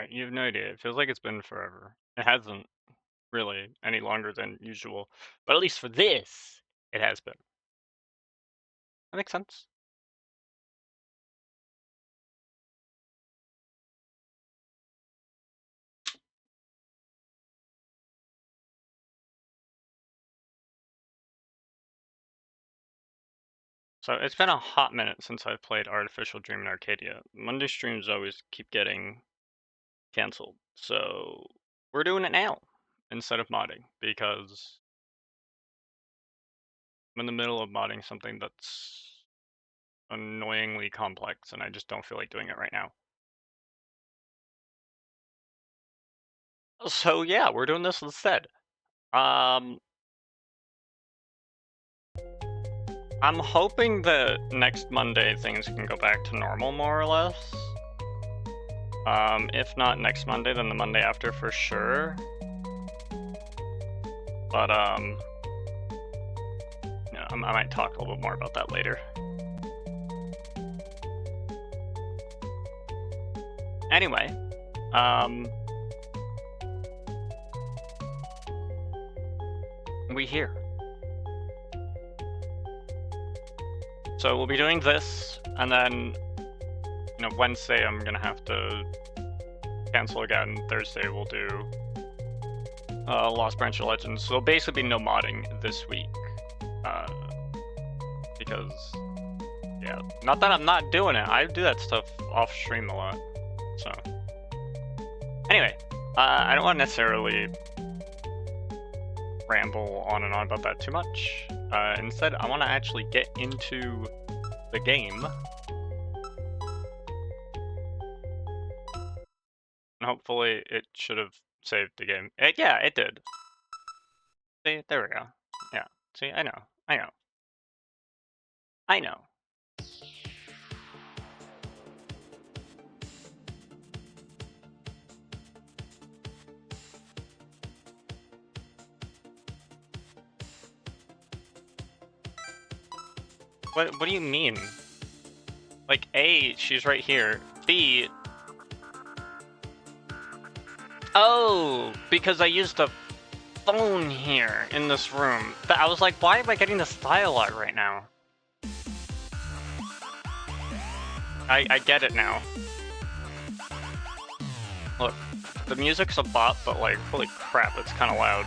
You have no idea. It feels like it's been forever. It hasn't really any longer than usual, but at least for this, it has been. That makes sense. So it's been a hot minute since I've played Artificial Dream in Arcadia. Monday streams always keep getting canceled, so we're doing it now instead of modding because I'm in the middle of modding something that's annoyingly complex, and I just don't feel like doing it right now. So yeah, we're doing this instead. I'm hoping that next Monday things can go back to normal more or less. If not next Monday, then the Monday after for sure. But yeah, I might talk a little bit more about that later. Anyway, we here. So we'll be doing this, and then, you know, Wednesday I'm gonna have to cancel again. Thursday we'll do Lost Branch of Legends. So there'll basically be no modding this week. Because, yeah, not that I'm not doing it. I do that stuff off stream a lot. So, anyway, I don't want to necessarily ramble on and on about that too much. Instead, I want to actually get into the game. And hopefully it should have saved the game. Yeah, it did. See, there we go. Yeah, see, I know. I know. What do you mean? Like, A, she's right here. B... Oh, because I used a phone here in this room. I was like, why am I getting this dialogue right now? I get it now. Look, the music's a bop, but like, holy crap, it's kind of loud.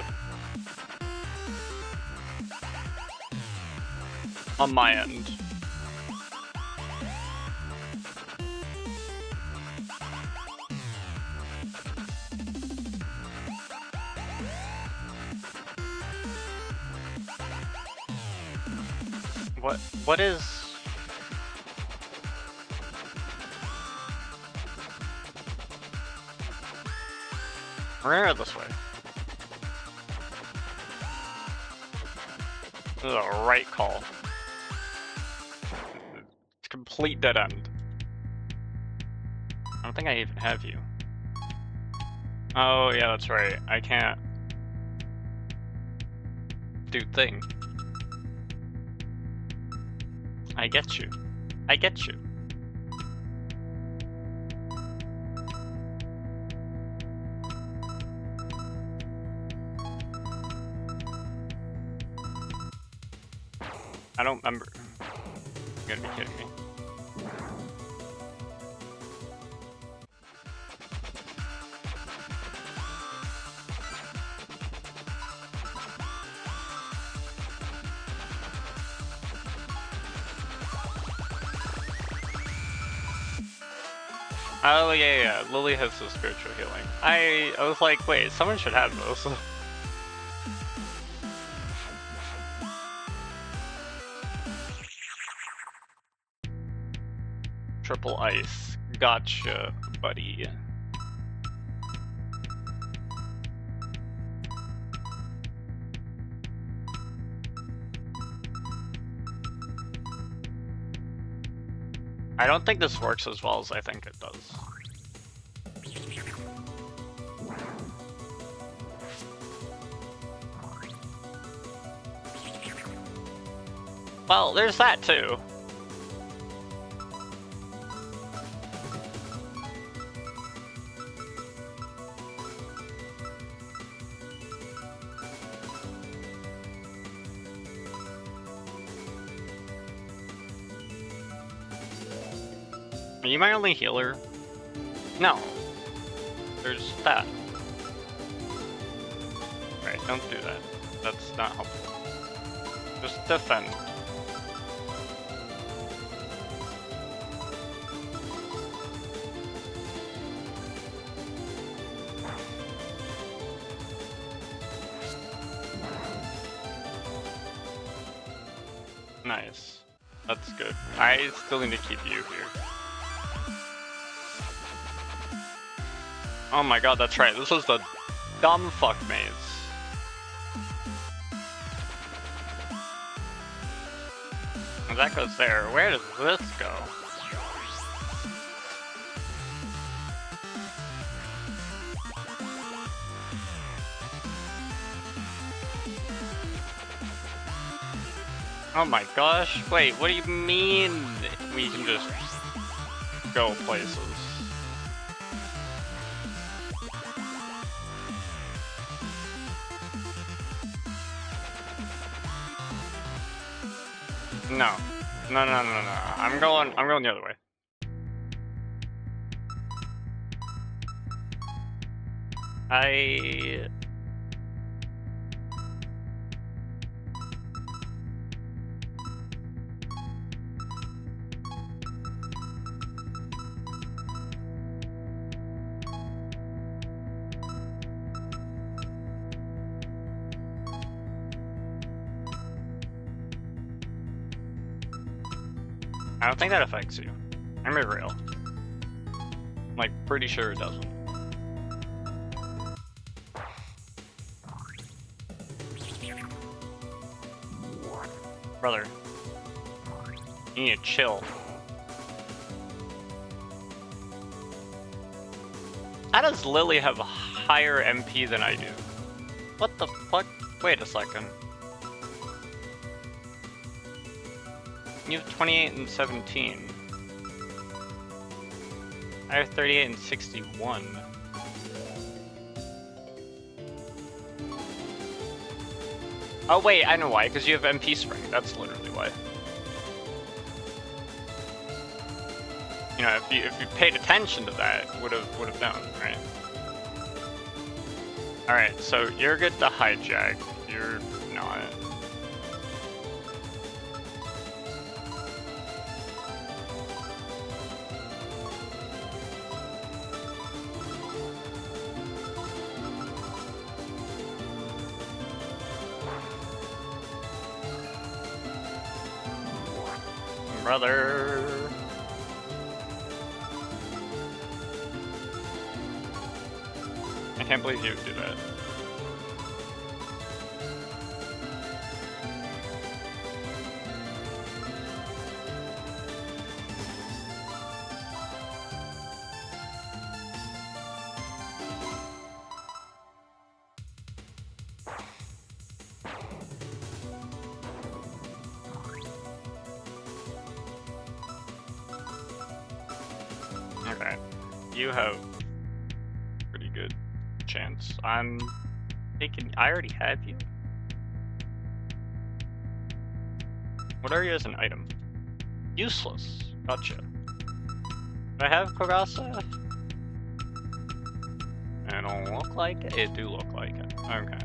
On my end. What is... We're gonna go this way. This is a right call. It's complete dead end. I don't think I even have you. Oh, yeah, that's right. I can't do thing. I get you. I get you. I don't remember. You gotta be kidding me. Oh yeah, Lily has the spiritual healing. I was like, wait, someone should have those. Triple ice. Gotcha, buddy. I don't think this works as well as I think it does. Well, there's that too. Are you my only healer? No. There's that. Right, don't do that. That's not helpful. Just defend. Nice. That's good. I still need to keep you here. Oh my god, that's right. This was the dumb fuck maze. And that goes there. Where does this go? Oh my gosh. Wait, what do you mean we can just go places? No. No. I'm going the other way. I don't think that affects you. I'm real. I'm like pretty sure it doesn't. Brother, you need to chill. How does Lily have a higher MP than I do? What the fuck? Wait a second. You have 28 and 17. I have 38 and 61. Oh wait, I know why, because you have MP spring. That's literally why. You know, if you paid attention to that, would have known, right? All right, so you're good to hijack. You're not. Brother. I can't believe you would do that. Okay, you have pretty good chance. I'm thinking I already have you. What are you as an item? Useless. Gotcha. Do I have Kogasa? I don't look like it. It do look like it. Okay.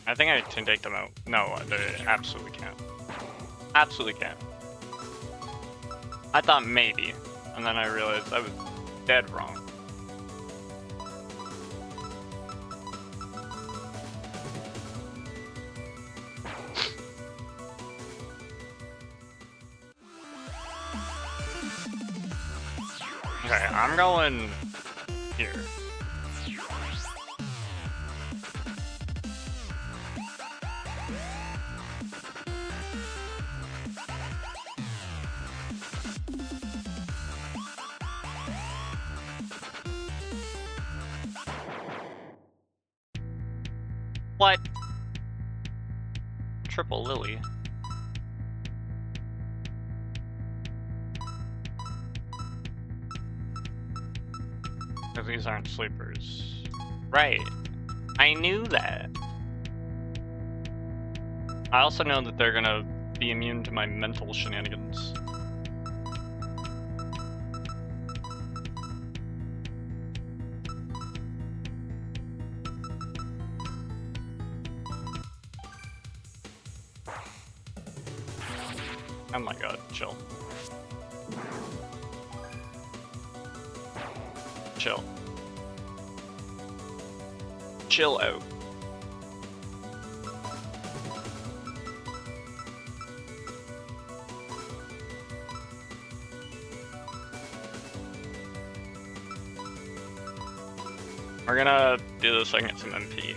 I think I can take them out. No, they absolutely can't. Absolutely can't. I thought maybe, and then I realized I was dead wrong. Okay, I'm going here. What? Triple Lily. Because these aren't sleepers. Right. I knew that. I also know that they're gonna be immune to my mental shenanigans. Oh my god, chill. Chill. Chill out. We're gonna do this so I can get some MP.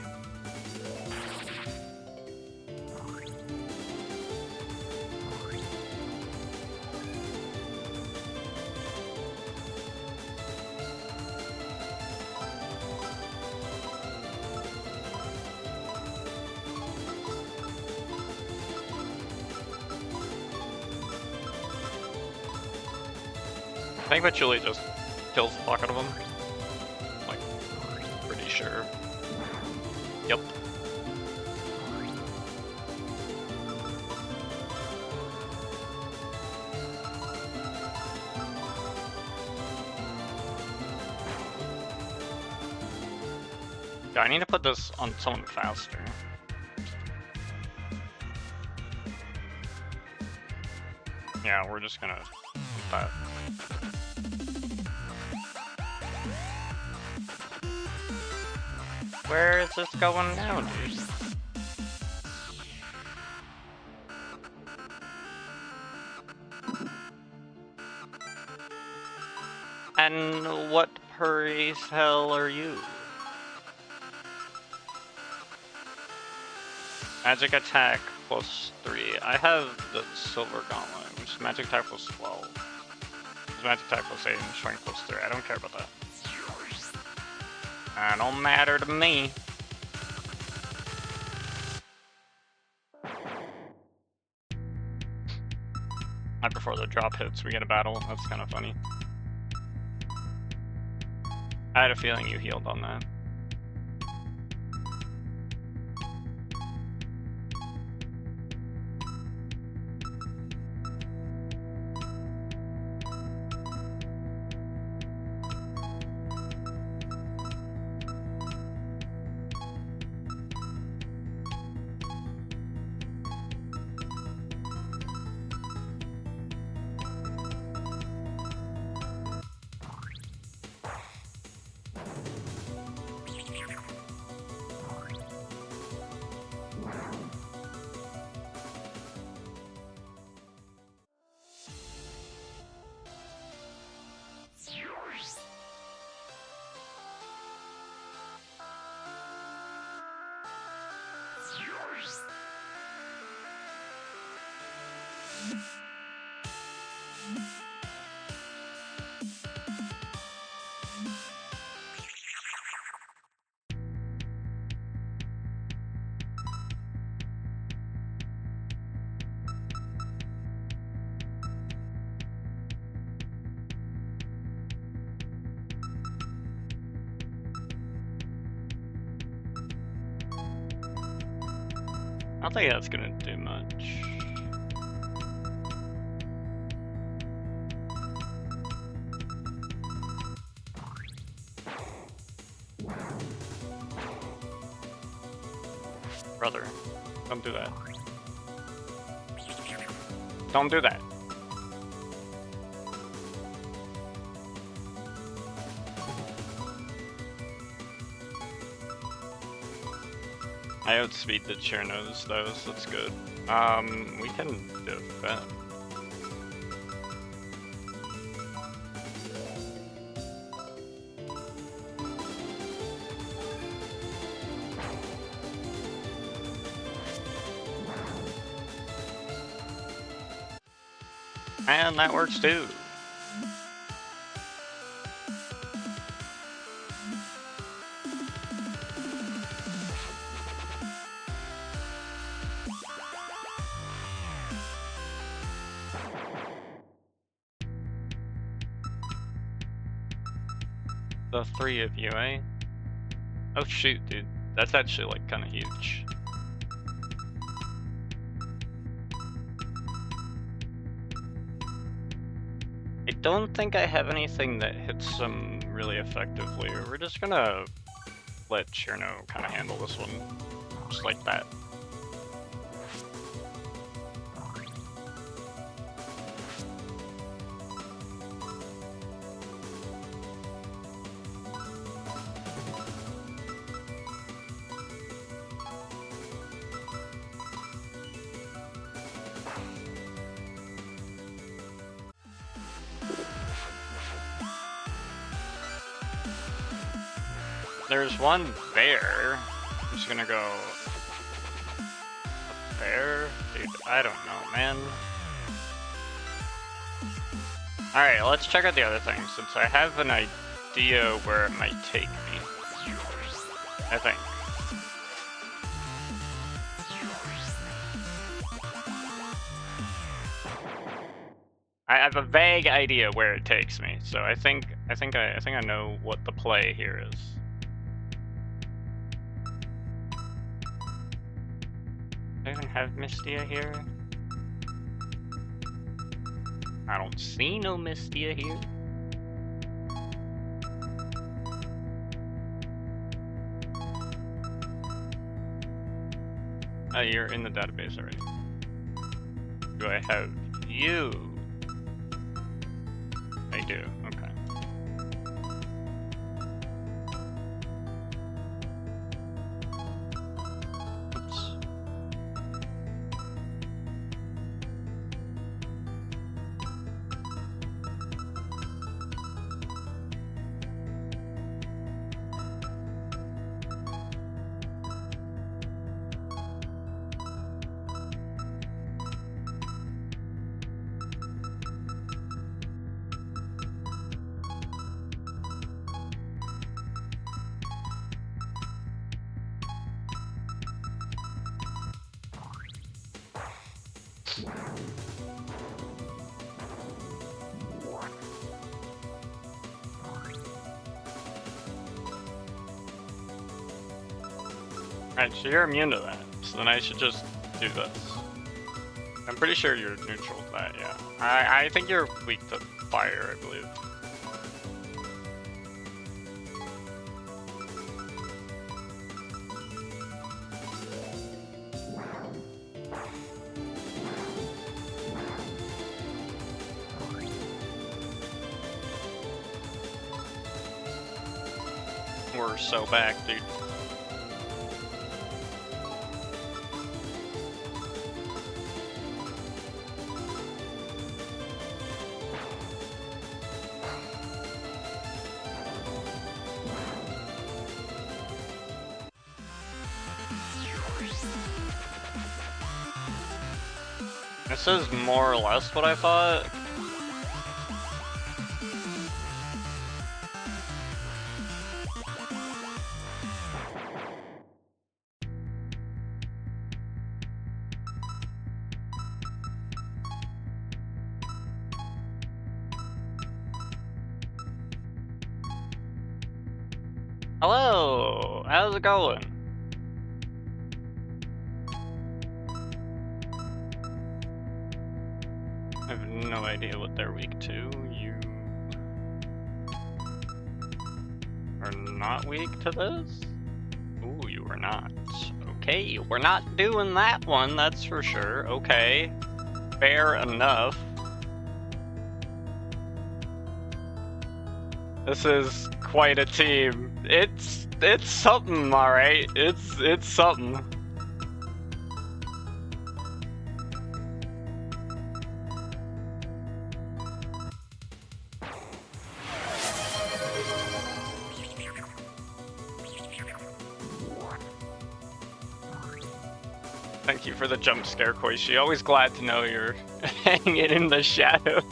I think that Julie just kills the fuck out of him. Like, pretty sure. Yep. Yeah, I need to put this on someone faster. Yeah, we're just gonna do that. Where is this going now, dude? And what praise hell are you? Magic attack plus 3. I have the silver gauntlet, which is magic attack plus 12. It's magic attack plus 8 and strength plus 3. I don't care about that. That don't matter to me. Right before the drop hits, we get a battle. That's kind of funny. I had a feeling you healed on that. I don't think that's gonna do much. Brother, don't do that. Don't do that. I outspeed the Chernos though, so that's good. We can defend. And that works too. The three of you, eh? Oh shoot, dude. That's actually like kind of huge. I don't think I have anything that hits them really effectively. We're just gonna let Cherno kind of handle this one. Just like that. There's one there. I'm just gonna go up there. Dude, I don't know, man. Alright, let's check out the other things, since I have an idea where it might take me. I think. I have a vague idea where it takes me, so I think I know what the play here is. Do I even have Mystia here? I don't see no Mystia here. Oh, you're in the database already. Do I have you? I do, okay. Oops. Alright, so you're immune to that, so then I should just do this. I'm pretty sure you're neutral to that, yeah. I think you're weak to fire, I believe. We're so back, dude. This is more or less what I thought. Hello, how's it going? I have no idea what they're weak to. You are not weak to this? Ooh, you are not. Okay, we're not doing that one, that's for sure. Okay, fair enough. This is quite a team. It's something, alright. It's something. Thank you for the jump scare, Koishi. Always glad to know you're hanging in the shadows.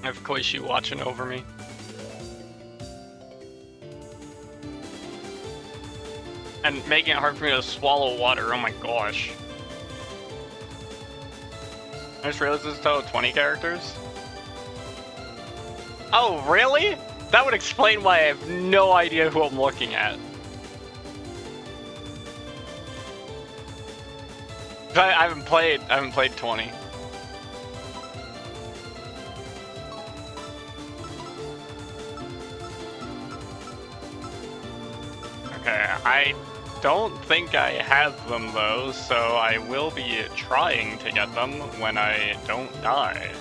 I have Koishi watching over me. and making it hard for me to swallow water. Oh my gosh. I just realized this is total 20 characters. Oh, really? That would explain why I have no idea who I'm looking at. I haven't played 20. Okay, I don't think I have them though, so I will be trying to get them when I don't die.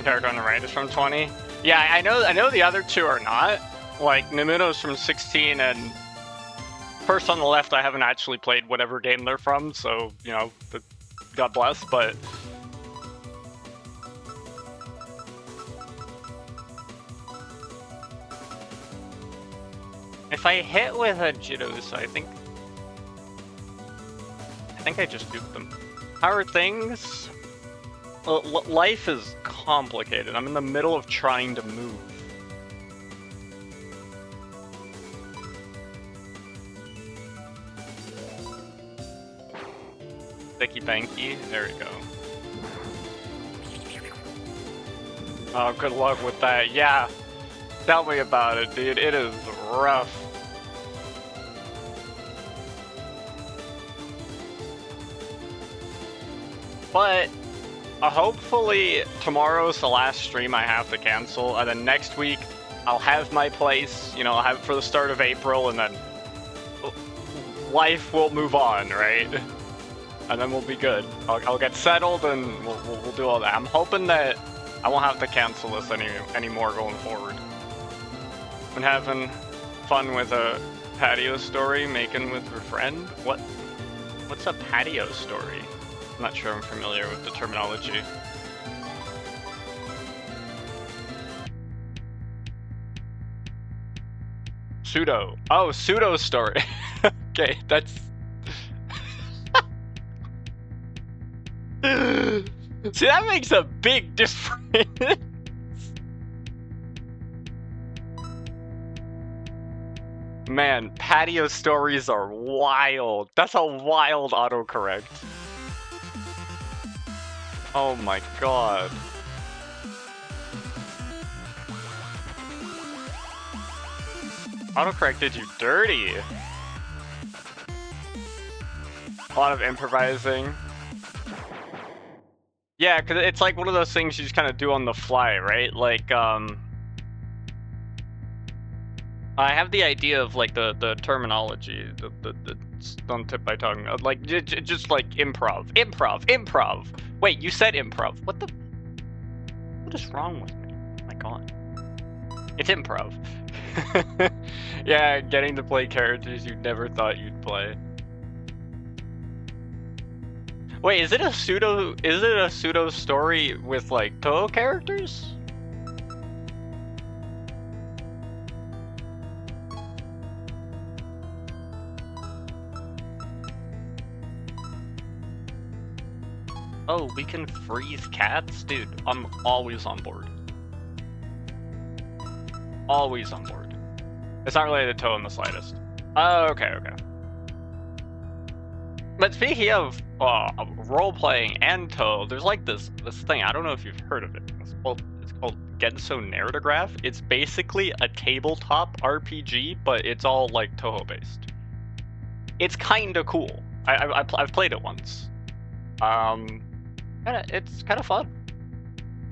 Character on the right is from 20. Yeah, I know the other two are not. Like, Namuno's from 16, and first on the left I haven't actually played whatever game they're from, so, you know, God bless, but... If I hit with a Jidus, I think I just duped them. How are things? Well, life is complicated. I'm in the middle of trying to move. Sticky banky, there we go. Oh, good luck with that. Yeah, tell me about it, dude. It is rough. But hopefully tomorrow's the last stream I have to cancel, and then next week I'll have my place, you know, I'll have it for the start of April, and then life will move on, right? And then we'll be good. I'll get settled and we'll do all that. I'm hoping that I won't have to cancel this anymore going forward. Been having fun with a patio story, making with your friend. What's a patio story? I'm not sure I'm familiar with the terminology. Pseudo. Oh, pseudo story. Okay, that's... See, that makes a big difference. Man, patio stories are wild. That's a wild autocorrect. Oh my god. Autocorrect did you dirty. A lot of improvising. Yeah, because it's like one of those things you just kind of do on the fly, right? Like, I have the idea of, like, the terminology, the don't tip by tongue, like, just like improv. Wait, you said improv. What is wrong with me? Oh my god. It's improv. Yeah, getting to play characters you never thought you'd play. Wait, is it a pseudo story with, like, Touhou characters? Oh, we can freeze cats? Dude, I'm always on board. Always on board. It's not related to Touhou in the slightest. Oh, okay. But speaking of role-playing and Touhou, there's like this thing, I don't know if you've heard of it. It's called Genso Narratograph. It's basically a tabletop RPG, but it's all like Touhou-based. It's kinda cool. I've played it once. It's kind of fun.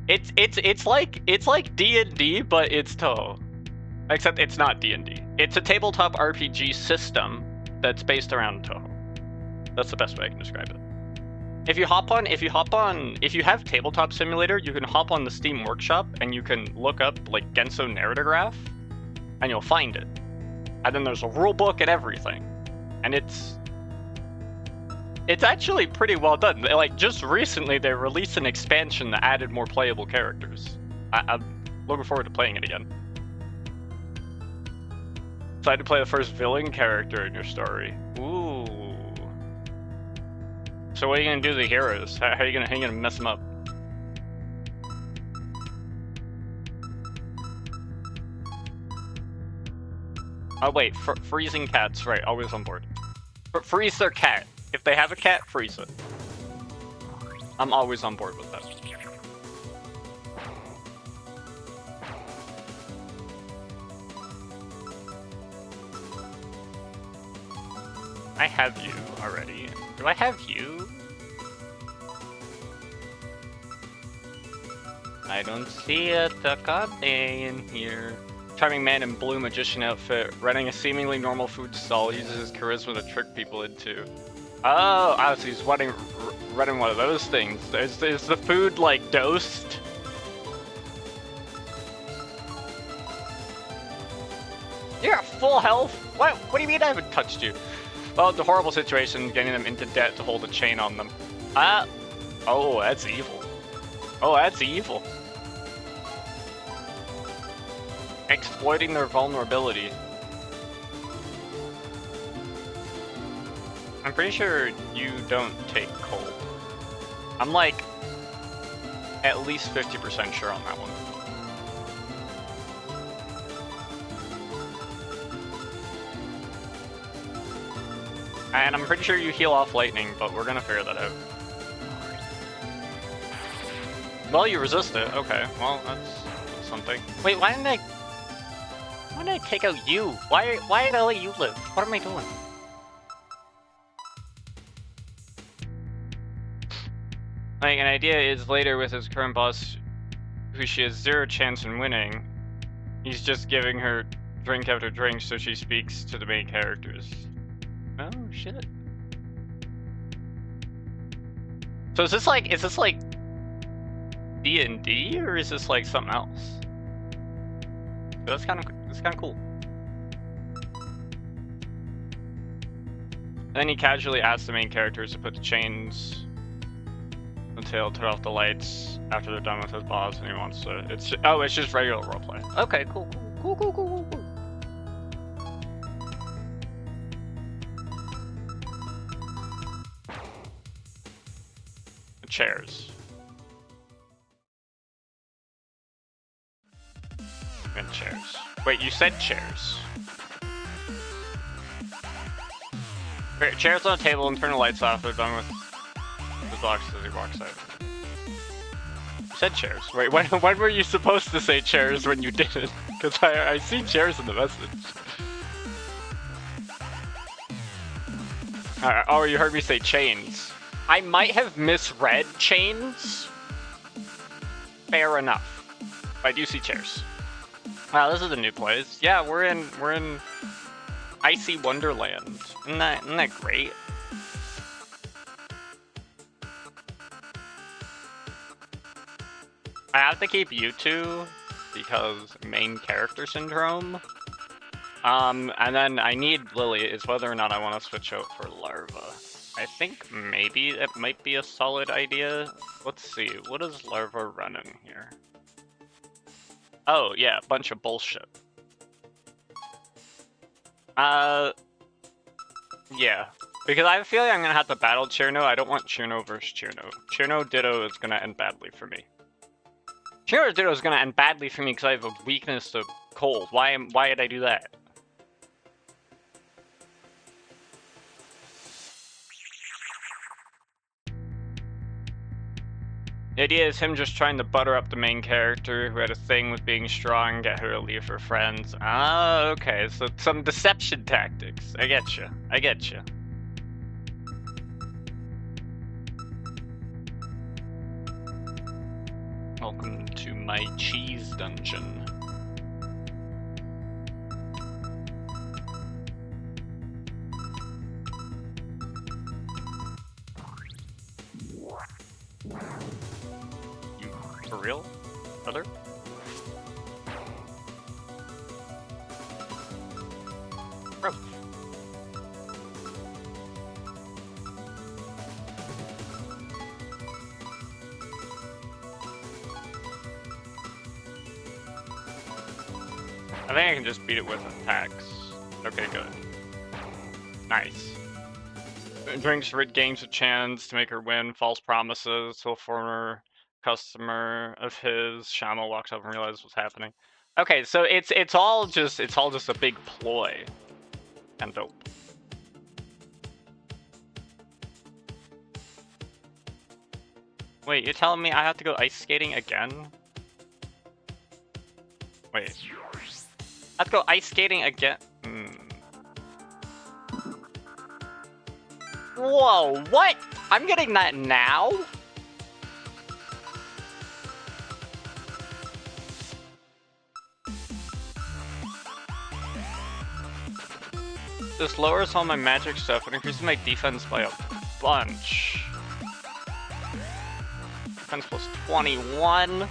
It's like D&D, but it's Touhou. Except it's not D&D. It's a tabletop RPG system that's based around Touhou. That's the best way I can describe it. If you have Tabletop Simulator, you can hop on the Steam Workshop and you can look up like Genso Narratograph, and you'll find it. And then there's a rule book and everything, and it's actually pretty well done. Like, just recently they released an expansion that added more playable characters. I'm looking forward to playing it again. Decided to play the first villain character in your story. Ooh. So what are you gonna do to the heroes? How are you gonna mess them up? Oh wait, freezing cats, right, always on board. Freeze their cat. If they have a cat, freeze it. I'm always on board with that. I have you already. Do I have you? I don't see it. Arcadia in here. Charming man in blue magician outfit, running a seemingly normal food stall, uses his charisma to trick people into. Oh, so he's running one of those things. Is the food like dosed? You're at full health? What do you mean I haven't touched you? Well, the horrible situation, getting them into debt to hold a chain on them. Oh, that's evil. Oh, that's evil. Exploiting their vulnerability. I'm pretty sure you don't take cold. I'm like at least 50% sure on that one. And I'm pretty sure you heal off lightning, but we're gonna figure that out. Well, you resist it. Okay, well, that's something. Wait, why didn't I take out you? Why did I let you live? What am I doing? Like, an idea is later with his current boss, who she has 0 chance in winning, he's just giving her drink after drink so she speaks to the main characters. Oh, shit. So is this like D&D, or is this like something else? That's kind of cool. And then he casually asks the main characters to put the chains until turn off the lights after they're done with his boss, and he wants to. It's just regular roleplay. Okay, cool. The chairs. And chairs. Wait, you said chairs. Great, chairs on the table and turn the lights off. They're done with the box as he walks out. You said chairs. Wait, when were you supposed to say chairs when you didn't? Because I see chairs in the message. Oh, you heard me say chains. I might have misread chains. Fair enough. I do see chairs. Wow, this is a new place. Yeah, we're in Icy Wonderland. Isn't that great? I have to keep you two because main character syndrome. And then I need Lily is whether or not I want to switch out for Larva. I think maybe it might be a solid idea. Let's see, what is Larva running here? Oh, yeah, a bunch of bullshit. Yeah. Because I have a feeling I'm gonna have to battle Cherno. I don't want Cherno versus Cherno. Cherno Ditto is gonna end badly for me. Cherno Ditto is gonna end badly for me because I have a weakness to cold. Why did I do that? The idea is him just trying to butter up the main character who had a thing with being strong, get her to leave her friends. Ah, okay, so some deception tactics. I getcha. Welcome to my cheese dungeon. For real, brother? Bro. I think I can just beat it with attacks. Okay, good. Nice. drinks rid games with chance to make her win. False promises to a former customer of his. Shama walks up and realizes what's happening. Okay, so it's all just a big ploy. And dope. Wait, you're telling me I have to go ice skating again? Wait. I have to go ice skating again? Whoa, what? I'm getting that now? This lowers all my magic stuff and increases my defense by a bunch. Defense plus 21.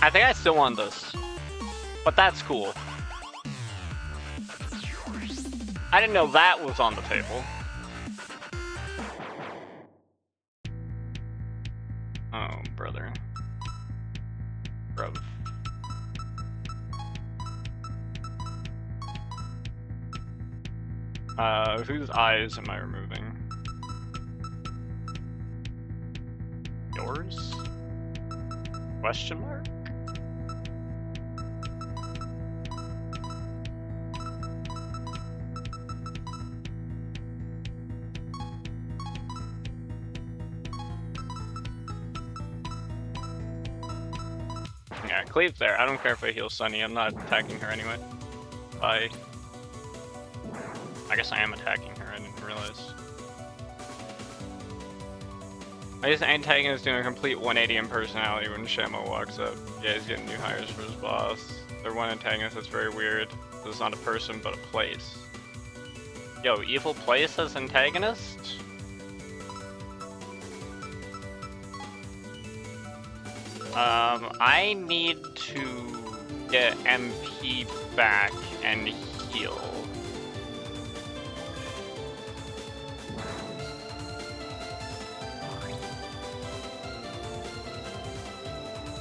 I think I still want this. But that's cool. I didn't know that was on the table. Oh, brother. Bruv. Whose eyes am I removing? Yours? Question mark? Yeah, Cleve's there. I don't care if I heal Sunny. I'm not attacking her anyway. Bye. I guess I am attacking her, I didn't realize. I guess antagonist is doing a complete 180 in personality when Shamo walks up. Yeah, he's getting new hires for his boss. They're one antagonist, that's very weird. This is not a person, but a place. Yo, evil place as antagonist? I need to get MP back and heal.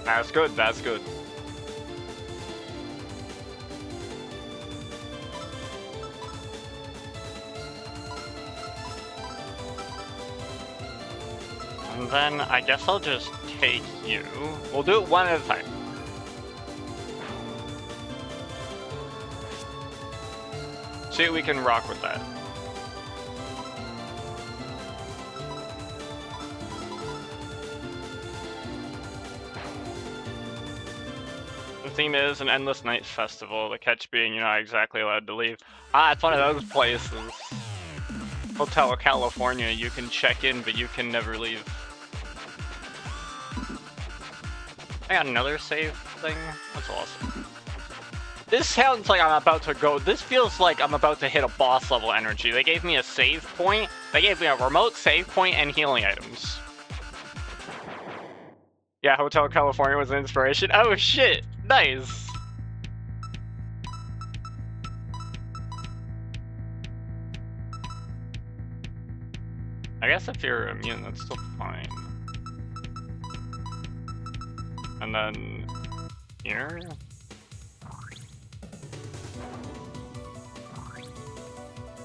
That's good, that's good. And then I guess I'll just take you. We'll do it one at a time. See if we can rock with that. The theme is an endless night festival, the catch being you're not exactly allowed to leave. Ah, it's one of those places. Hotel California, you can check in, but you can never leave. I got another save thing? That's awesome. This sounds like I'm about to go, this feels like I'm about to hit a boss level energy. They gave me a save point, they gave me a remote save point and healing items. Yeah, Hotel California was an inspiration. Oh shit, nice. I guess if you're immune, that's still fine. And then here.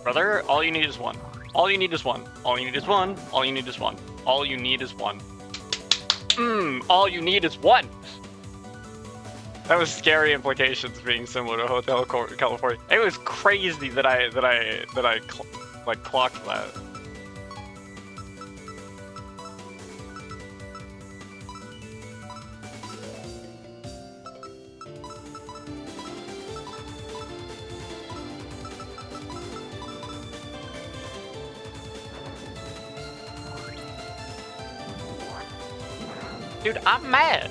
Brother, all you need is one. All you need is one. All you need is one. All you need is one. All you need is one. All you need is one. That was scary implications being similar to Hotel California. It was crazy that I like clocked that. Dude, I'm mad.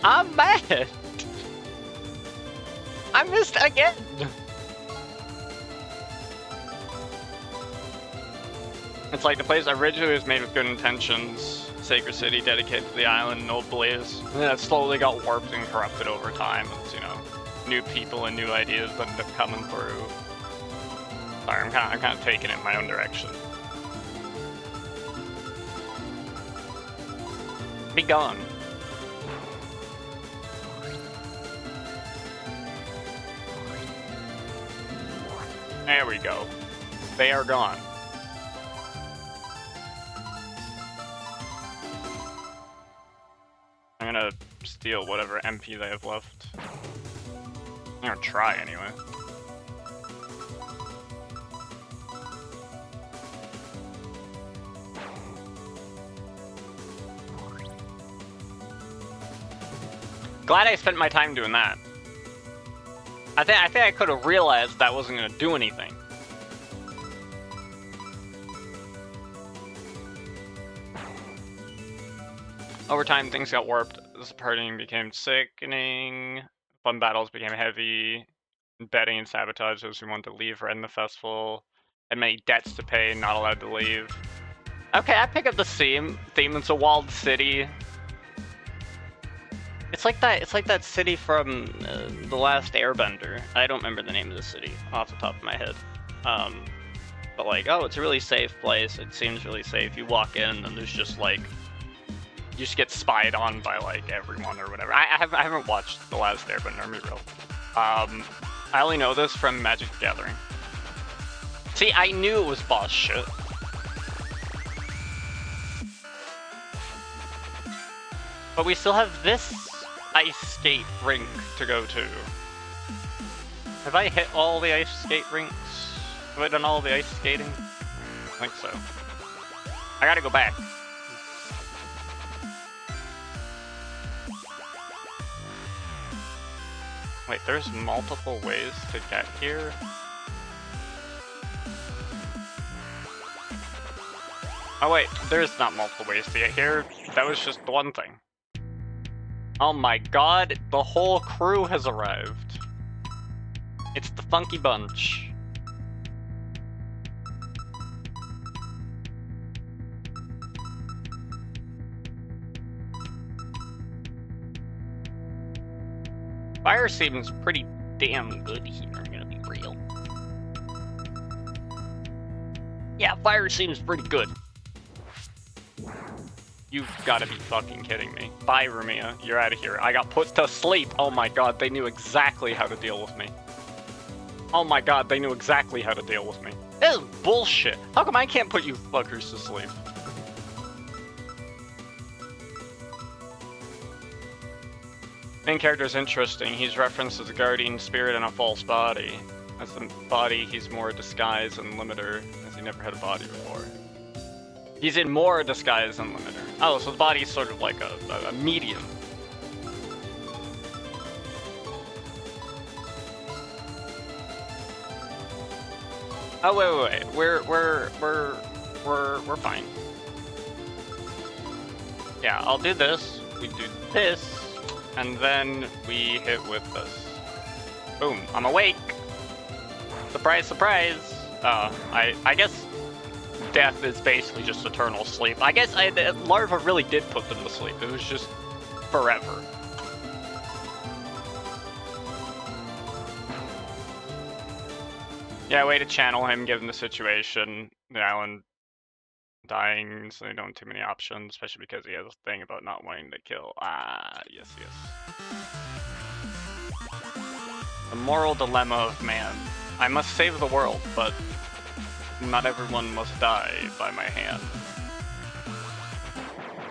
I'm mad. I missed again. It's like the place originally was made with good intentions. Sacred city dedicated to the island, no blaze. And then it slowly got warped and corrupted over time. It's, you know, new people and new ideas that end up coming through. Sorry, I'm kind of taking it in my own direction. Be gone. There we go. They are gone. I'm gonna steal whatever MP they have left. I'm gonna try anyway. Glad I spent my time doing that. I think I could have realized that wasn't gonna do anything. Over time, things got warped. This partying became sickening. Fun battles became heavy. Betting and sabotage those who wanted to leave or end the festival. Had many debts to pay, not allowed to leave. Okay, I pick up the theme. It's a walled city. It's like that city from The Last Airbender. I don't remember the name of the city off the top of my head. But like, oh, it's a really safe place. It seems really safe. You walk in and there's just like, you just get spied on by like everyone or whatever. I haven't watched The Last Airbender, let me real. I only know this from Magic the Gathering. See, I knew it was boss shit. But we still have this ice skate rink to go to. Have I hit all the ice skate rinks? Have I done all the ice skating? I think so. I gotta go back. Wait, there's multiple ways to get here? Oh wait, there's not multiple ways to get here. That was just one thing. Oh my god, the whole crew has arrived. It's the Funky Bunch. Fire seems pretty damn good here, I'm gonna be real. Yeah, fire seems pretty good. You've gotta be fucking kidding me. Bye, Rumia. You're out of here. I got put to sleep. Oh my god, they knew exactly how to deal with me. Oh my god, they knew exactly how to deal with me. This is bullshit. How come I can't put you fuckers to sleep? Main character's interesting. He's referenced as a guardian spirit and a false body. As the body, he's more disguise and limiter, as he never had a body before. He's in more disguise than limiter. Oh, so the body's sort of like a medium. Oh wait. We're fine. Yeah, I'll do this. We do this. And then we hit with this. Boom, I'm awake! Surprise, surprise! I guess death is basically just eternal sleep. I guess Larva really did put them to sleep. It was just forever. Yeah, way to channel him given the situation. The island dying, so they don't have too many options, especially because he has a thing about not wanting to kill. Ah, yes. The moral dilemma of man. I must save the world, but not everyone must die by my hand.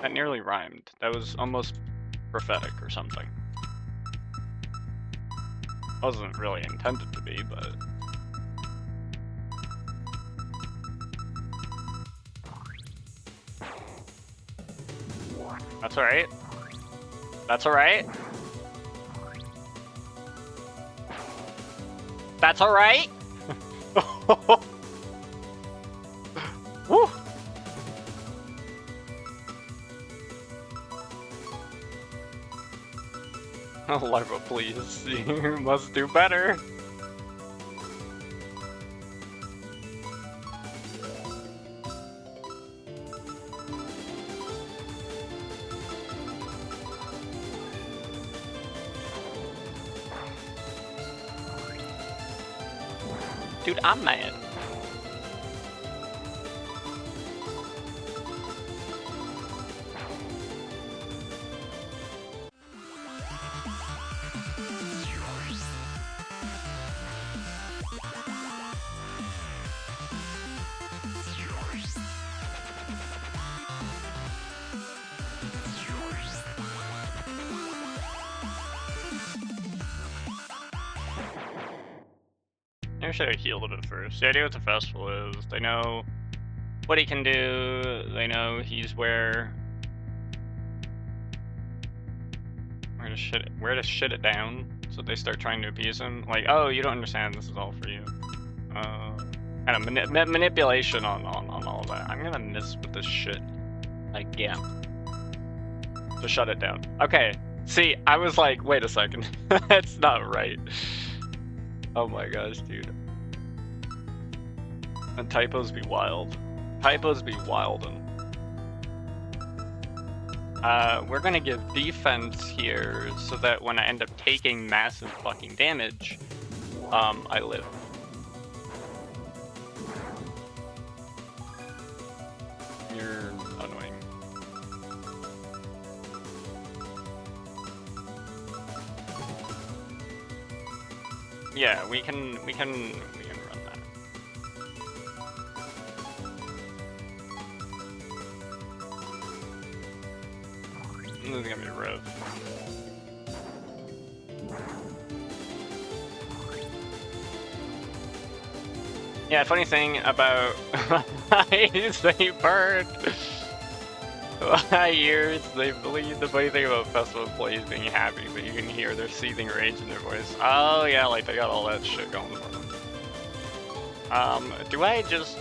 That nearly rhymed. That was almost prophetic or something. Wasn't really intended to be, but... That's alright. That's alright. That's alright. Woo! Larva, please. You must do better. Dude, I'm mad. should have healed a bit first. The idea with the festival is they know what he can do. They know he's where to shit it down. So they start trying to appease him. Like, oh, you don't understand. This is all for you. Kind of manipulation on all of that. I'm gonna miss with this shit again. So shut it down. Okay. See, I was like, wait a second. That's not right. Oh my gosh, dude. And typos be wild. Typos be wildin'. We're gonna give defense here so that when I end up taking massive fucking damage, I live. You're annoying. Yeah, we can run that. This is gonna be rough. Yeah, funny thing about they burned years. They believe the funny thing about festival employees being happy, but you can hear their seething rage in their voice. Oh yeah, like they got all that shit going for them. Do I just...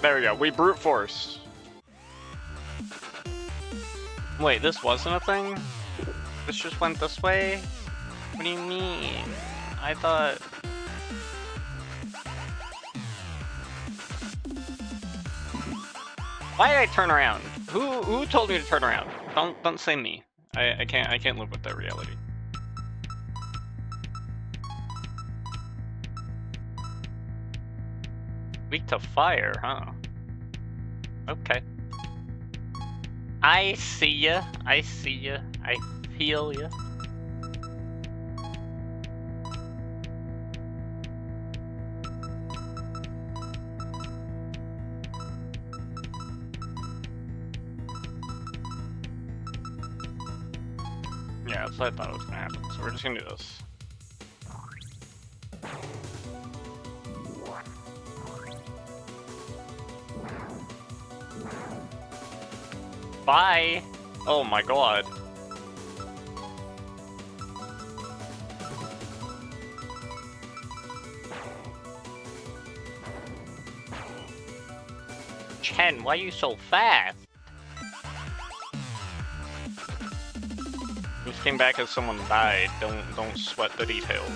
There we go, we brute force. Wait, this wasn't a thing? This just went this way? What do you mean? I thought... Why did I turn around? Who told me to turn around? Don't say me. I can't live with that reality. Weak to fire, huh? Okay. I see ya. I see ya. I feel ya. Yeah, that's what I thought was gonna happen. So we're just gonna do this. Bye! Oh my god. Chen, why are you so fast? He came back as someone died. Don't sweat the details.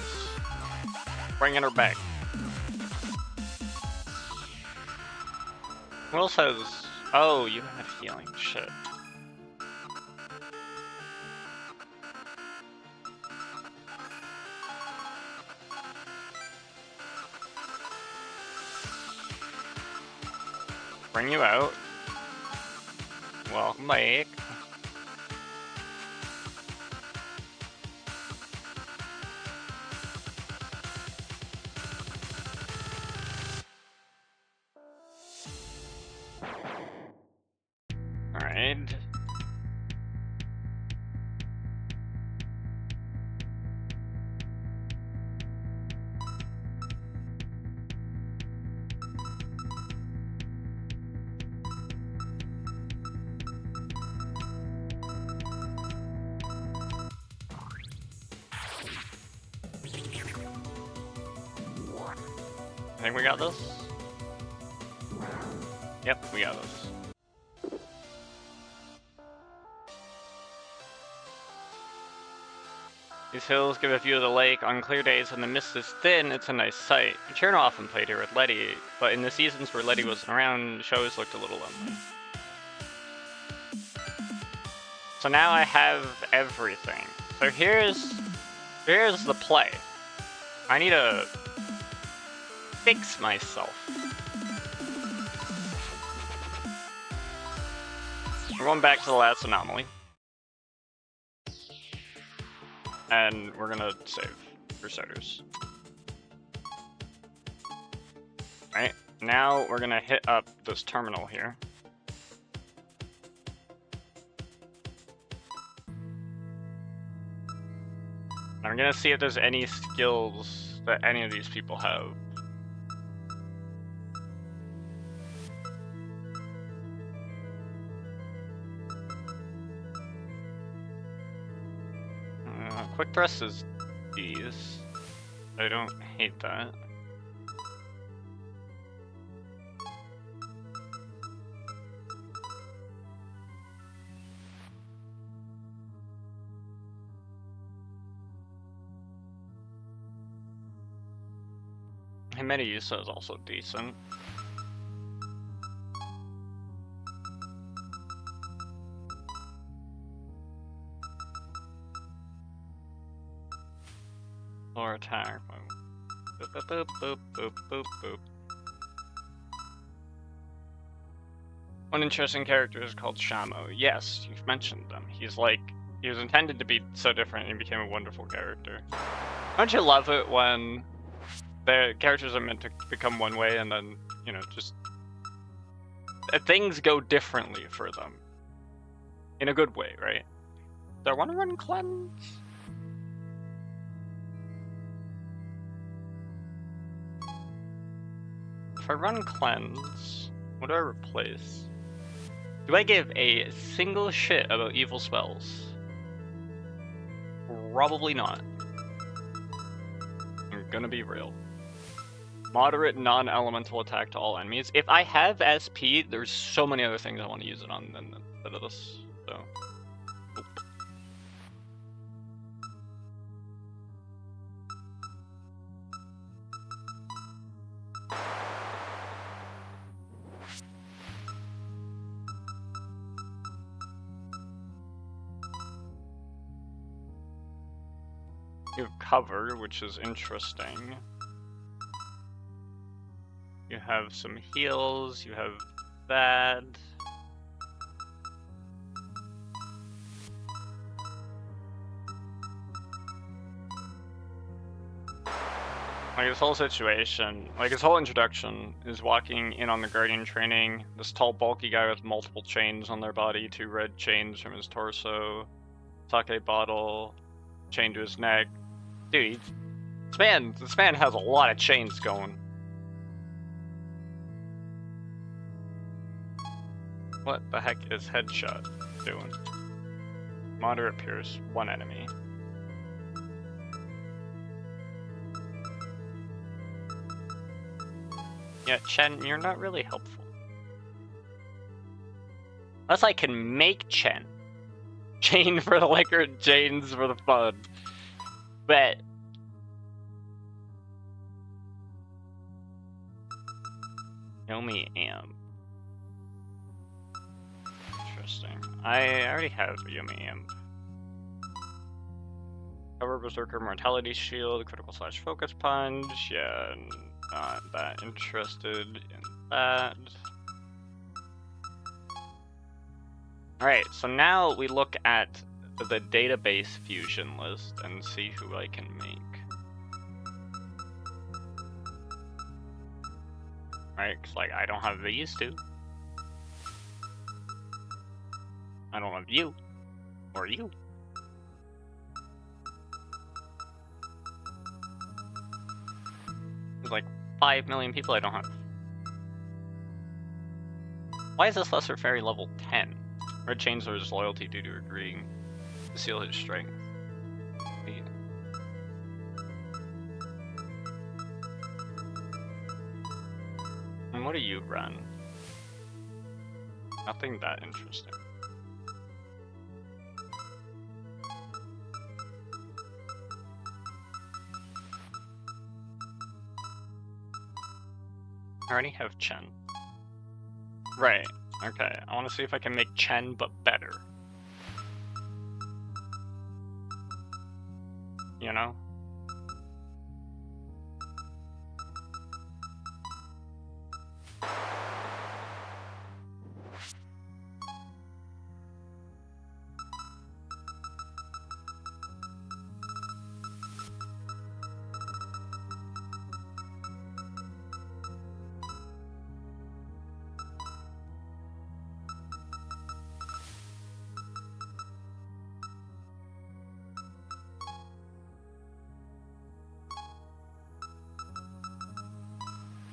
Bringing her back. What else has... Oh, you have healing. Shit. Bring you out. Welcome back. Alright. I think we got this. Yep, we got this. These hills give a view of the lake. On clear days when the mist is thin, it's a nice sight. Cherno often played here with Letty, but in the seasons where Letty wasn't around, she always looked a little lonely. So now I have everything. So here's the play. I need to fix myself. We're going back to the last anomaly. And we're gonna save, for starters. Right, now we're gonna hit up this terminal here. I'm gonna see if there's any skills that any of these people have. Quick thrust is these. I don't hate that. Himediusa is also decent. Or attack. Boop, boop, boop, boop, boop, boop. One interesting character is called Shamo. Yes, you've mentioned them. He was intended to be so different and he became a wonderful character. Don't you love it when the characters are meant to become one way and then, you know, just things go differently for them. In a good way, right? Do I want to run Cleanse? If I run Cleanse, what do I replace? Do I give a single shit about evil spells? Probably not. I'm gonna be real. Moderate non-elemental attack to all enemies. If I have SP, there's so many other things I want to use it on instead of this, so... Nope. You have cover, which is interesting. You have some heals, you have that. Like, this whole situation, like, his whole introduction is walking in on the Guardian training. This tall, bulky guy with multiple chains on their body, 2 red chains from his torso, sake bottle, chain to his neck. Dude, this man has a lot of chains going. What the heck is Headshot doing? Moderate pierce, 1 enemy. Yeah, Chen, you're not really helpful. Unless I can make Chen. Chain for the liquor, chains for the fun. But... Yomi Am. Interesting. I already have Yomi Am. Cover Berserker Mortality Shield, Critical / Focus Punch. Yeah, not that interested in that. Alright, so now we look at the database fusion list and see who I can make. Alright, cause like I don't have these two. I don't have you. Or you. There's like 5 million people I don't have. Why is this Lesser Fairy level 10? Red Chainsor's loyalty due to agreeing to seal his strength. Wait. And what do you run? Nothing that interesting. I already have Chen. Right, okay. I want to see if I can make Chen, but better. You know?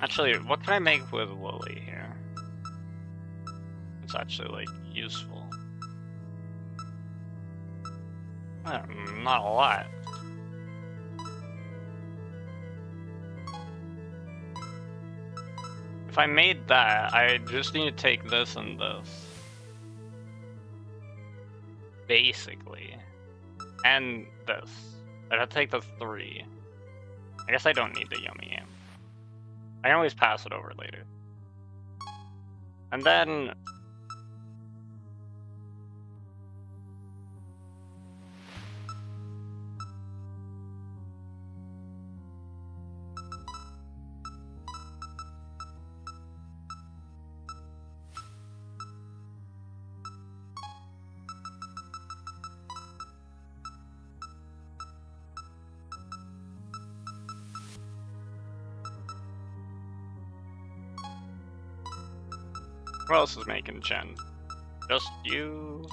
Actually, what can I make with Lily here? It's actually, like, useful. Not a lot. If I made that, I just need to take this and this. Basically. And this. I'd have to take the 3. I guess I don't need the Yummy Amp. I can always pass it over later. And then... Who else is making Chen? Just you?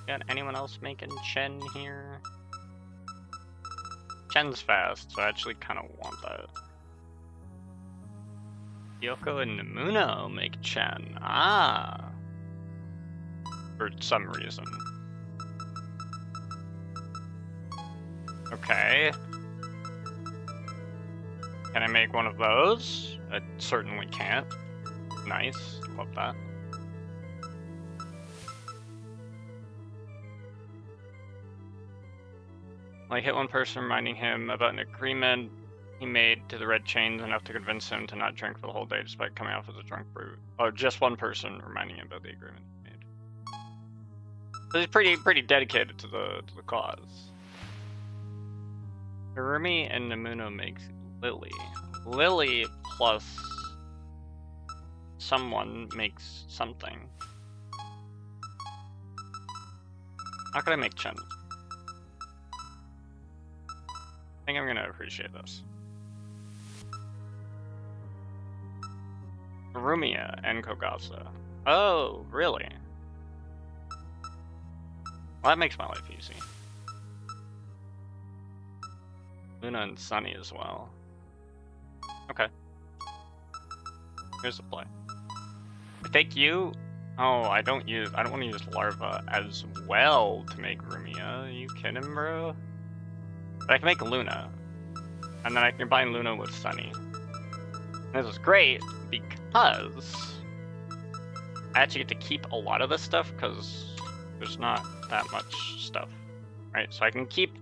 Got anyone else making Chen here? Chen's fast, so I actually kind of want that. Yoko and Namuno make Chen. Ah! For some reason. Okay. Can I make one of those? I certainly can't. Nice. Love that. Like, hit one person reminding him about an agreement he made to the Red Chains enough to convince him to not drink for the whole day despite coming off as a drunk brute. Oh, just one person reminding him about the agreement he made. So he's pretty dedicated to the cause. Harumi and Namuno makes Lily. Lily plus someone makes something. How could I make Chen? I think I'm gonna appreciate this. Rumia and Kogasa. Oh, really? Well, that makes my life easy. Luna and Sunny as well. Okay. Here's the play. I take you. Oh, I don't want to use Larva as well to make Rumia. Are you kidding, bro? But I can make Luna. And then I can combine Luna with Sunny. And this is great because I actually get to keep a lot of this stuff because there's not that much stuff. Right? So I can keep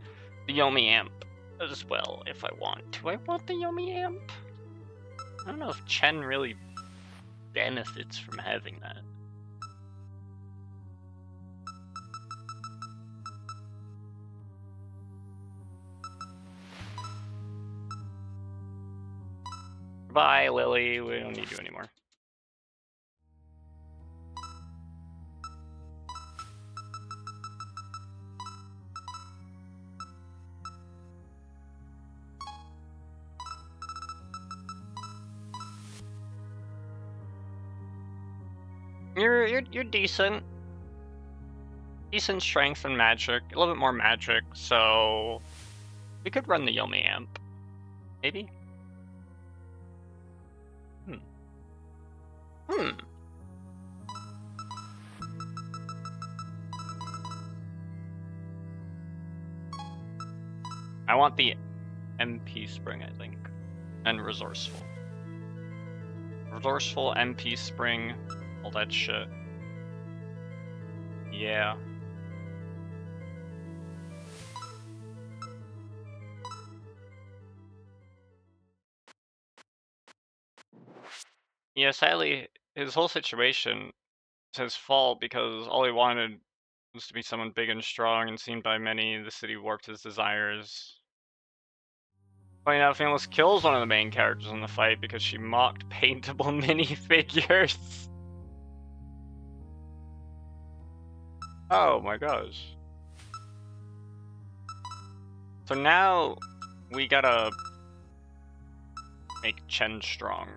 the Yomi Amp as well if I want. Do I want the Yomi Amp? I don't know if Chen really benefits from having that. Bye, Lily. We don't need you anymore. You're decent. Decent strength and magic. A little bit more magic, so we could run the Yomi Amp. Maybe? I want the MP Spring, I think. And Resourceful. Resourceful, MP Spring, all that shit. Yeah. Yeah, sadly, his whole situation is his fault because all he wanted was to be someone big and strong, and seen by many, the city warped his desires. Funny enough, he almost kills one of the main characters in the fight because she mocked paintable minifigures. Oh my gosh. So now we gotta make Chen strong.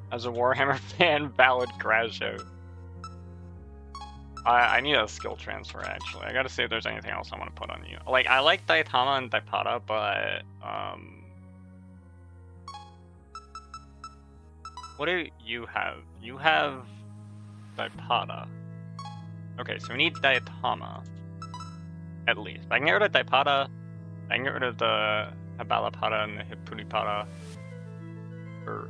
As a Warhammer fan, valid crash out. I need a skill transfer, actually. I gotta see if there's anything else I want to put on you. Like, I like Daitama and Daipata, but, what do you have? You have Daipata. Okay, so we need Daitama. At least. I can get rid of Daipata. I can get rid of the Habalapada and the Hippunipata. Or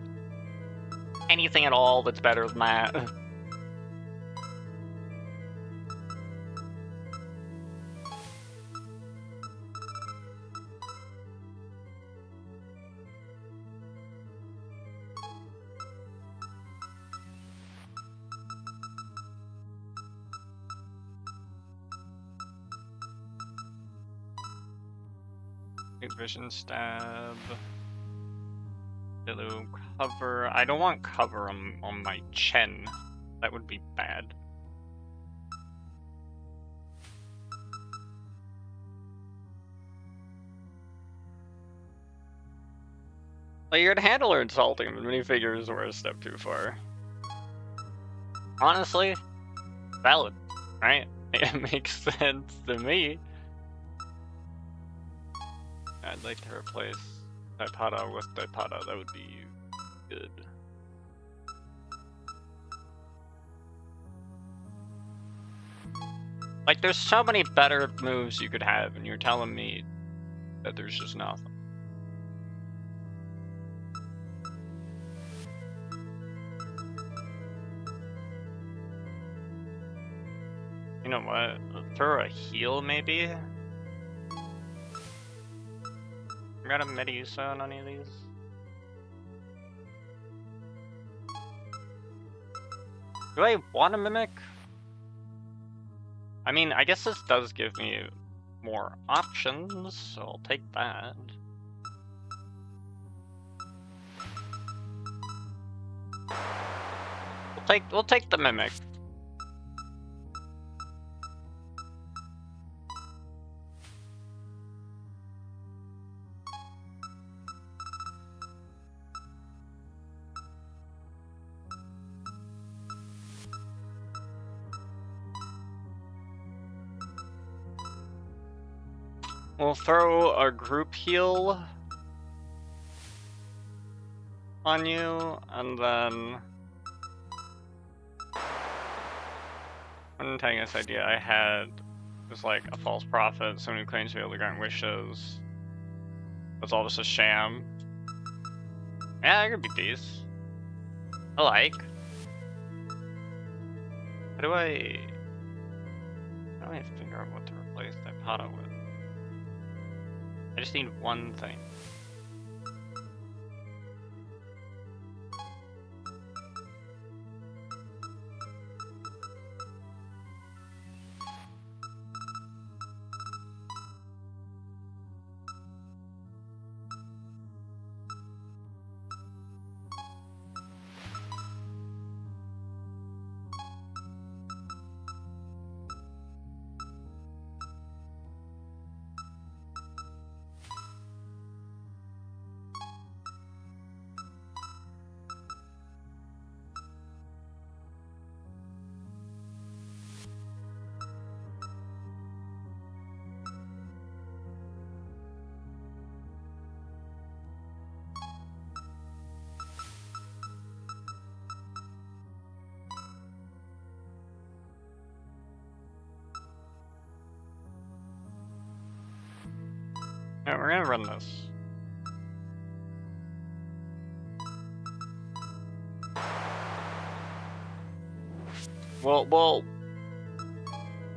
anything at all that's better than that. Vision stab. Hello, cover. I don't want cover on my chin. That would be bad. Layered handler insulting the minifigures were a step too far. Honestly, valid, right? It makes sense to me. I'd like to replace Daipata with Daipata. That would be good. Like, there's so many better moves you could have, and you're telling me that there's just nothing. You know what? Throw a heal, maybe? You got a Medusa on any of these? Do I want to mimic? I mean, I guess this does give me more options, so I'll take that. We'll take the mimic. We'll throw a group heal on you, and then antagonist idea I had was like a false prophet, someone who claims to be able to grant wishes. That's all just a sham. Yeah, that could be these. I like. How do I figure out what to replace Daipata with? I just need one thing. Alright, we're gonna run this. We'll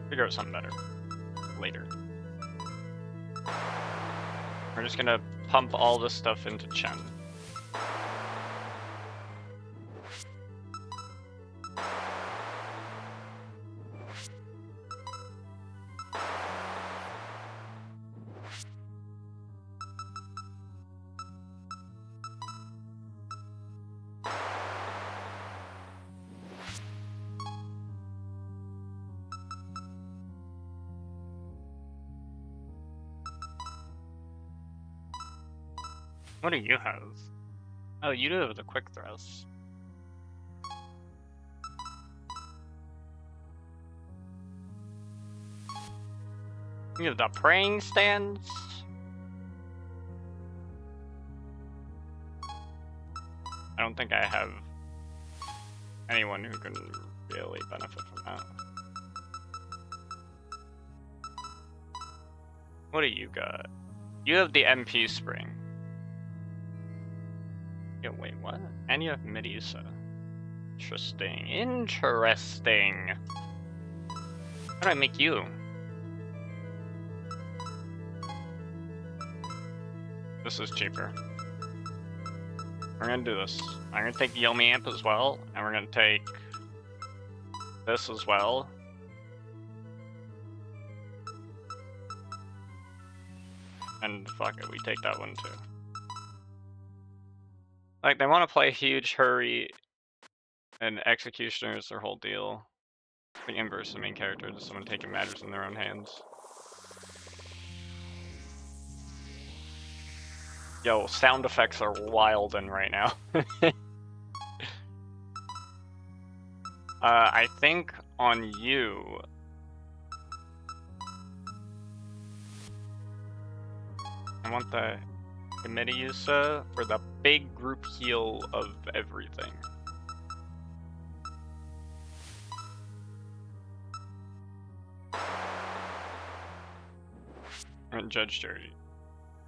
figure out something better later. We're just gonna pump all this stuff into Chen. What do you have? Oh, you do have the quick thrust. You have the praying stands. I don't think I have anyone who can really benefit from that. What do you got? You have the MP spring. Yeah, wait, what? And you have Medusa. Interesting. Interesting. How do I make you? This is cheaper. We're gonna do this. I'm gonna take the Yomi Amp as well, and we're gonna take this as well. And fuck it, we take that one too. Like, they want to play huge hurry, and Executioner is their whole deal. The inverse, the main character, just someone taking matters in their own hands. Yo, sound effects are wildin' right now. I think on you... I want the Medusa for the big group heal of everything. And Judge Jury.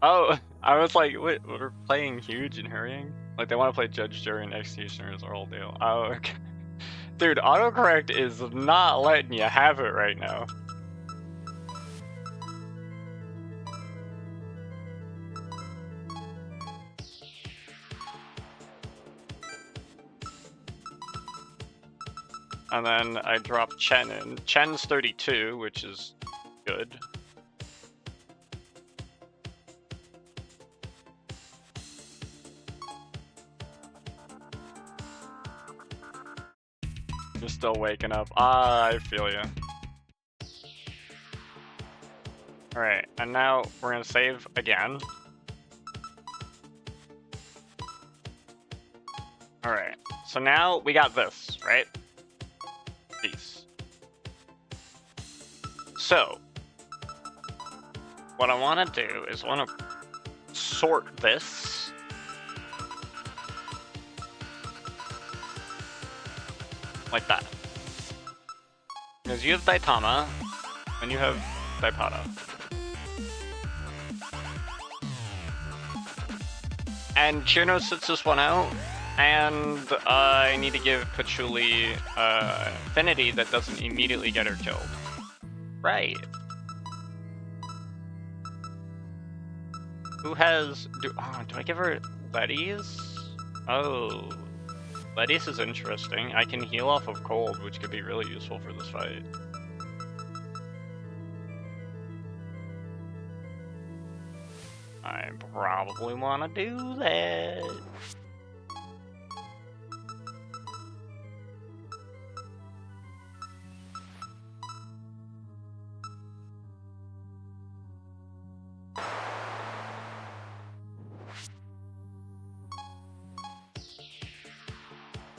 Oh, I was like, wait, we're playing huge and hurrying? Like, they want to play Judge, Jury, and Executioner is our whole deal. Oh, okay. Dude, autocorrect is not letting you have it right now. And then I dropped Chen in. Chen's 32, which is good. You're still waking up. Ah, I feel you. Alright, and now we're gonna save again. Alright, so now we got this, right? Peace. So, what I want to do is I want to sort this. Like that. Because you have Daitama, and you have Daipata. And Chino sits this one out, and I need to give Patchouli affinity that doesn't immediately get her killed. Right. Who has... do I give her Letty's? Oh... Letty's is interesting. I can heal off of cold, which could be really useful for this fight. I probably want to do that.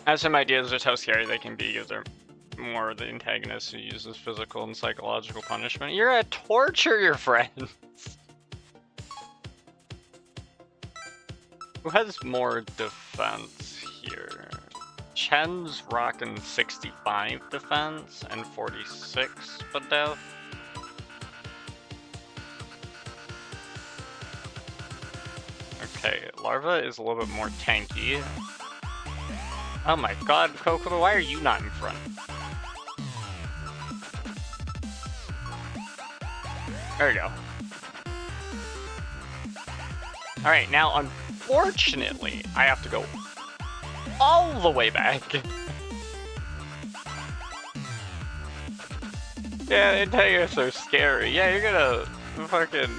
I have some ideas just how scary they can be because they're more the antagonist who uses physical and psychological punishment. You're gonna torture your friends! Who has more defense here? Chen's rocking 65 defense and 46 but def. Okay, Larva is a little bit more tanky. Oh my god, Coco, why are you not in front? There you go. Alright, now unfortunately, I have to go all the way back. Yeah, antagonists are scary. Yeah, you're gonna fucking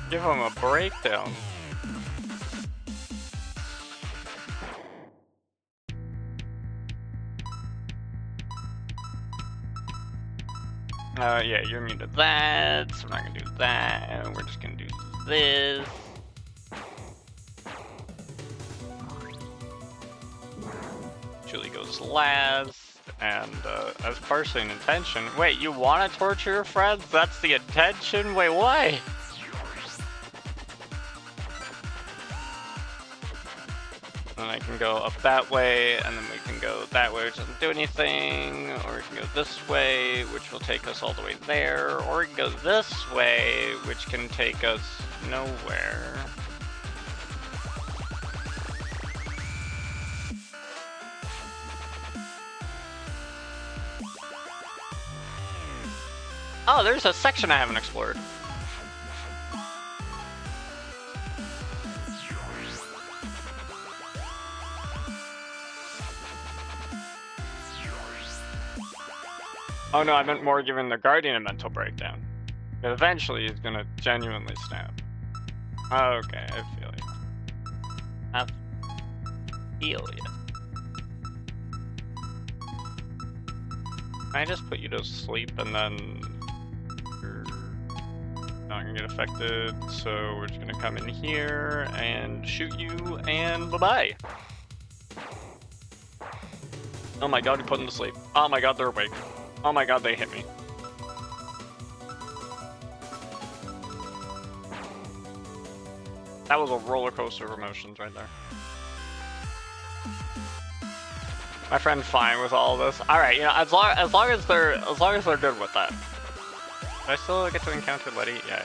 give them a breakdown. Yeah, you're immune to that, so we're not gonna do that. We're just gonna do this. Julie goes last, and as partially an intention. Wait, you want to torture your friends? That's the intention? Wait, why? And I can go up that way, and then we can go that way, which doesn't do anything, or we can go this way, which will take us all the way there, or we can go this way, which can take us nowhere. Oh, there's a section I haven't explored. Oh no, I meant more giving the Guardian a mental breakdown. But eventually he's gonna genuinely snap. Okay, I feel you. I feel you. Can I just put you to sleep and then you're not gonna get affected, so we're just gonna come in here and shoot you and bye-bye. Oh my god, you put them to sleep. Oh my god, they're awake. Oh my god, they hit me. That was a roller coaster of emotions right there. My friend fine with all this. Alright, you know, as long as they're good with that. Do I still get to encounter Letty? Yeah.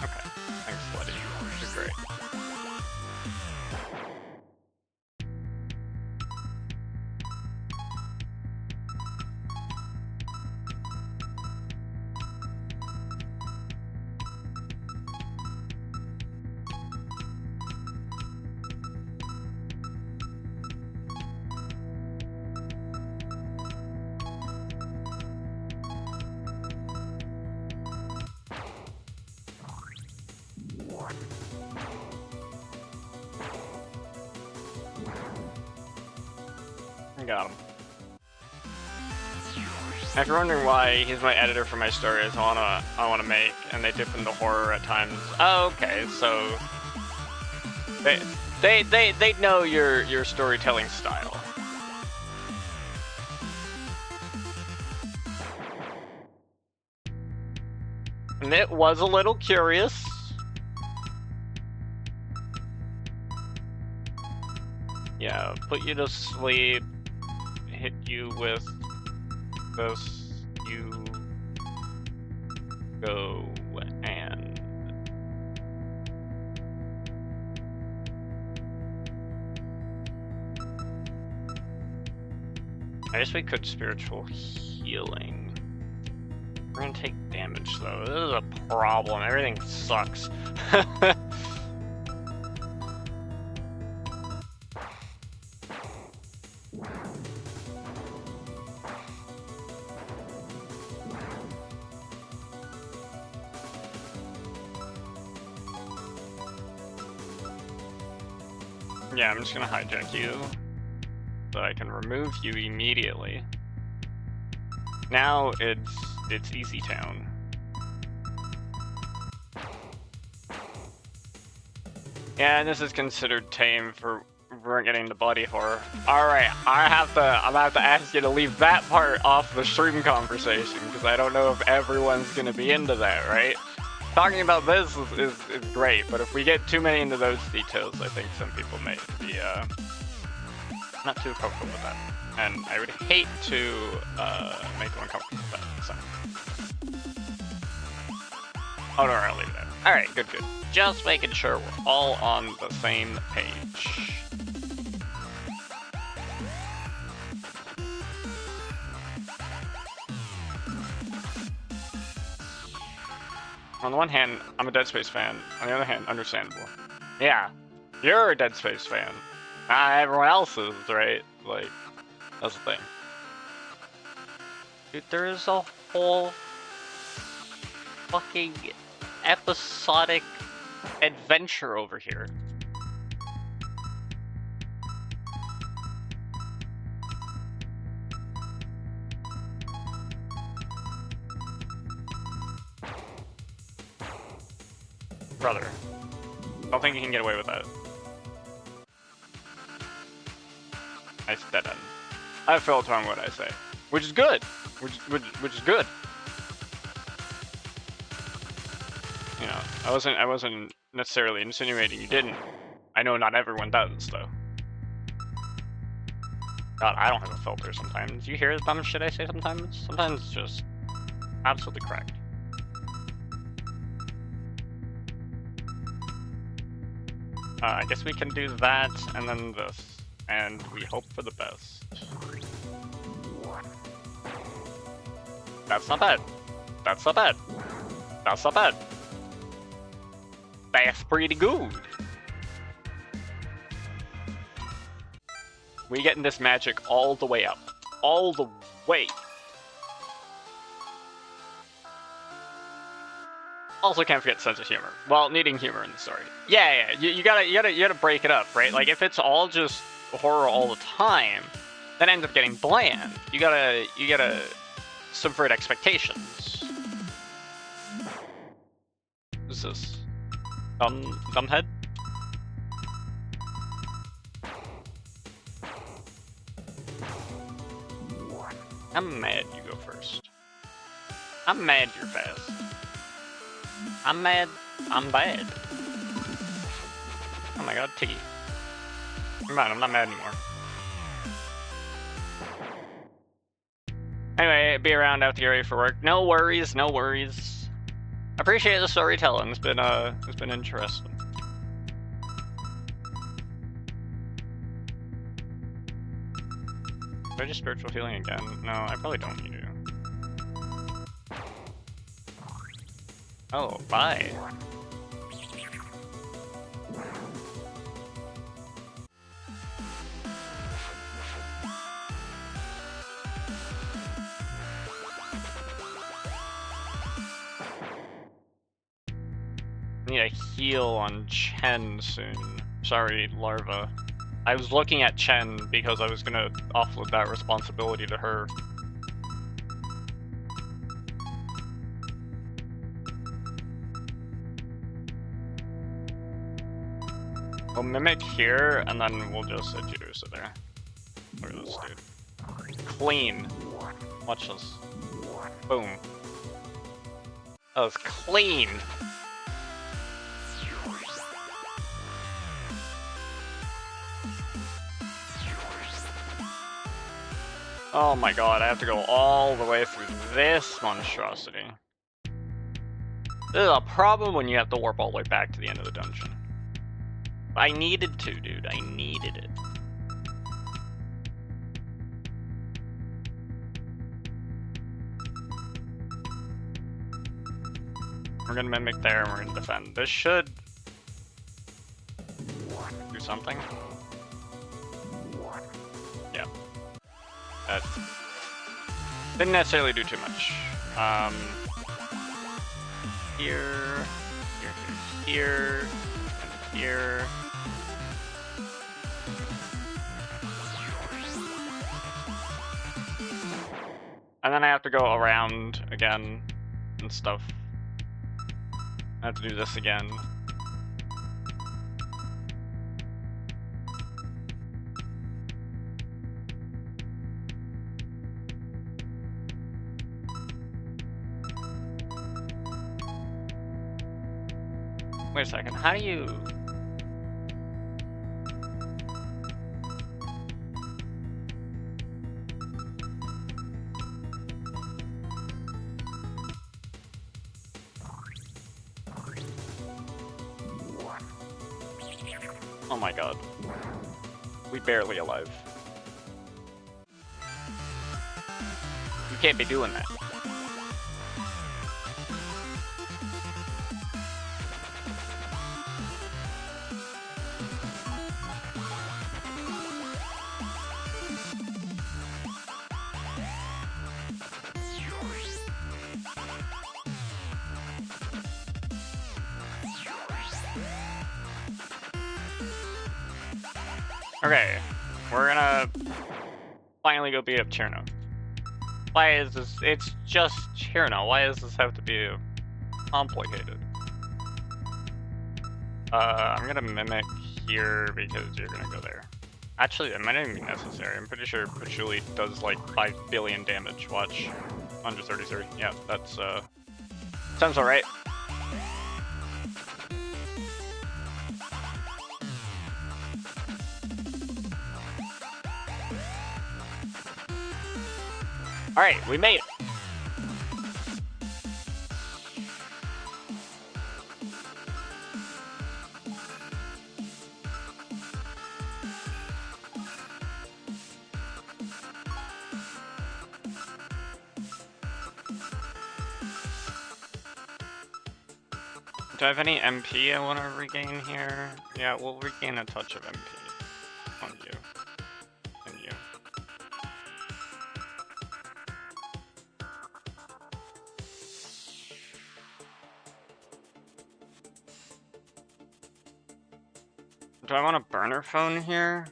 Okay. Thanks, Letty. You're great. Got him. If you're wondering why he's my editor for my stories I wanna make, and they dip into horror at times. Oh, okay, so they know your storytelling style. And it was a little curious. Yeah, put you to sleep. Hit you with this, you go and I guess we could spiritual healing. We're gonna take damage though. This is a problem. Everything sucks. Yeah, I'm just gonna hijack you so I can remove you immediately. Now it's easy town. Yeah, and this is considered tame for we're getting the body horror. Alright, I'm gonna have to ask you to leave that part off the stream conversation, because I don't know if everyone's gonna be into that, right? Talking about this is great, but if we get too many into those details, I think some people may be not too comfortable with that. And I would hate to make them uncomfortable with that, so. Oh no, I'll leave it there. Alright, good. Just making sure we're all on the same page. On the one hand, I'm a Dead Space fan. On the other hand, understandable. Yeah, you're a Dead Space fan. Everyone else is, right? Like, that's the thing. Dude, there is a whole fucking episodic adventure over here. Brother, don't think you can get away with that. Nice dead end. I filter on what I say, which is good, which is good. You know, I wasn't necessarily insinuating you didn't. I know not everyone does, though. God, I don't have a filter sometimes. You hear the dumb shit I say sometimes? Sometimes it's just absolutely correct. I guess we can do that, and then this. And we hope for the best. That's not bad. That's not bad. That's not bad. That's pretty good. We getting this magic all the way up. All the way. Also can't forget sense of humor. Well, needing humor in the story. Yeah, you gotta break it up, right? Like if it's all just horror all the time, that ends up getting bland. You gotta subvert expectations. What's this? Dumbhead? I'm mad you go first. I'm mad you're fast. I'm mad I'm bad. Oh my god, Tiggy. Never mind, I'm not mad anymore. Anyway, be around after you're ready for work. No worries, no worries. Appreciate the storytelling. It's been interesting. Do I just spiritual healing again? No, I probably don't need to. Oh, bye. I need a heal on Chen soon. Sorry, Larva. I was looking at Chen because I was gonna offload that responsibility to her. We'll mimic here, and then we'll just introduce it there. Look at this dude. Clean. Watch this. Boom. That was clean. Oh my god, I have to go all the way through this monstrosity. This is a problem when you have to warp all the way back to the end of the dungeon. I needed to, dude. I needed it. We're gonna mimic there and we're gonna defend. This should do something. Yeah. That didn't necessarily do too much. Here, here, and here. And then I have to go around again and stuff. I have to do this again. Wait a second, how do you... Oh my god. We barely alive. You can't be doing that. Okay, we're gonna finally go beat up Cherno. Why is this? It's just Cherno. Why does this have to be complicated? I'm gonna mimic here because you're gonna go there. Actually, that might not even be necessary. I'm pretty sure Patchouli does like 5 billion damage. Watch. 133. Yeah, that's sounds alright. Alright, we made it. Do I have any MP I want to regain here? Yeah, we'll regain a touch of MP on you. And you. Do I want a burner phone here?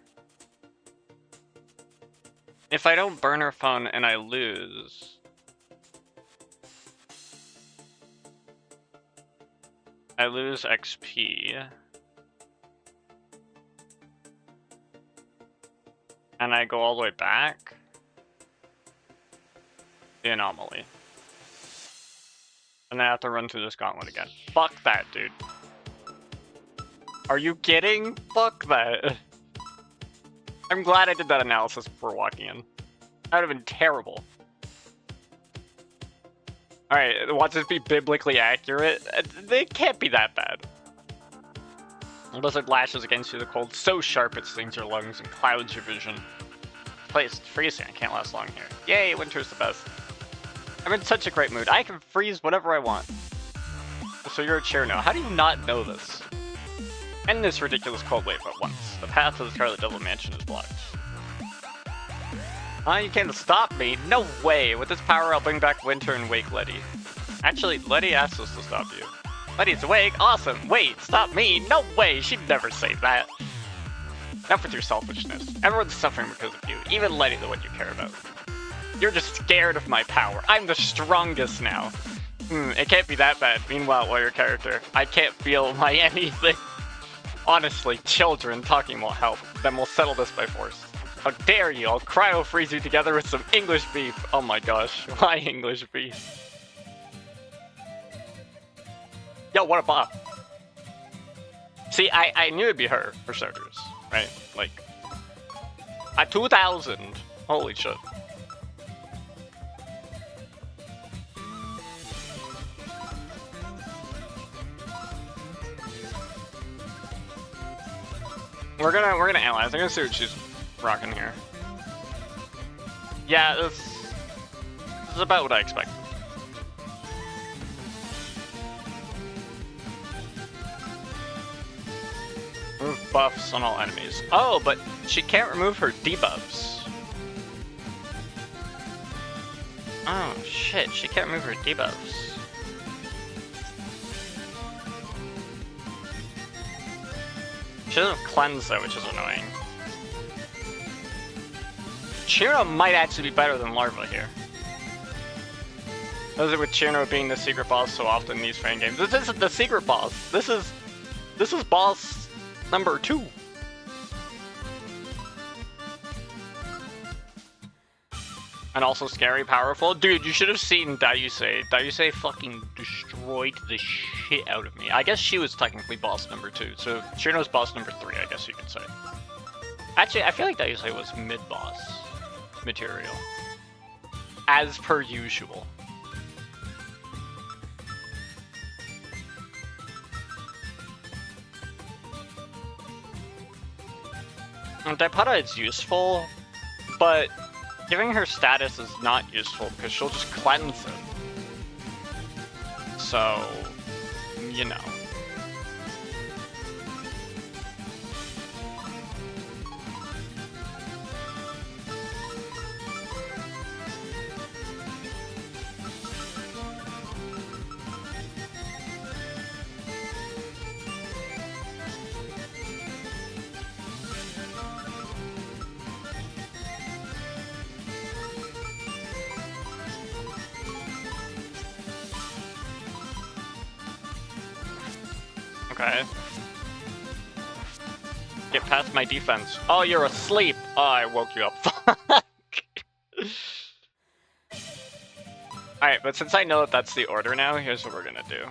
If I don't burner phone and I lose... I lose XP. And I go all the way back. The anomaly. And then I have to run through this gauntlet again. Fuck that, dude. Are you kidding? Fuck that. I'm glad I did that analysis before walking in. That would have been terrible. Alright, watch this be biblically accurate. They can't be that bad. Blizzard lashes against you the cold, so sharp it stings your lungs and clouds your vision. Place freezing, I can't last long here. Yay, winter's the best. I'm in such a great mood. I can freeze whatever I want. So you're a chair now. How do you not know this? End this ridiculous cold wave at once. The path to the Scarlet Devil Mansion is blocked. You can't stop me? No way! With this power, I'll bring back winter and wake Letty. Actually, Letty asked us to stop you. Letty's awake? Awesome! Wait, stop me? No way! She'd never say that. Enough with your selfishness. Everyone's suffering because of you. Even Letty, the one you care about. You're just scared of my power. I'm the strongest now. It can't be that bad. Meanwhile, warrior character, I can't feel my anything. Honestly, children, talking won't help. Then we'll settle this by force. How dare you? I'll cryo-freeze you together with some English beef. Oh my gosh, why English beef? Yo, what a bop. See, I knew it'd be her, for starters, right? Like, at 2,000. Holy shit. We're gonna analyze. I'm gonna see what she's rocking here. Yeah, this is about what I expected. Remove buffs on all enemies. Oh, but she can't remove her debuffs. Oh shit, she can't remove her debuffs. She doesn't cleanse though, which is annoying. Chiro might actually be better than Larva here. What is it with Chiro being the secret boss so often in these fan games? This isn't the secret boss. This is boss number 2. And also scary, powerful. Dude, you should have seen Dayusei. Dayusei fucking destroyed the shit out of me. I guess she was technically boss number 2, so Chiro's boss number 3, I guess you could say. Actually, I feel like Dayusei was mid-boss material. As per usual. And Daipada is useful, but giving her status is not useful because she'll just cleanse it. So, you know. Okay. Get past my defense. Oh, you're asleep. Oh, I woke you up. Fuck. Alright, but since I know that that's the order now, here's what we're gonna do.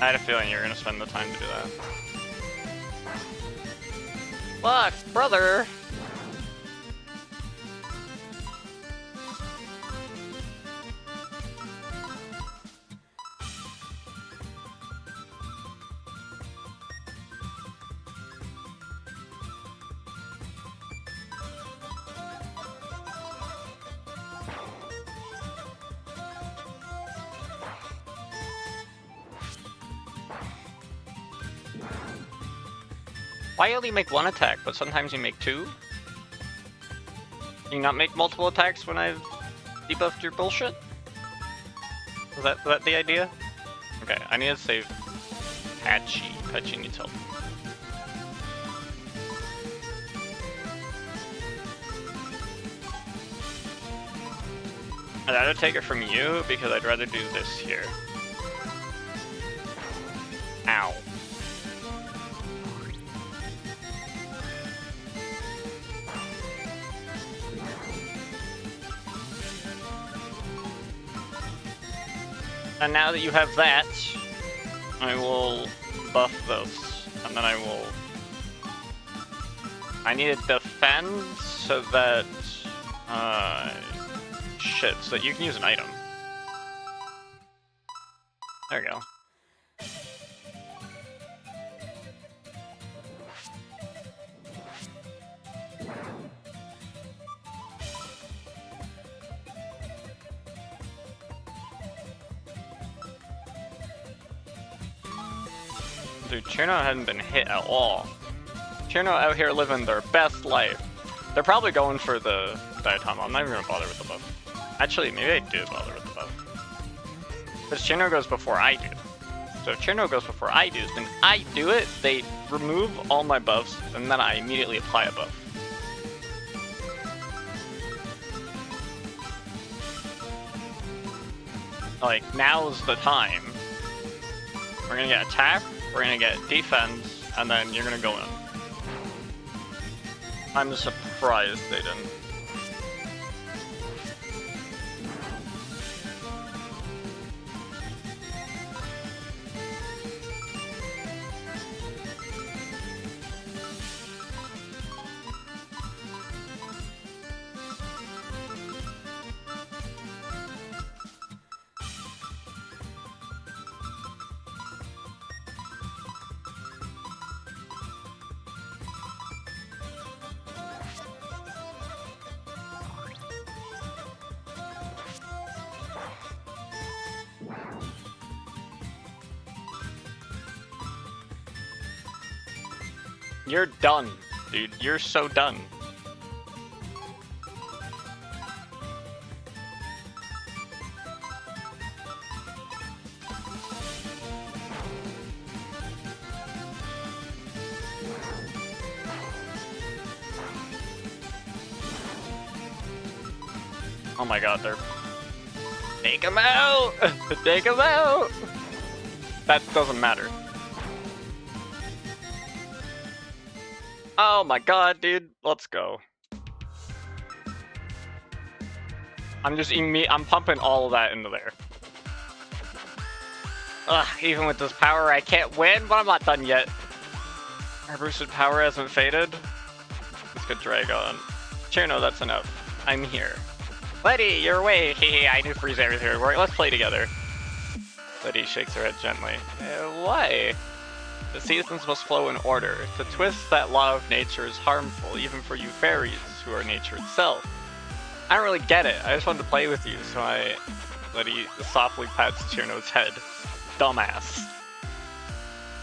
I had a feeling you were gonna spend the time to do that. Look, brother! Why only make one attack, but sometimes you make two? Can you not make multiple attacks when I've debuffed your bullshit? Was that the idea? Okay, I need to save Patchy. Patchy needs help. I'd rather take it from you because I'd rather do this here. Ow. And now that you have that, I will buff this, and then I need to defend so that, shit, so that you can use an item. There we go. Dude, Cherno hadn't been hit at all. Cherno out here living their best life. They're probably going for the Diatama. I'm not even gonna bother with the buff. Actually, maybe I do bother with the buff. Because Cherno goes before I do. So if Cherno goes before I do, then I do it, they remove all my buffs, and then I immediately apply a buff. Like, now's the time. We're gonna get attack, we're gonna get defense, and then you're gonna go in. I'm surprised they didn't. You're done, dude. You're so done. Oh my god, they're... Take him out! Take him out! That doesn't matter. Oh my god, dude. Let's go. I'm pumping all of that into there. Ugh, even with this power I can't win, but I'm not done yet. Our boosted power hasn't faded. This could drag on. Cherno, that's enough. I'm here. Letty, you're away. Hey, I knew freeze everything would work. Let's play together. Letty shakes her head gently. Why? The seasons must flow in order. To twist that law of nature is harmful, even for you fairies, who are nature itself. I don't really get it. I just wanted to play with you, so Letty softly pats Tierno's head. Dumbass.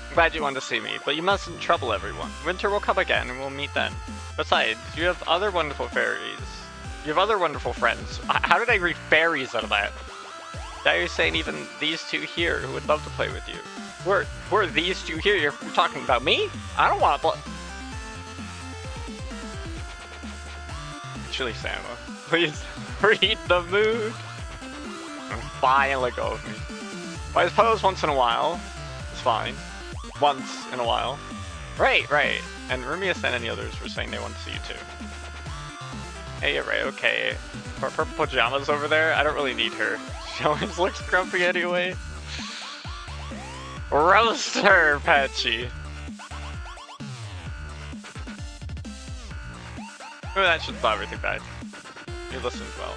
I'm glad you wanted to see me, but you mustn't trouble everyone. Winter will come again, and we'll meet then. Besides, you have other wonderful fairies. You have other wonderful friends. How did I read fairies out of that? Now you're saying even these two here who would love to play with you. Who are these two here? You're talking about me? I don't want to play. Chili Santa, please read the mood. Bye and let go of me. But I suppose once in a while, it's fine. Once in a while. Right. And Rumius and any others were saying they want to see you too. Hey, right, okay. Purple pajamas over there? I don't really need her. She always looks grumpy anyway. Roast her, Patchy. Oh, that should stop everything bad. You listened well.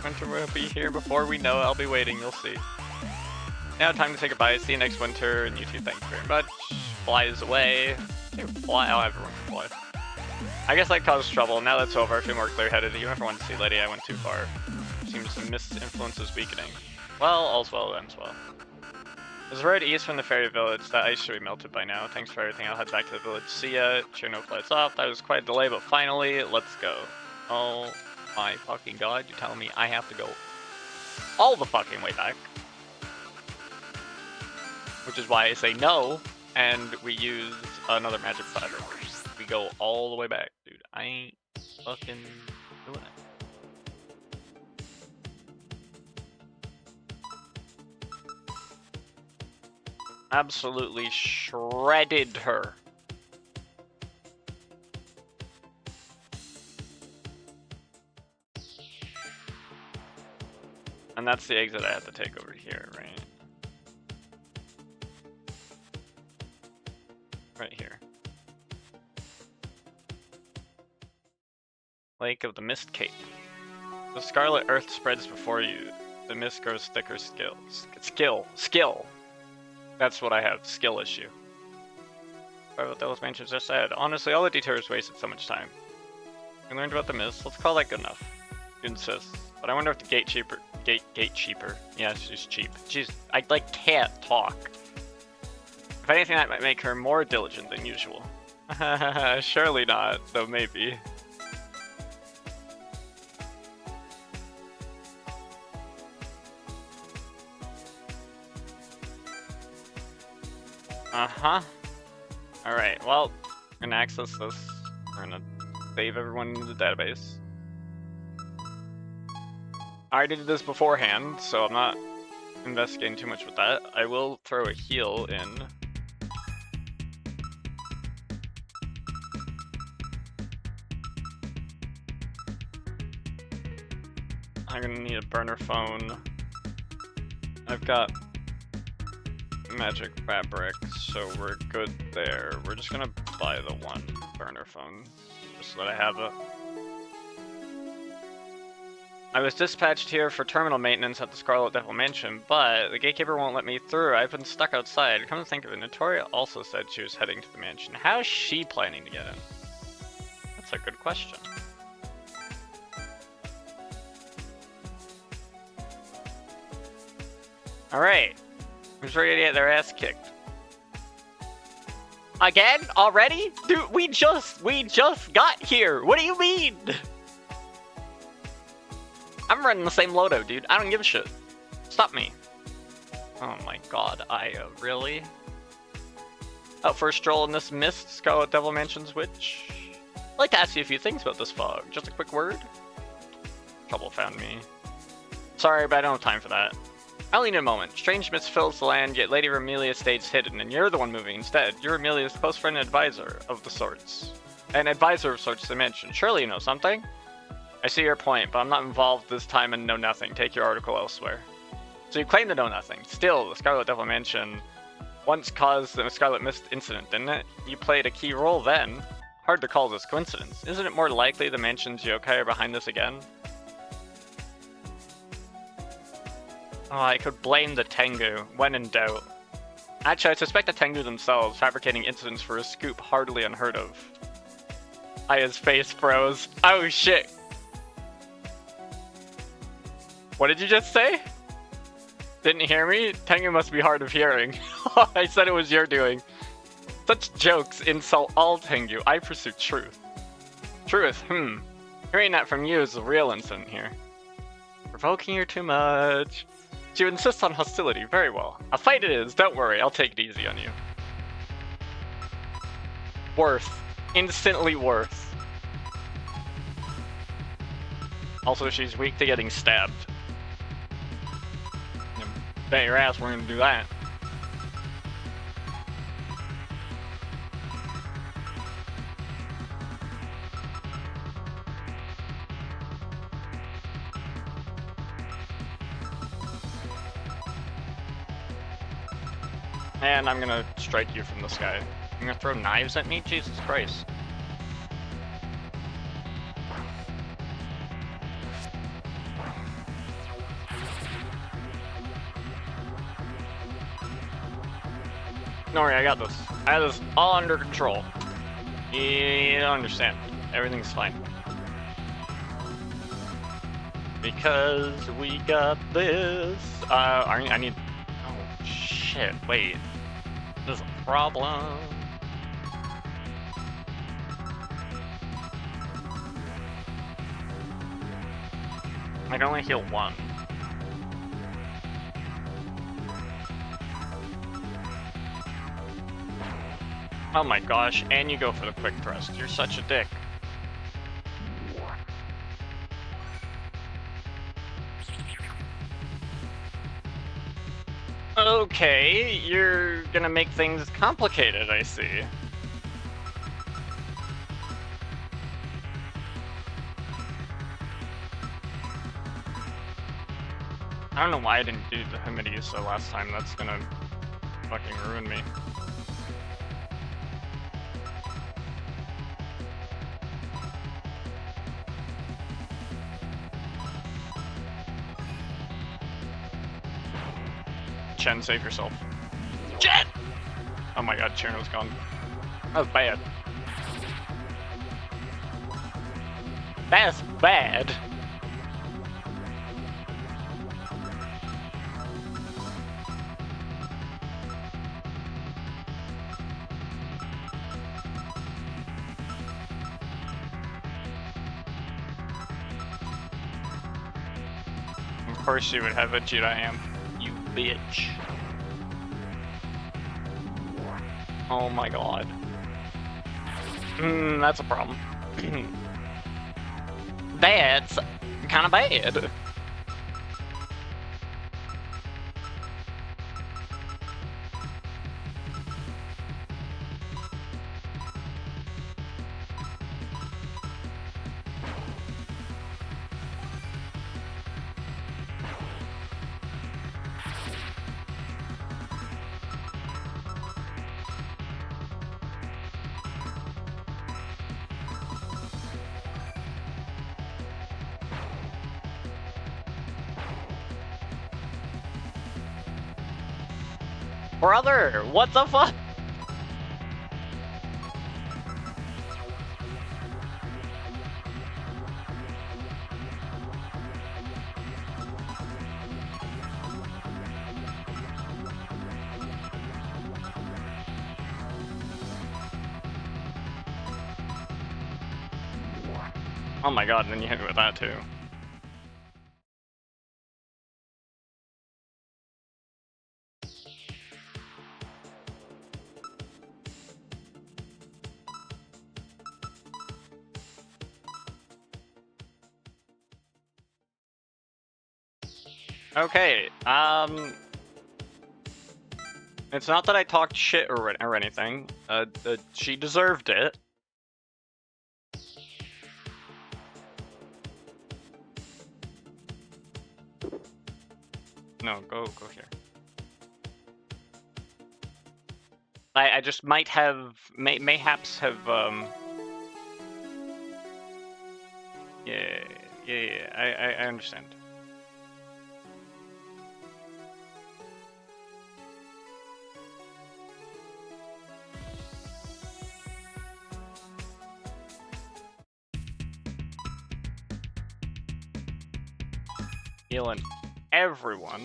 Winter will be here before we know it. I'll be waiting, you'll see. Now time to say goodbye. See you next winter, and you two thank you very much. Flies away. Fly, oh, everyone can fly. I guess that caused trouble. Now that's over, I feel more clear-headed. You never want to see Lady, I went too far. Seems the mist influence is weakening. Well, all's well that ends well. There's a road east from the fairy village. That ice should be melted by now. Thanks for everything. I'll head back to the village. See ya. Cherno flies off. That was quite a delay, but finally, let's go. Oh my fucking god, you're telling me I have to go all the fucking way back. Which is why I say no, and we use another magic platter. We go all the way back, dude. I ain't fucking doing it. Absolutely shredded her. And that's the exit I have to take over here, right? Right here. Lake of the Mist Cape. The scarlet earth spreads before you. The mist grows thicker. Skill. That's what I have. Skill issue. Sorry about those mentions just said. Honestly, all the detours wasted so much time. We learned about the mist. Let's call that good enough. You insist. But I wonder if the gatekeeper. Yeah, she's cheap. I can't talk. If anything, that might make her more diligent than usual. Surely not, though maybe. Alright, well, we're gonna access this. We're gonna save everyone in the database. I already did this beforehand, so I'm not investigating too much with that. I will throw a heal in. I'm gonna need a burner phone. I've got magic fabric, so we're good there. We're just gonna buy the one burner phone, just so that I have it. I was dispatched here for terminal maintenance at the Scarlet Devil Mansion, but the gatekeeper won't let me through. I've been stuck outside. Come to think of it, Notoria also said she was heading to the mansion. How is she planning to get in? That's a good question. Alright. Who's ready to get their ass kicked? Again? Already? Dude, we just got here. What do you mean? I'm running the same loadout, dude. I don't give a shit. Stop me. Oh my god, really? Out for a stroll in this mist, Scarlet Devil Mansion's witch? I'd like to ask you a few things about this fog. Just a quick word? Trouble found me. Sorry, but I don't have time for that. I only need a moment. Strange mist fills the land, yet Lady Romelia stays hidden, and you're the one moving instead. You're Romelia's close friend and advisor of the sorts. An advisor of sorts to mention. Surely you know something? I see your point, but I'm not involved this time and know nothing. Take your article elsewhere. So you claim to know nothing. Still, the Scarlet Devil Mansion once caused the Scarlet Mist incident, didn't it? You played a key role then. Hard to call this coincidence. Isn't it more likely the mansion's yokai are behind this again? Oh, I could blame the Tengu, when in doubt. Actually, I suspect the Tengu themselves, fabricating incidents for a scoop hardly unheard of. Aya's face froze. Oh shit! What did you just say? Didn't hear me? Tengu must be hard of hearing. I said it was your doing. Such jokes insult all Tengu. I pursue truth. Truth, Hearing that from you is the real incident here. Provoking you too much. You insist on hostility. Very well. A fight it is. Don't worry. I'll take it easy on you. Worth. Instantly worth. Also, she's weak to getting stabbed. Bet your ass we're gonna do that. And I'm gonna strike you from the sky. You're gonna throw knives at me? Jesus Christ. Don't worry, I got this. I have this all under control. You don't understand. Everything's fine. Because we got this. I need... Oh, shit. Wait. There's a problem. I can only heal one. Oh my gosh, and you go for the quick thrust. You're such a dick. Okay, you're gonna make things complicated, I see. I don't know why I didn't do the Himidiusa last time. That's gonna fucking ruin me. Chen, save yourself. Chen! Oh my god, Cherno's gone. That was bad. That's bad. Of course you would have a Jedi amp. You bitch. Oh my god. That's a problem. That's kinda bad. Brother, what the fuck? Oh my god, and then you hit me with that too. Okay, it's not that I talked shit or anything. She deserved it. No, go here. I just might have, mayhaps have, Yeah, I understand. Healing everyone.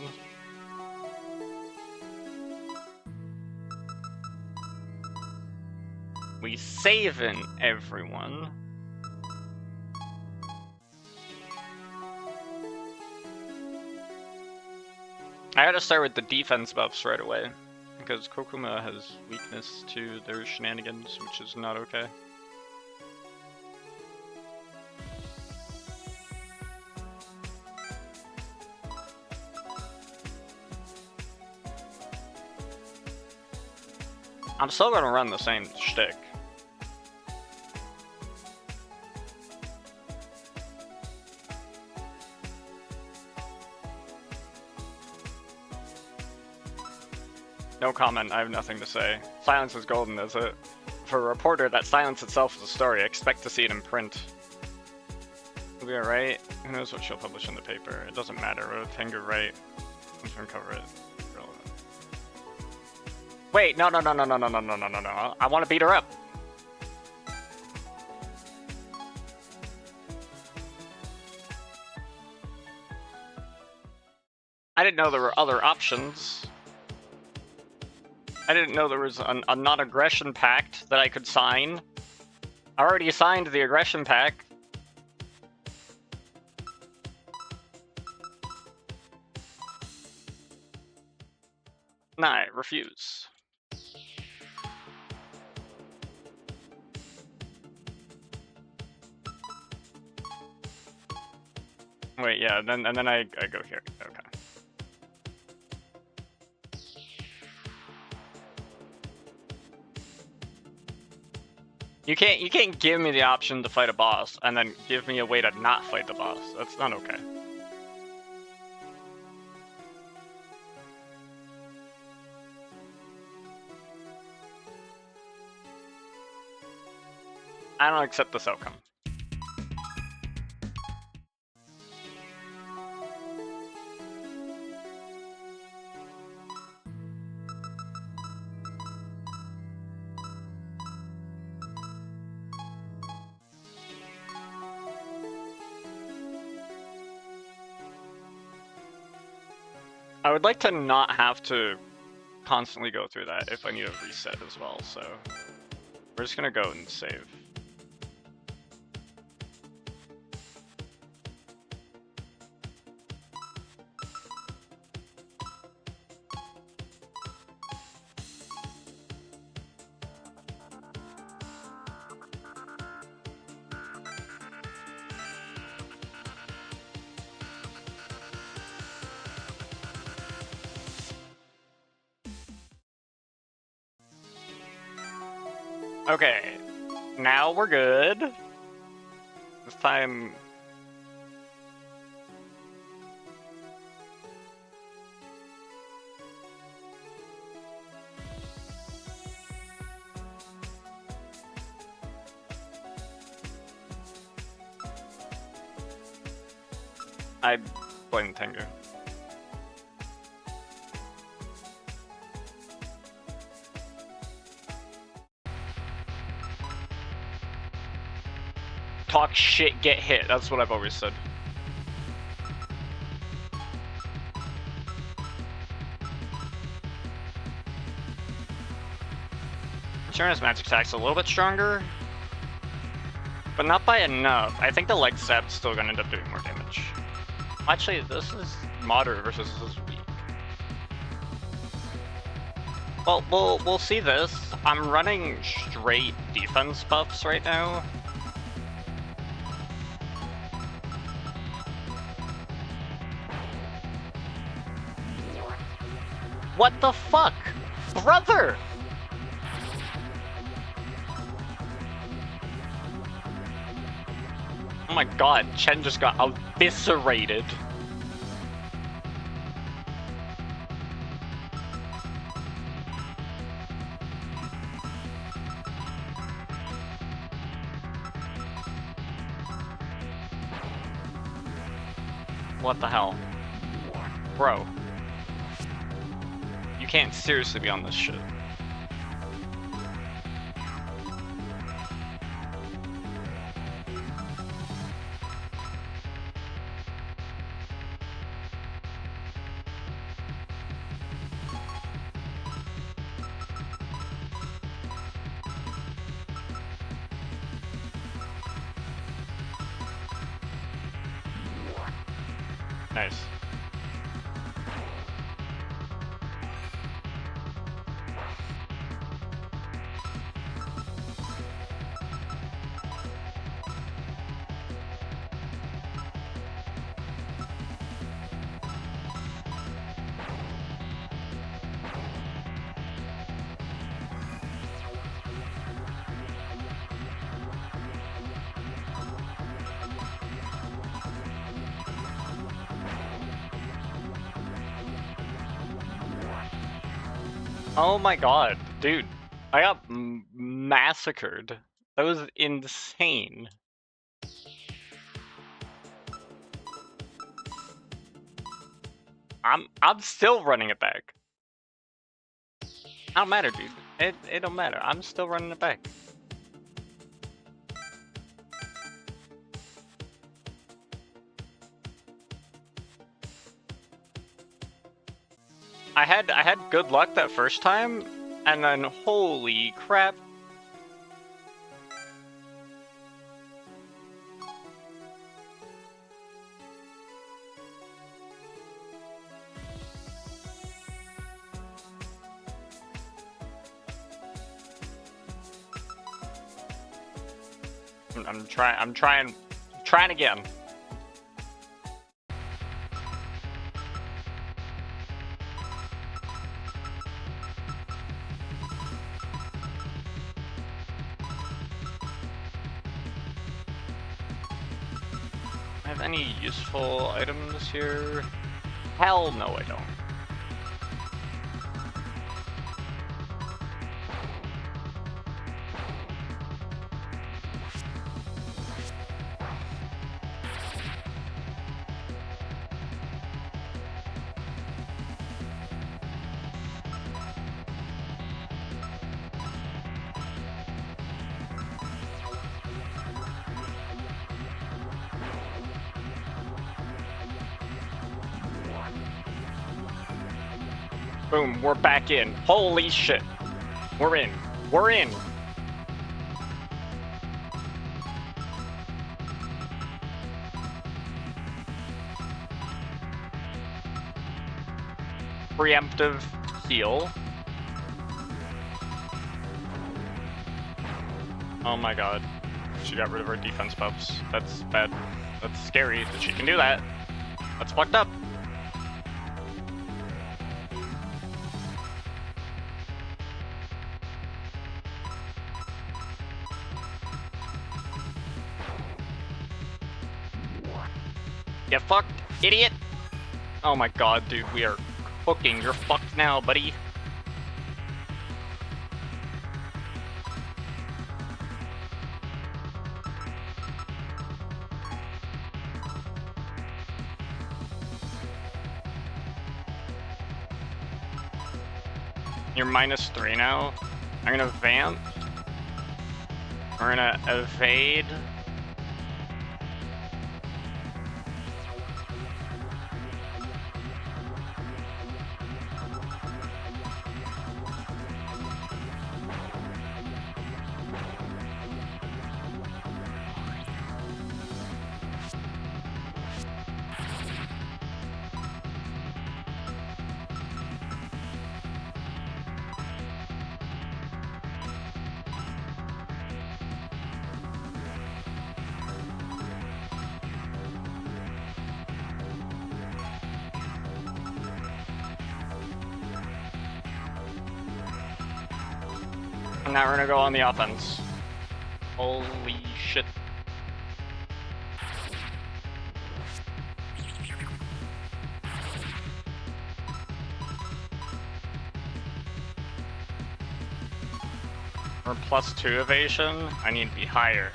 We saving everyone. I had to start with the defense buffs right away, because Kokuma has weakness to their shenanigans, which is not okay. I'm still gonna run the same shtick. No comment, I have nothing to say. Silence is golden, is it? For a reporter, that silence itself is a story. I expect to see it in print. We'll be alright. Who knows what she'll publish in the paper? It doesn't matter. With Tengu right, I'm just gonna cover it. Irrelevant. Wait, no. I want to beat her up. I didn't know there were other options. I didn't know there was a non-aggression pact that I could sign. I already signed the aggression pact. Nah, I refuse. Wait, yeah, and then I go here. Okay. You can't give me the option to fight a boss and then give me a way to not fight the boss. That's not okay. I don't accept this outcome. I would like to not have to constantly go through that if I need a reset as well, so we're just gonna go and save. Okay, now we're good. This time... I blame Tengu. Talk shit, get hit. That's what I've always said. Sharna's magic attack's a little bit stronger, but not by enough. I think the leg zap's still gonna end up doing more damage. Actually, this is moderate versus this is weak. Well, we'll see this. I'm running straight defense buffs right now. What the fuck? Brother! Oh my god, Chen just got eviscerated. What the hell? Bro. You can't seriously be on this shit. Nice. Oh my god, dude. I got massacred. That was insane. I'm still running it back. I don't matter, dude. It don't matter. I'm still running it back. I had good luck that first time, and then holy crap. I'm trying again. Have any useful items here? Hell no, I don't. Boom, we're back in. Holy shit. We're in. We're in. Preemptive heal. Oh my god. She got rid of her defense buffs. That's bad. That's scary that she can do that. That's fucked up. Get fucked, idiot! Oh my god, dude, we are cooking. You're fucked now, buddy. You're -3 now. I'm gonna vamp. We're gonna evade. And now we're gonna go on the offense. Holy shit. We're +2 evasion. I need to be higher.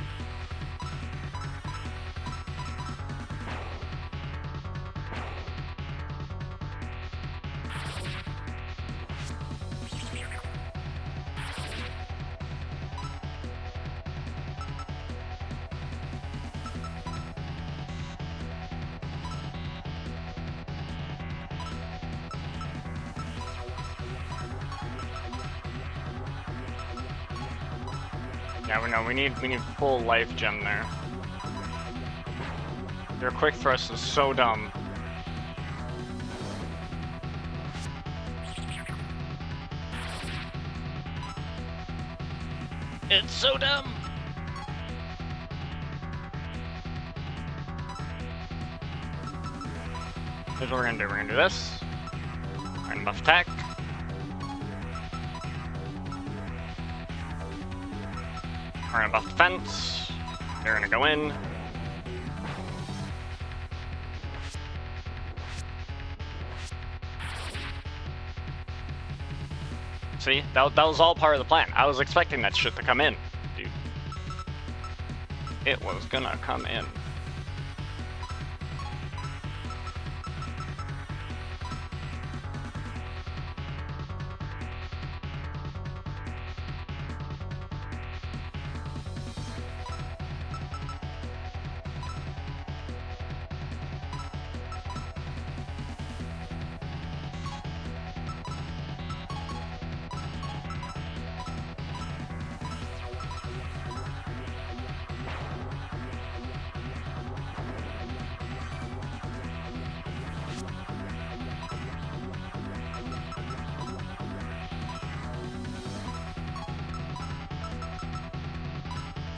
Yeah, we know. We need full life gem there. Your quick thrust is so dumb. It's so dumb. Here's what we're gonna do. We're gonna do this. We're gonna buff attack. We're gonna buff defense. They're gonna go in. See, that was all part of the plan. I was expecting that shit to come in, dude. It was gonna come in.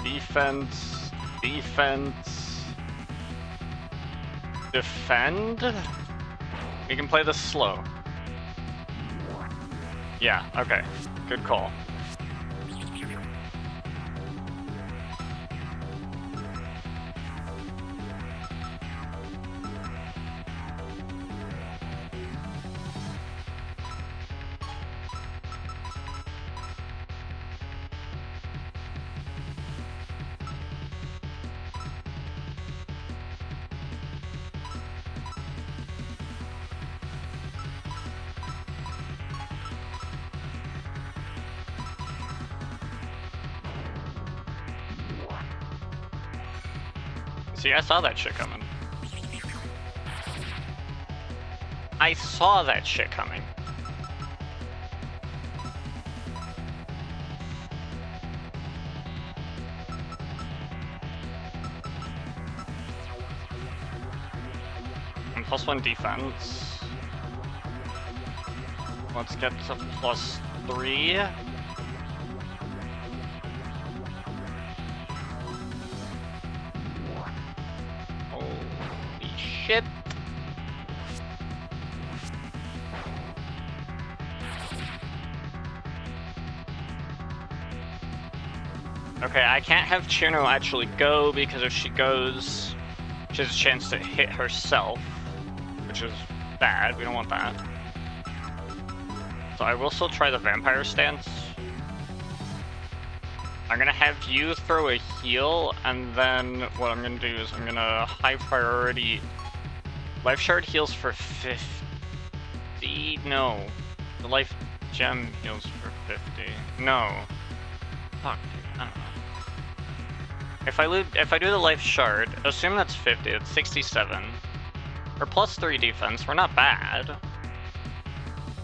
Defense, defense, defend? We can play this slow. Yeah, okay. Good call. See, I saw that shit coming. I saw that shit coming. And +1 defense. Let's get to +3. Shit. Okay, I can't have Chino actually go because if she goes, she has a chance to hit herself, which is bad. We don't want that. So I will still try the vampire stance. I'm gonna have you throw a heal, and then what I'm gonna do is I'm gonna high priority. Life shard heals for 50. No. The life gem heals for 50. No. Fuck, dude. I don't know. If I do the life shard, assume that's 50, it's 67. Or +3 defense, we're not bad.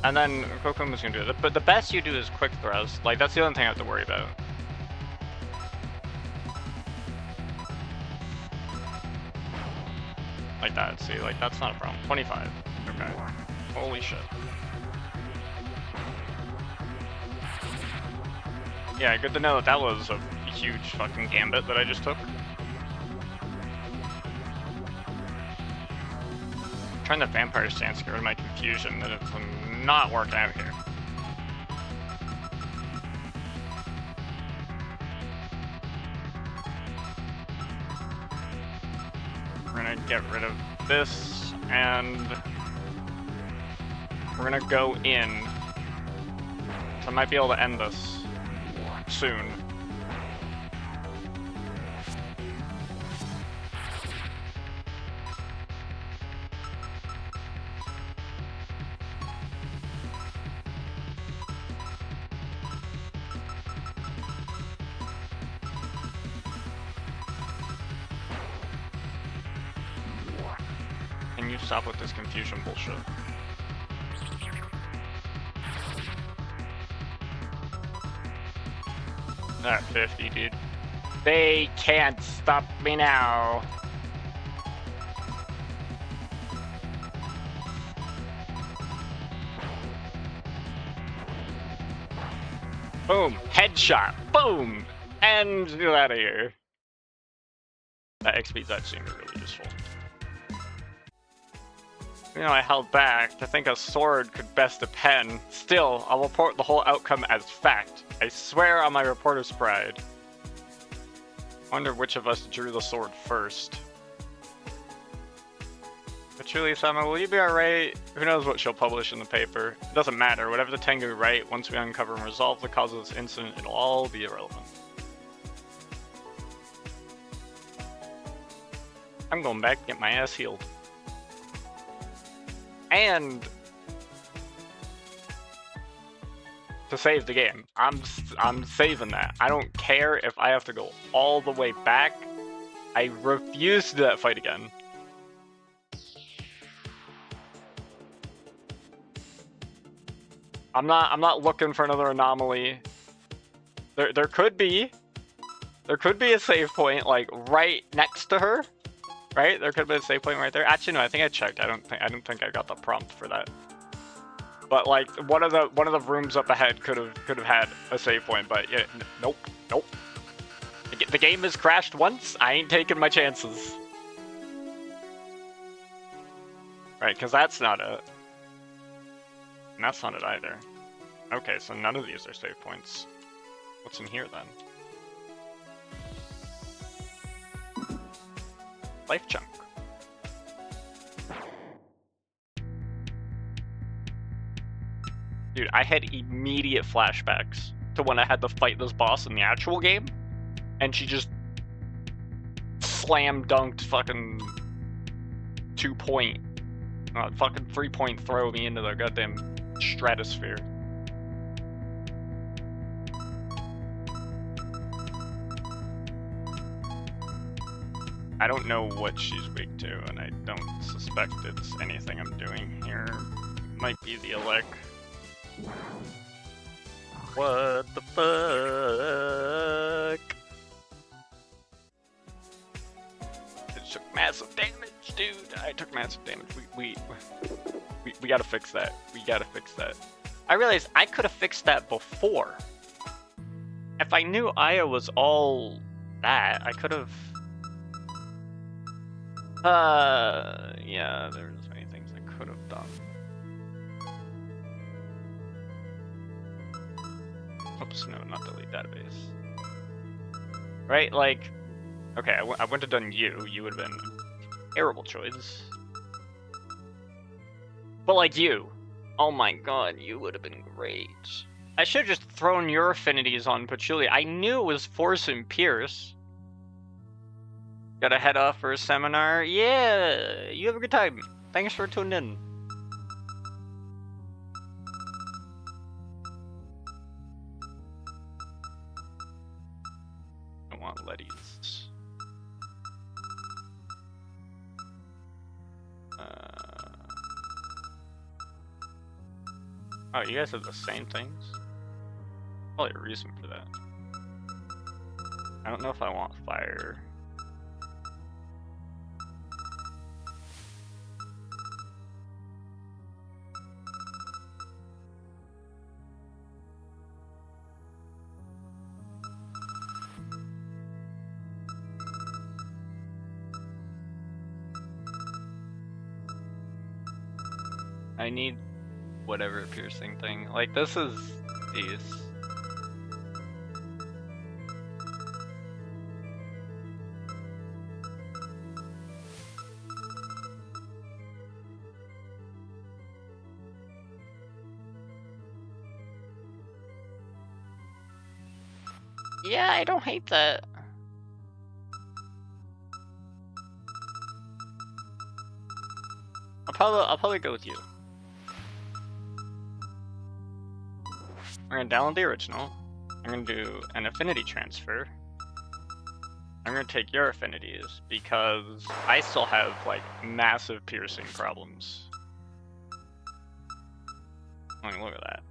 And then Kokuma's gonna do it. But the best you do is quick thrust. Like, that's the only thing I have to worry about. Like that, see, like that's not a problem. 25. Okay. Holy shit. Yeah, good to know that was a huge fucking gambit that I just took. Trying the vampire stance to get rid of my confusion that it's not working out here. We're gonna get rid of this, and we're gonna go in. So I might be able to end this soon. Can you stop with this confusion bullshit? At 50, dude. They can't stop me now. Boom. Headshot. Boom. And get out of here. That XP's actually really useful. You know, I held back to think a sword could best a pen. Still, I'll report the whole outcome as fact. I swear on my reporter's pride. Wonder which of us drew the sword first. But truly, Sama, will you be alright? Who knows what she'll publish in the paper? It doesn't matter. Whatever the Tengu write, once we uncover and resolve the cause of this incident, it'll all be irrelevant. I'm going back to get my ass healed. And to save the game. I'm saving that. I don't care if I have to go all the way back. I refuse to do that fight again. I'm not looking for another anomaly. There could be a save point like right next to her. Right? There could be a save point right there. Actually, no, I think I checked. I don't think I got the prompt for that. But like one of the rooms up ahead could have had a save point, but yeah, nope. The game has crashed once. I ain't taking my chances. Right, because that's not it. And that's not it either. Okay, so none of these are save points. What's in here then? Life chunk. Dude, I had immediate flashbacks to when I had to fight this boss in the actual game, and she just slam dunked fucking 2-point, fucking 3-point throw me into the goddamn stratosphere. I don't know what she's weak to, and I don't suspect it's anything I'm doing here. It might be the elect. What the fuck? It took massive damage, dude. I took massive damage. We gotta fix that. We gotta fix that. I realized I could have fixed that before. If I knew Aya was all that, I could have. Yeah, there's many things I could have done. Oops, no, not delete database. Right, like, okay, I wouldn't have done you. You would have been a terrible choice. But like you, oh my god, you would have been great. I should have just thrown your affinities on Patchouli. I knew it was Force and Pierce. Gotta head off for a seminar. Yeah, you have a good time. Thanks for tuning in. I want Letty's. Oh, you guys have the same things? Probably a reason for that. I don't know if I want fire. I need whatever piercing thing. Like, this is these. Yeah, I don't hate that. I'll probably go with you. I'm gonna download the original. I'm gonna do an affinity transfer. I'm gonna take your affinities because I still have like massive piercing problems. I mean, look at that.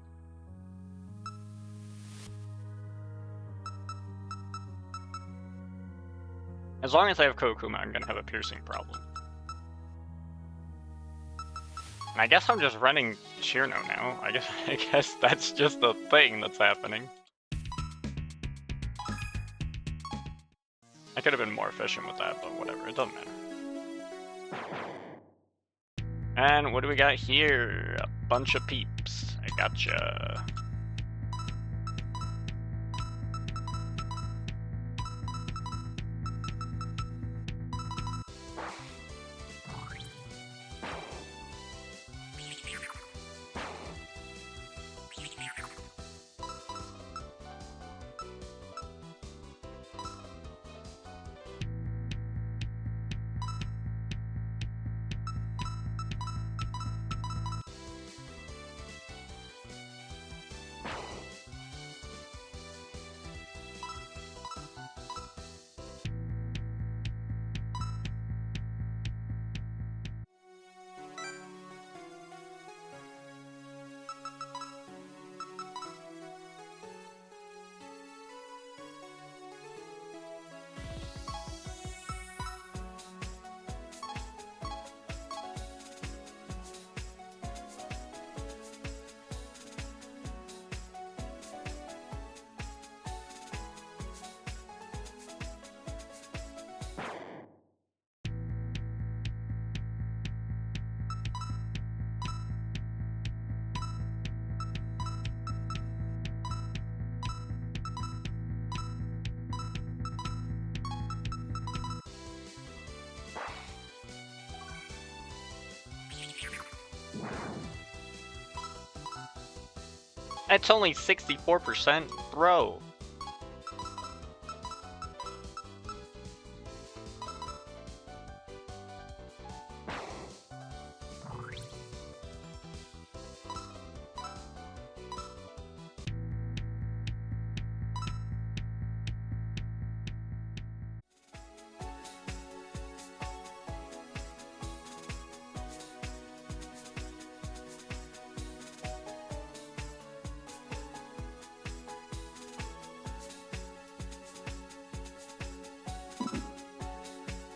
As long as I have Kokuma, I'm gonna have a piercing problem. And I guess I'm just running Shirno now. I guess that's just the thing that's happening. I could have been more efficient with that, but whatever, it doesn't matter. And what do we got here? A bunch of peeps. I gotcha. It's only 64%, bro.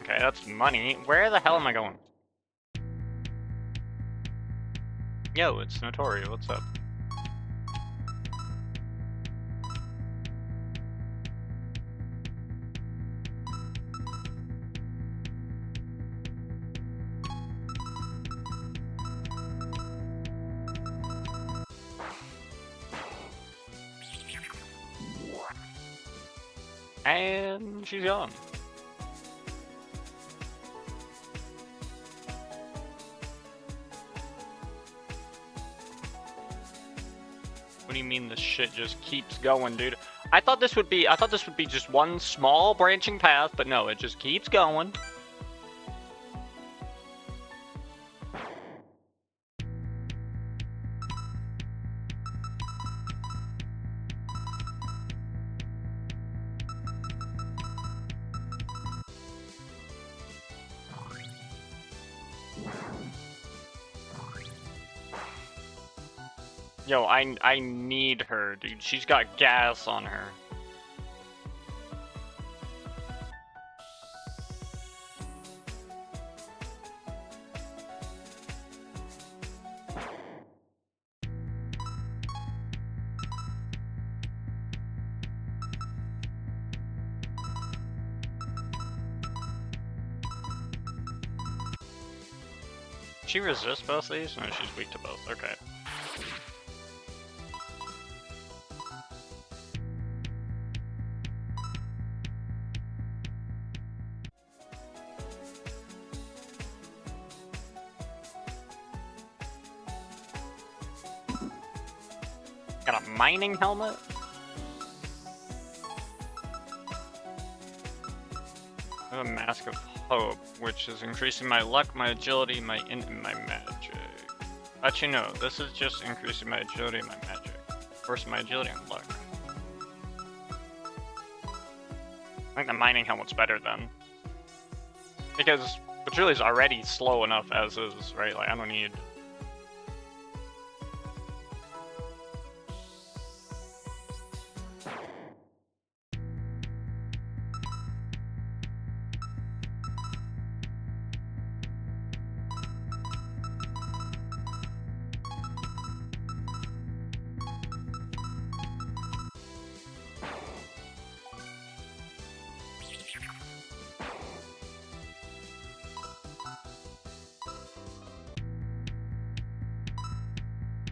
Okay, that's money. Where the hell am I going? Yo, it's Notori, what's up? And she's gone. What do you mean this shit just keeps going, dude? I thought this would be just one small branching path, but no, it just keeps going. Yo, I need her, dude. She's got gas on her. She resists both these? No, she's weak to both. Okay. Got a mining helmet? I have a mask of hope, which is increasing my luck, my agility, my magic. Actually, no, this is just increasing my agility and my magic. Of course, my agility and luck. I think the mining helmet's better then. Because Patrullia's already slow enough as is, right? Like, I don't need...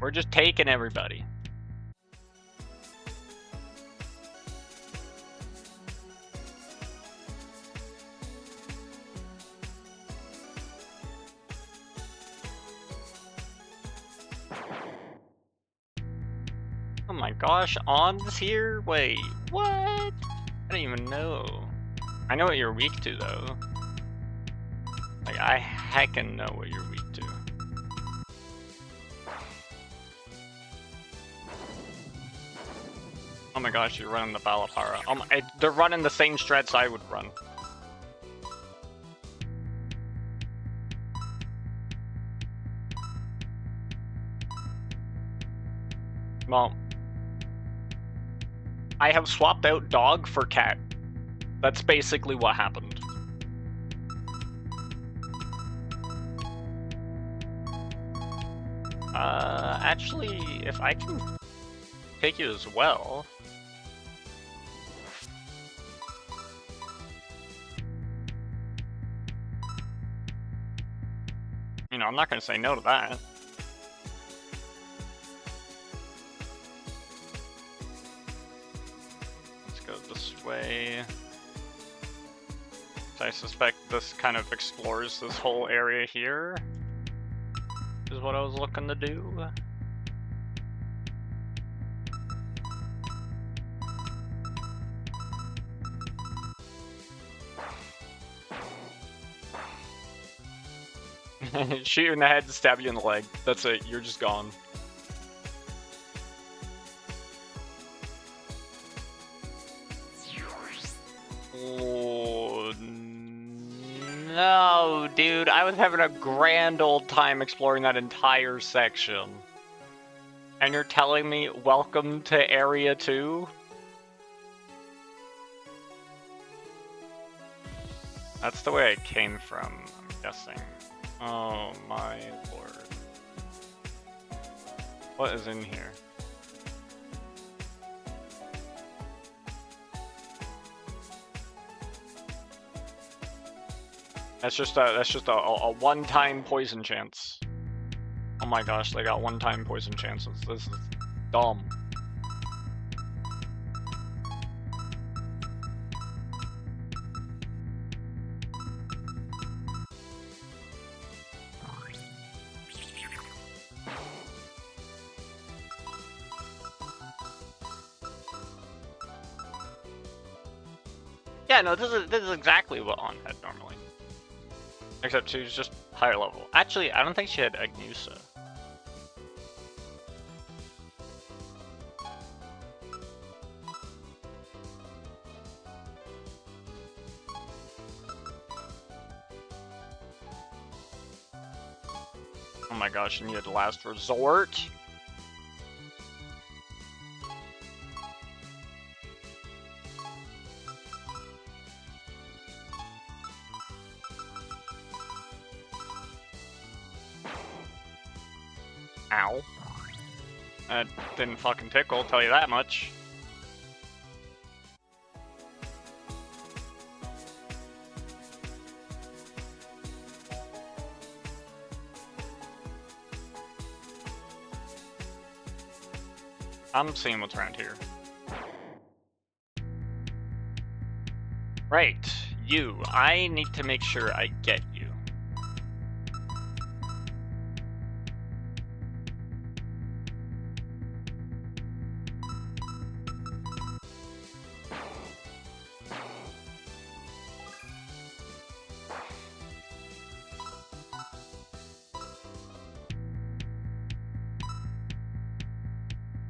We're just taking everybody. Oh my gosh, On's here? Wait, what? I don't even know. I know what you're weak to, though. Like, I heckin' know what you're weak to. Oh my gosh, you're running the Balapara. They're running the same strats I would run. Well, I have swapped out dog for cat. That's basically what happened. Actually, if I can take you as well. You know, I'm not gonna say no to that. Let's go this way. So I suspect this kind of explores this whole area here. Is what I was looking to do. Shoot you in the head, stab you in the leg. That's it, you're just gone. Oh, no, dude, I was having a grand old time exploring that entire section. And you're telling me, welcome to Area 2? That's the way it came from, I'm guessing. Oh my lord. What is in here? That's just a one-time poison chance. Oh my gosh, they got one-time poison chances. This is dumb. Yeah, no, this is exactly what On had normally. Except she was just higher level. Actually, I don't think she had Agnusa. Oh my gosh, you needed last resort. Ow. That didn't fucking tickle, I'll tell you that much. I'm seeing what's around here. Right, you. I need to make sure I get you.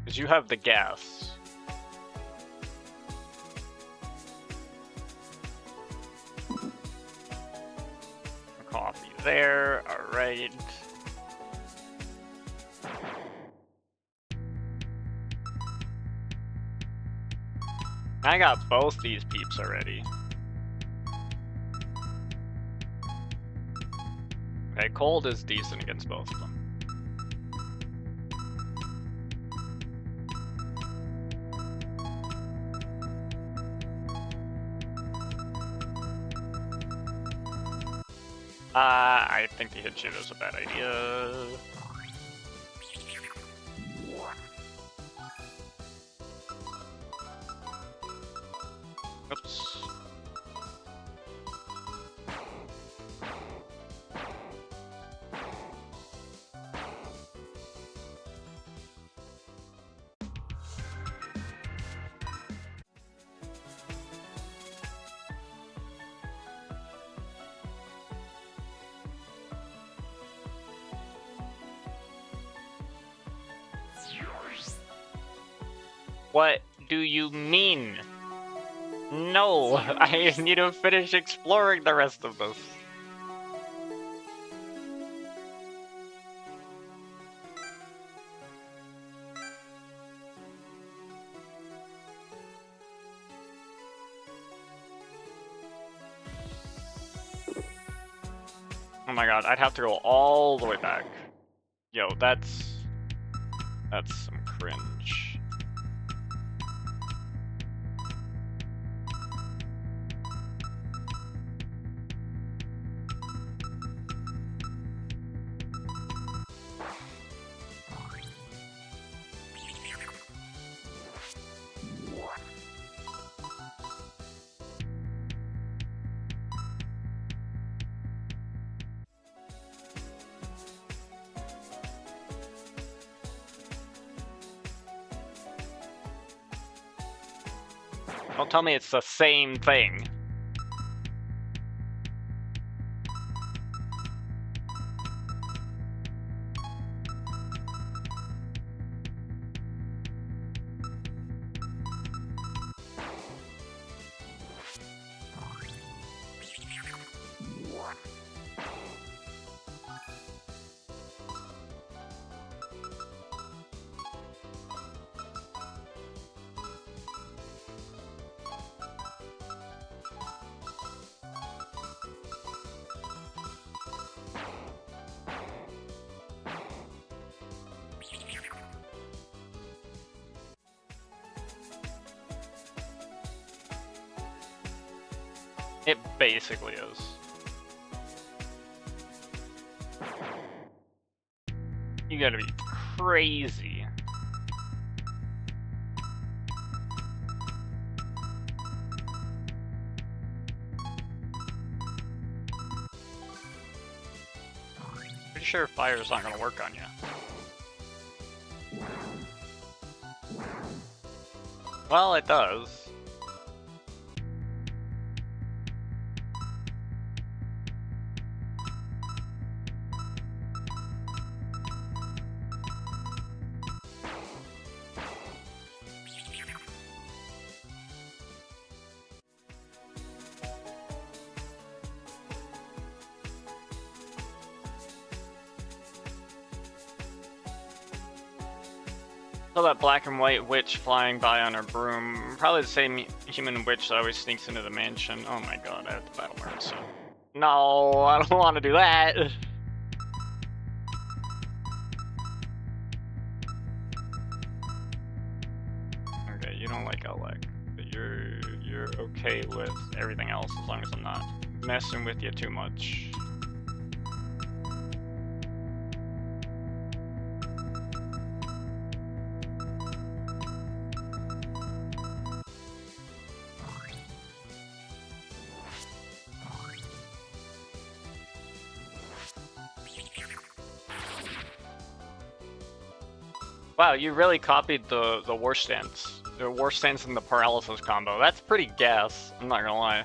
Because you have the gas. Coffee there, alright. I got both these peeps already. Okay, cold is decent against both of them. I think the hit shoot is a bad idea. What do you mean? No, I need to finish exploring the rest of this. Oh my god, I'd have to go all the way back. Yo, that's some cringe. Don't tell me it's the same thing. It basically is. You gotta be crazy. Pretty sure fire's not gonna work on you. Well, it does. So that black and white witch flying by on her broom, probably the same human witch that always sneaks into the mansion. Oh my god, I have to battle Marissa. No, I don't want to do that. Okay, you don't like Alec, but you're okay with everything else as long as I'm not messing with you too much. Wow, you really copied the war stance. The war stance and the paralysis combo. That's pretty gas, I'm not gonna lie.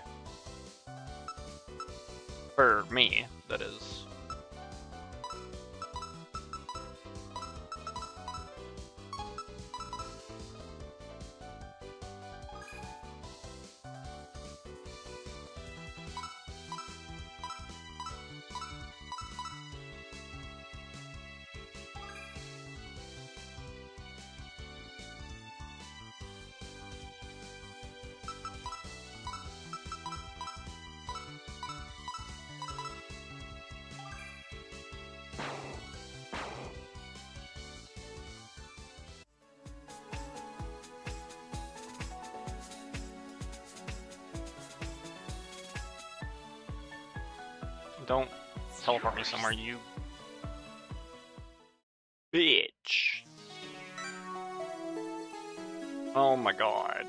For me, that is. Don't teleport me somewhere, you bitch. Oh my god.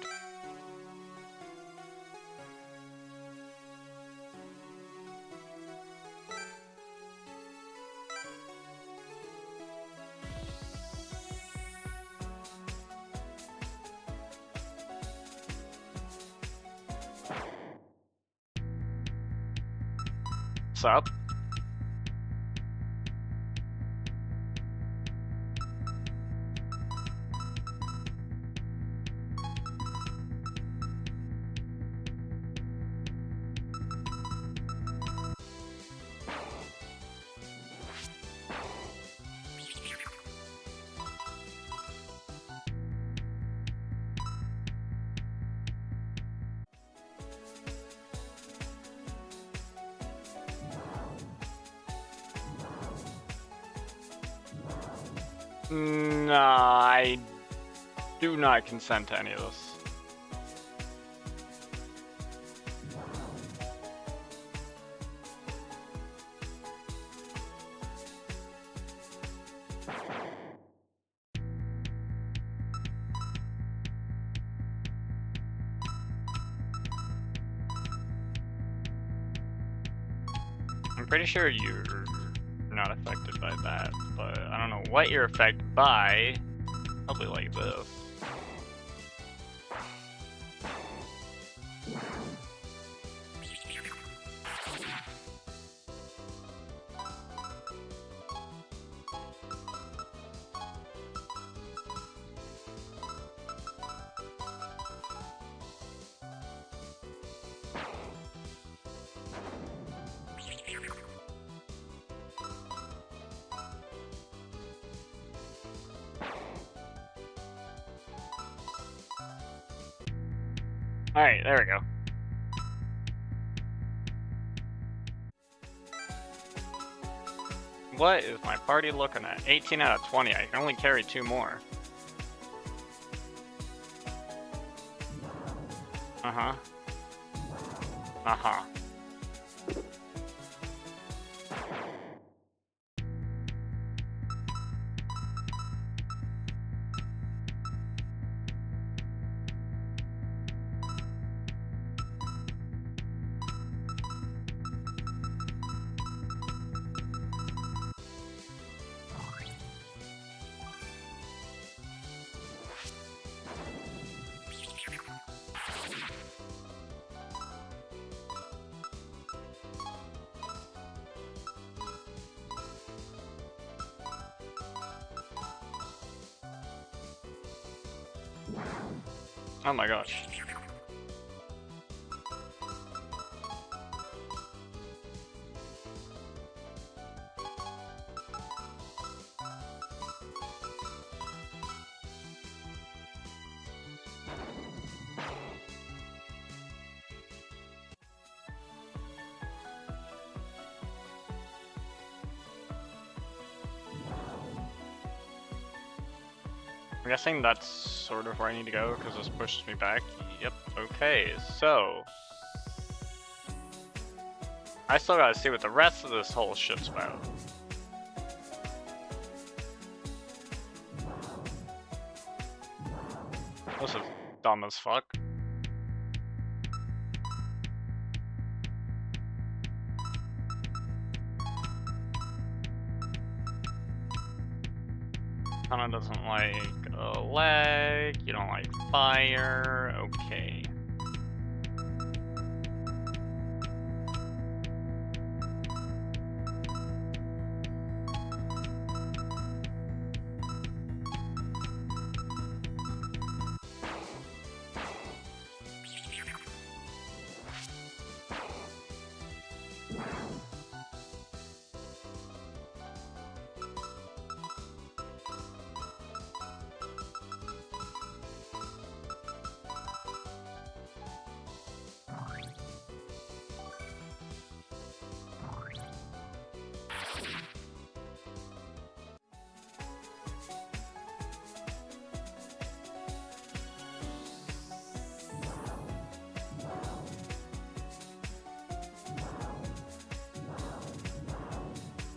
What's up? No, I do not consent to any of this. I'm pretty sure you're not affected by that, but I don't know what you're affected by. Probably like this. Alright, there we go. What is my party looking at? 18 out of 20. I can only carry 2 more. Uh-huh. Uh-huh. Oh my gosh. I'm guessing that's sort of where I need to go, because this pushes me back. Yep, okay, so... I still gotta see what the rest of this whole ship's about. This is dumb as fuck. Kinda doesn't like a leg, you don't like fire, okay.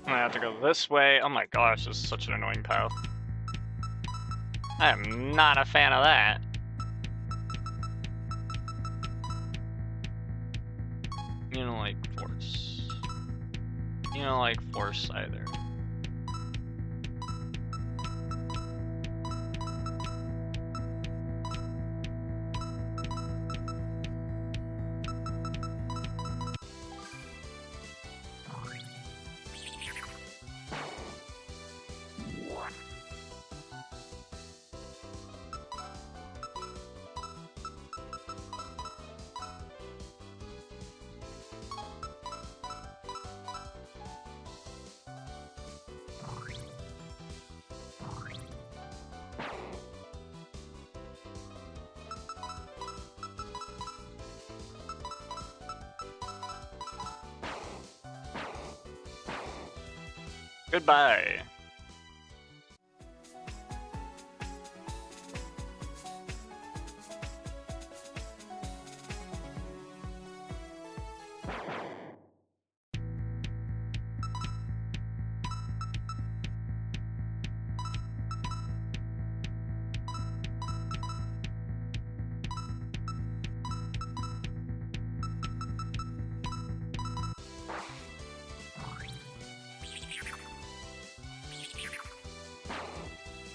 I have to go this way. Oh my gosh, this is such an annoying path. I am not a fan of that. You don't like force. You don't like force either. Goodbye.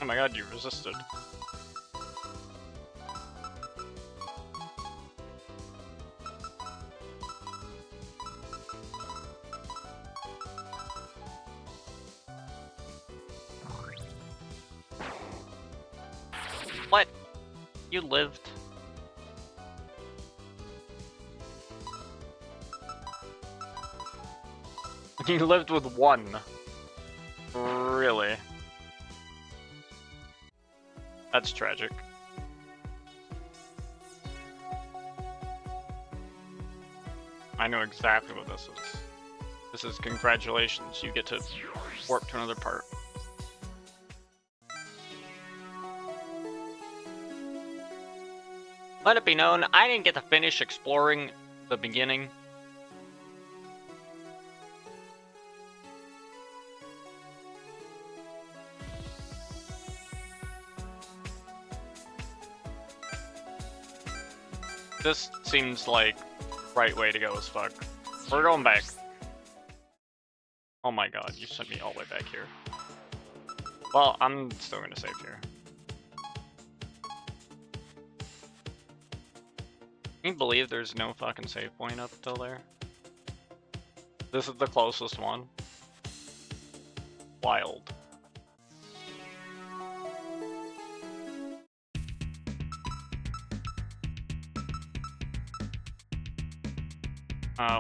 my god, you resisted. What? You lived? You lived with one. Really? That's tragic. I know exactly what this is. This is congratulations, you get to warp to another part. Let it be known, I didn't get to finish exploring the beginning. This seems like right way to go as fuck. We're going back. Oh my god, you sent me all the way back here. Well, I'm still gonna save here. Can you believe there's no fucking save point up till there? This is the closest one. Wild.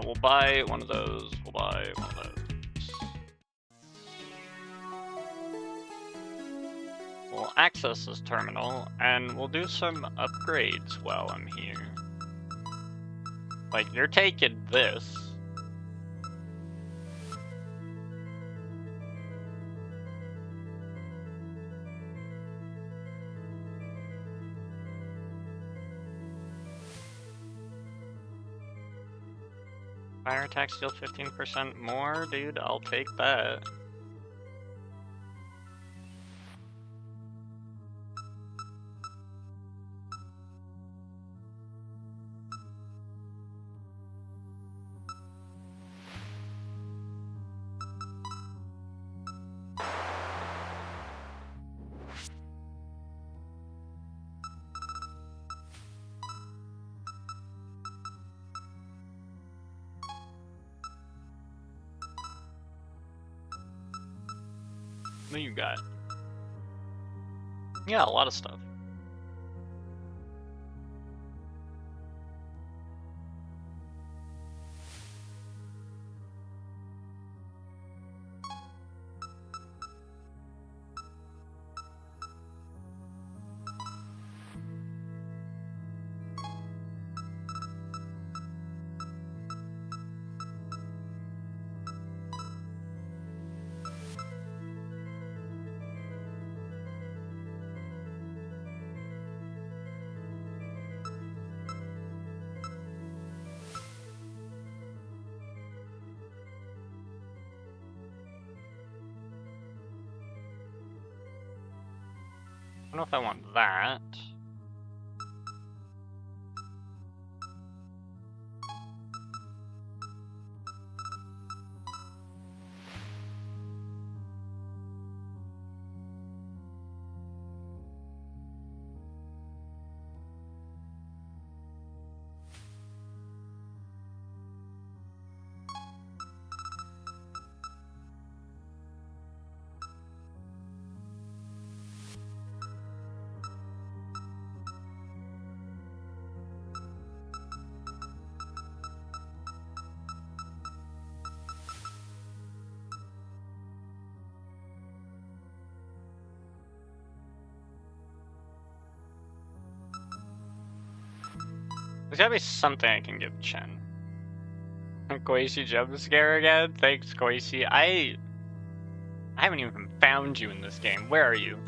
We'll buy one of those. We'll buy one of those. We'll access this terminal, and we'll do some upgrades while I'm here. Like, you're taking this. Fire attack steal 15% more? Dude, I'll take that. What do you got? Yeah, a lot of stuff. I don't know if I want that. There's gotta be something I can give Chen. Koichi jump scare again? Thanks, Koichi. I haven't even found you in this game. Where are you?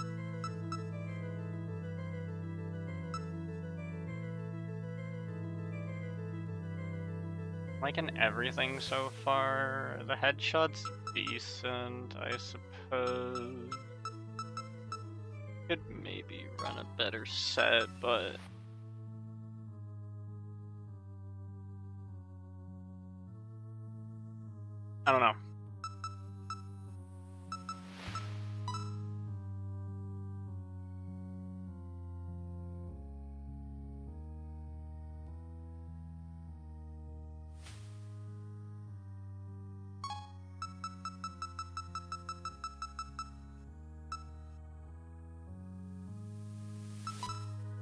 Liking everything so far. The headshot's decent, I suppose. Could maybe run a better set, but I don't know.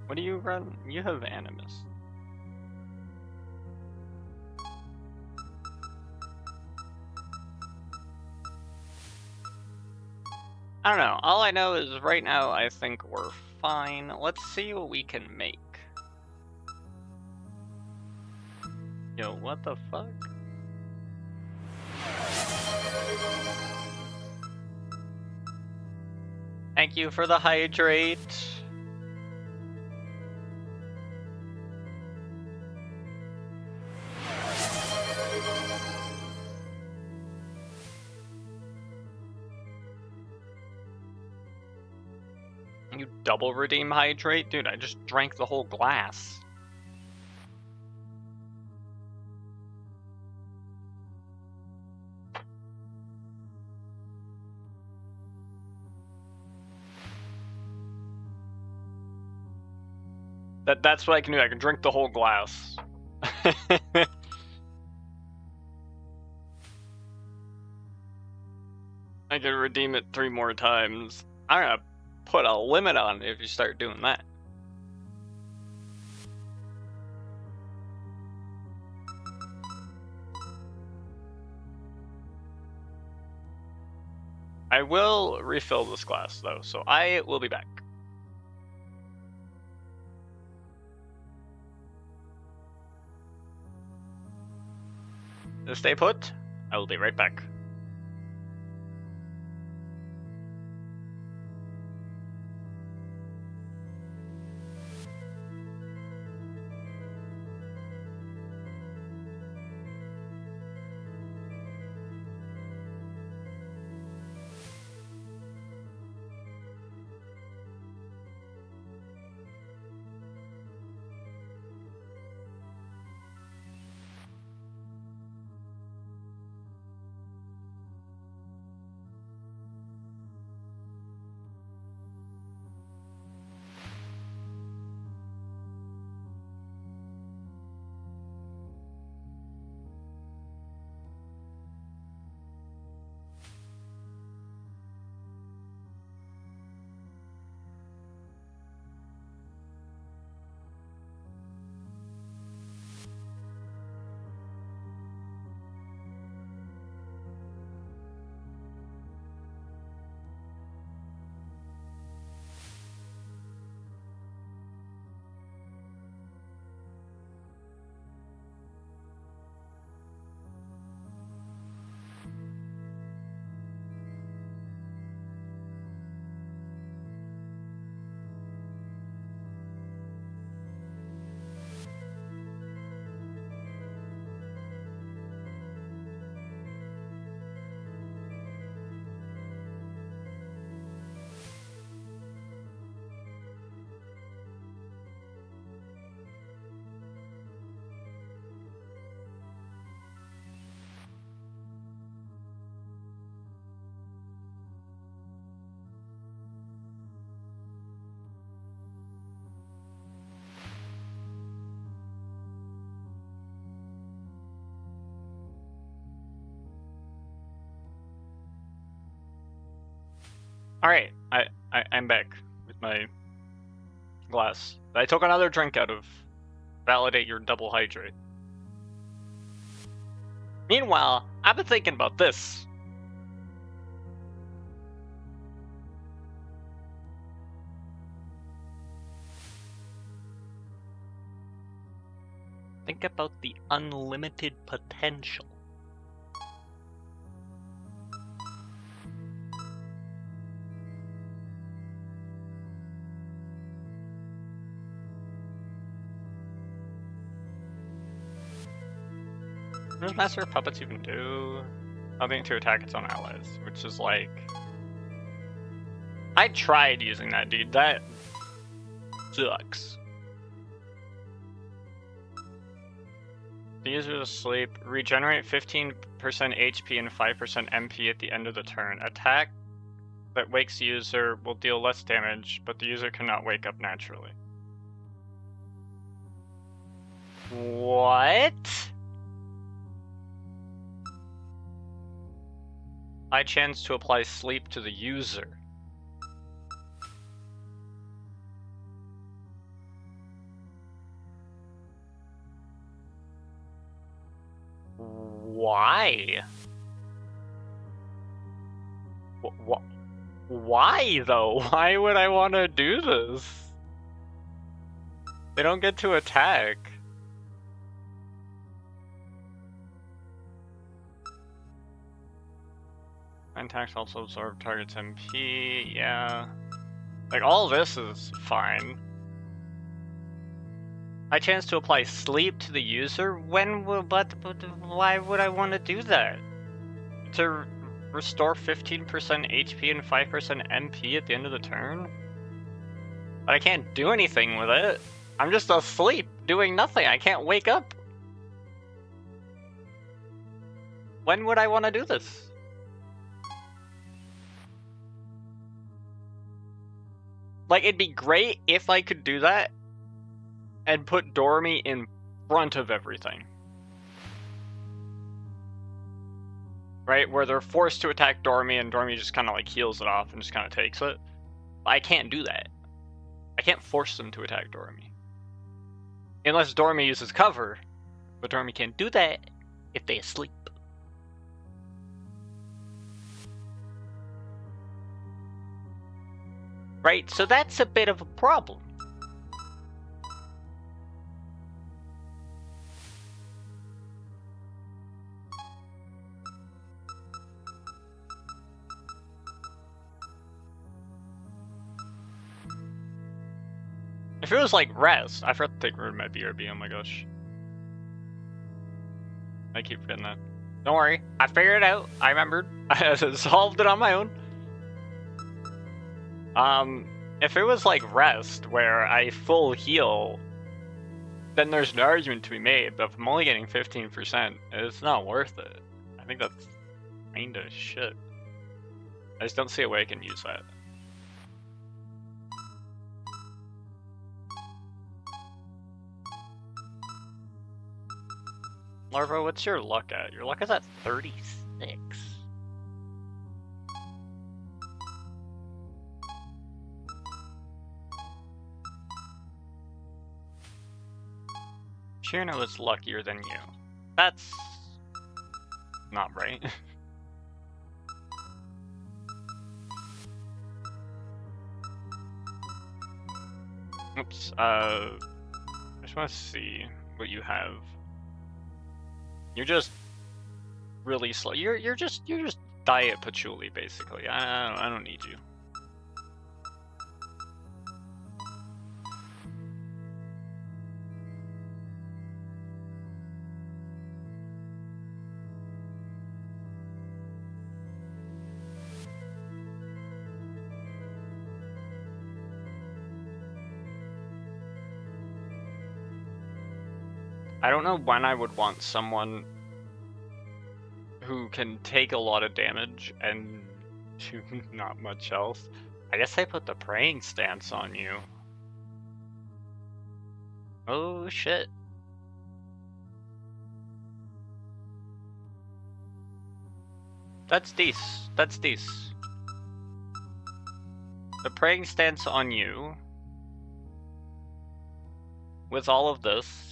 What do you run? You have Animus. I don't know. All I know is right now I think we're fine. Let's see what we can make. Yo, what the fuck? Thank you for the hydrate. You double redeem hydrate? Dude, I just drank the whole glass. That's what I can do. I can drink the whole glass. I can redeem it 3 more times. I'm gonna put a limit on it if you start doing that. I will refill this glass though, so I will be back. Stay put. I will be right back. Alright, I'm back with my glass. I took another drink out of validate your double hydrate. Meanwhile, I've been thinking about this. Think about the unlimited potential. What does Master of Puppets even do? Something to attack its own allies, which is like... I tried using that, dude. That sucks. The user is asleep. Regenerate 15% HP and 5% MP at the end of the turn. Attack that wakes the user will deal less damage, but the user cannot wake up naturally. What? High chance to apply sleep to the user. Why? Why, though? Why would I want to do this? They don't get to attack. Attacks also absorb target's MP, yeah. Like, all this is fine. I chance to apply sleep to the user? But why would I want to do that? To restore 15% HP and 5% MP at the end of the turn? But I can't do anything with it. I'm just asleep, doing nothing. I can't wake up. When would I want to do this? Like, it'd be great if I could do that and put Dormy in front of everything. Right? Where they're forced to attack Dormy and Dormy just kind of like heals it off and just kind of takes it. I can't do that. I can't force them to attack Dormy. Unless Dormy uses cover. But Dormy can't do that if they asleep. Right? So that's a bit of a problem. If it was like rest, I forgot to take rid of my BRB, oh my gosh. I keep forgetting that. Don't worry, I figured it out. I remembered. I solved it on my own. If it was like rest, where I full heal, then there's an argument to be made, but if I'm only getting 15%, it's not worth it. I think that's kinda shit. I just don't see a way I can use that. Larva, what's your luck at? Your luck is at 36. Shirno is luckier than you. That's not right. Oops. I just want to see what you have. You're just really slow. You're just diet patchouli basically. I don't need you. I don't know when I would want someone who can take a lot of damage and do not much else. I guess I put the praying stance on you. Oh shit. That's decent. That's decent. The praying stance on you with all of this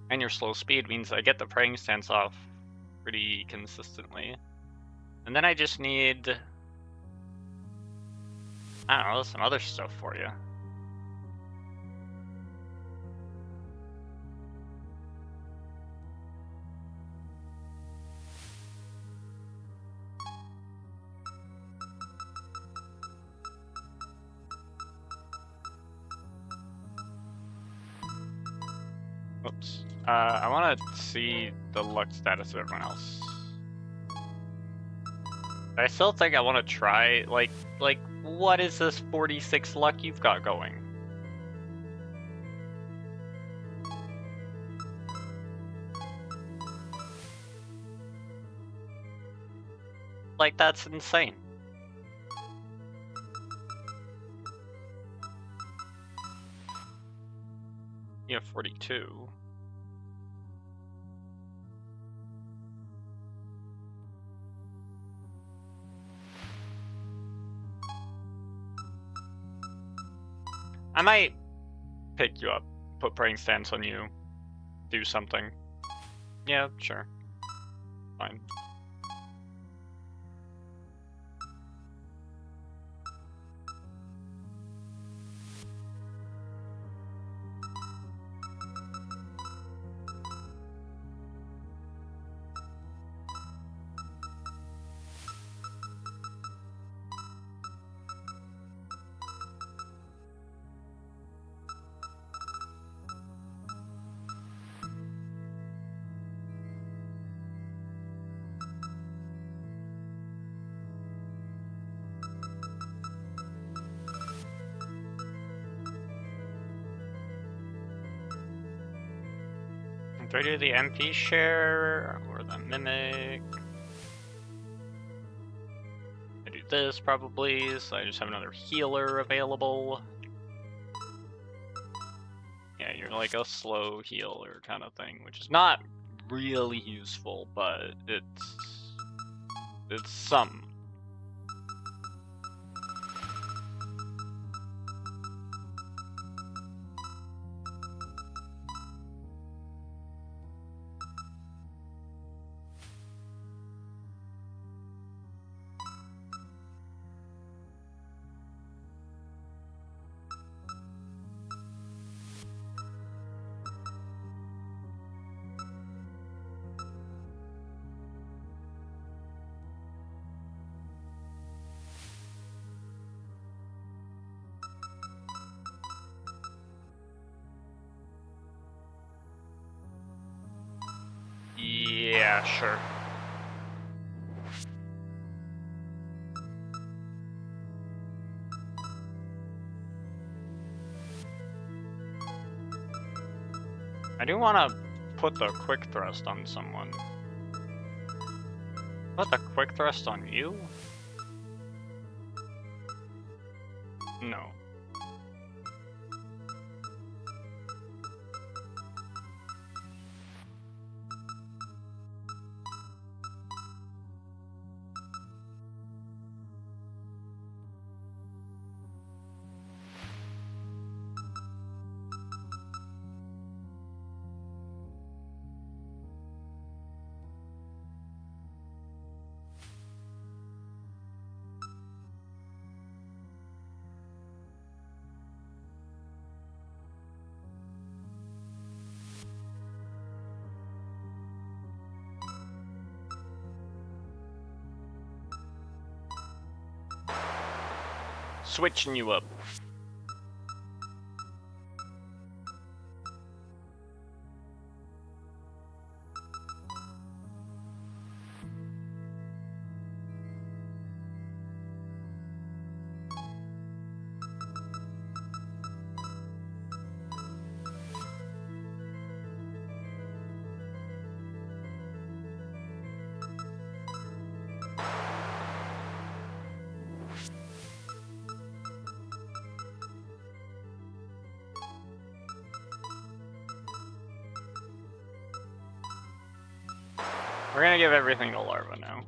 and your slow speed means I get the praying stance off pretty consistently. And then I just need, I don't know, some other stuff for you. Oops. I want to see the luck status of everyone else. I still think I want to try, like, what is this 46 luck you've got going? Like, that's insane. You have 42. I might pick you up, put praying stance on you, do something. Yeah, sure. Fine. Do I do the MP share or the mimic? I do this probably, so I just have another healer available. Yeah, you're like a slow healer kind of thing, which is not really useful, but it's some. Yeah, sure. I do want to put the quick thrust on someone. Put the quick thrust on you? No. Switching you up. We're gonna give everything to Larva now.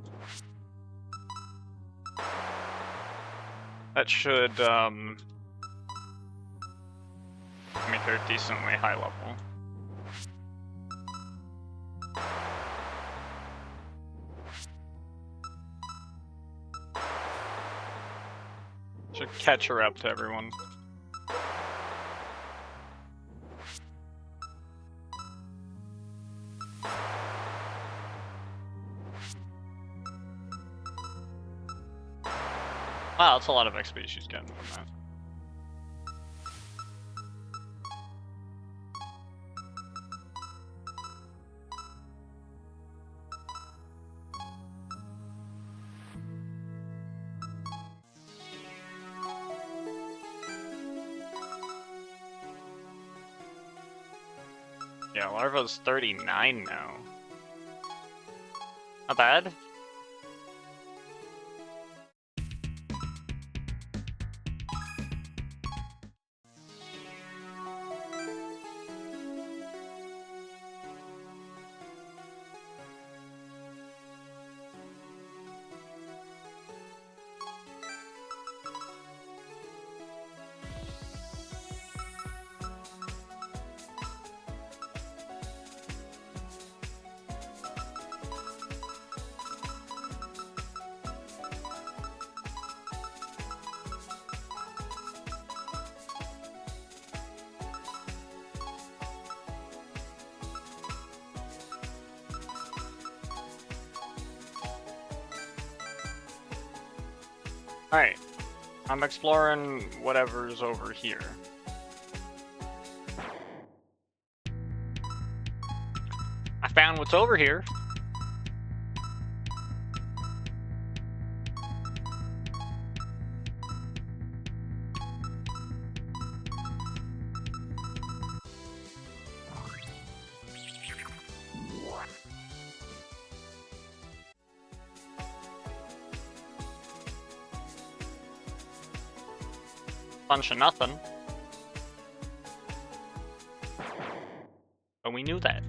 That should make her decently high level. Should catch her up to everyone. Wow, that's a lot of XP she's getting from that. Yeah, Larva's 39 now. Not bad. Alright, I'm exploring whatever's over here. I found what's over here. Bunch of nothing. But we knew that.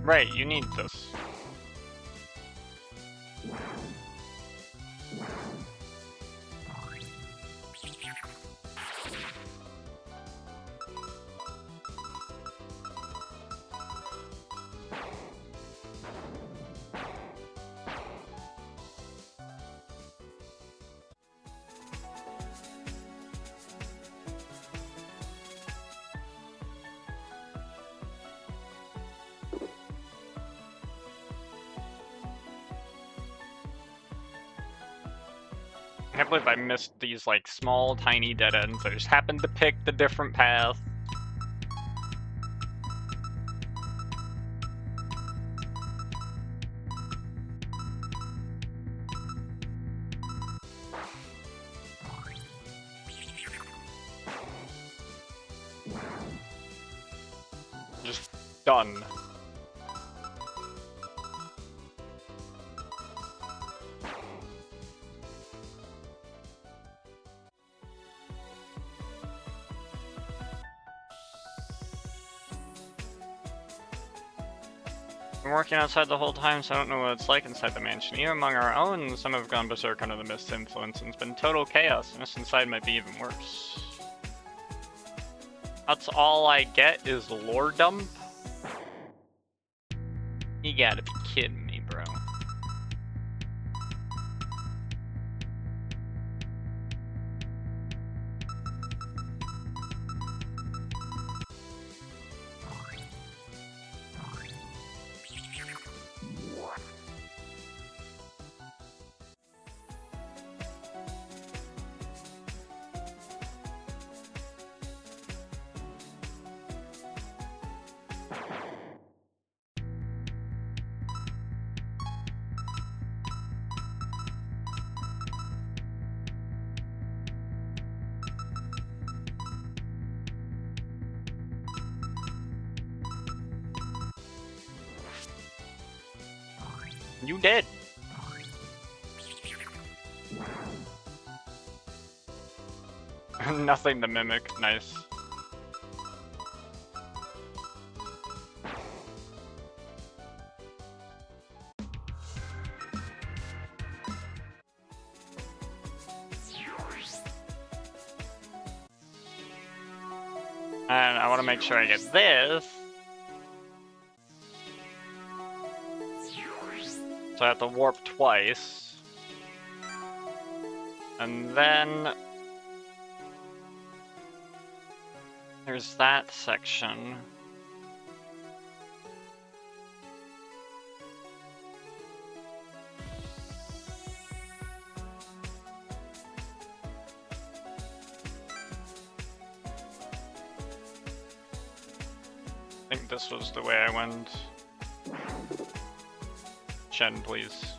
Right, you need this. I can't believe I missed these, like, small, tiny dead ends. I just happened to pick the different path. Just done. Been working outside the whole time, so I don't know what it's like inside the mansion. Even among our own, some have gone berserk under the mist influence, and it's been total chaos, and this inside might be even worse. That's all I get is lore dump? You gotta be kidding me, bro. You did. Nothing to mimic. Nice. And I want to make sure I get this. So I have to warp twice. And then there's that section. I think this was the way I went. Shen, please.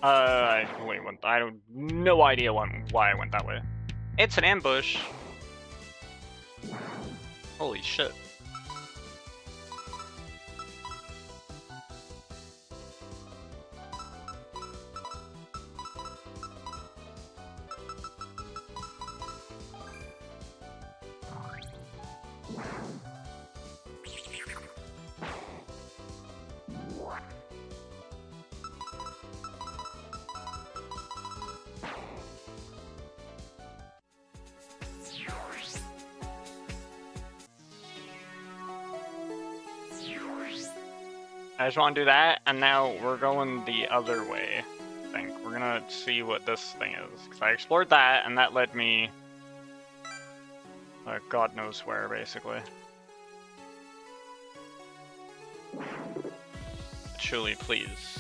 Wait, what? I don't, no idea why I went that way. It's an ambush. Holy shit. I just want to do that, and now we're going the other way, I think. We're gonna see what this thing is. Because I explored that, and that led me... God knows where, basically. Truly, please.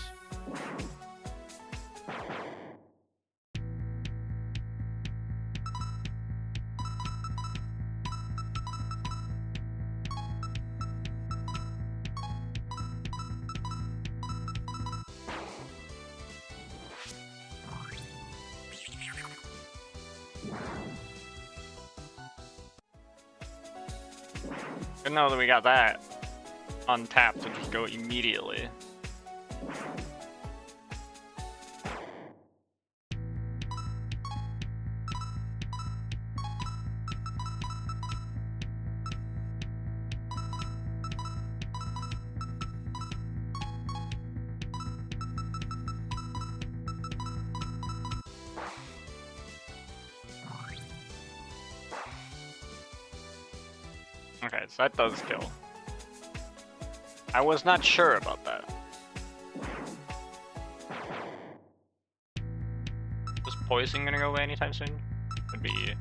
Good to know that we got that untapped to just go immediately. Okay, so that does kill. I was not sure about that. Is poison gonna go away anytime soon? Would be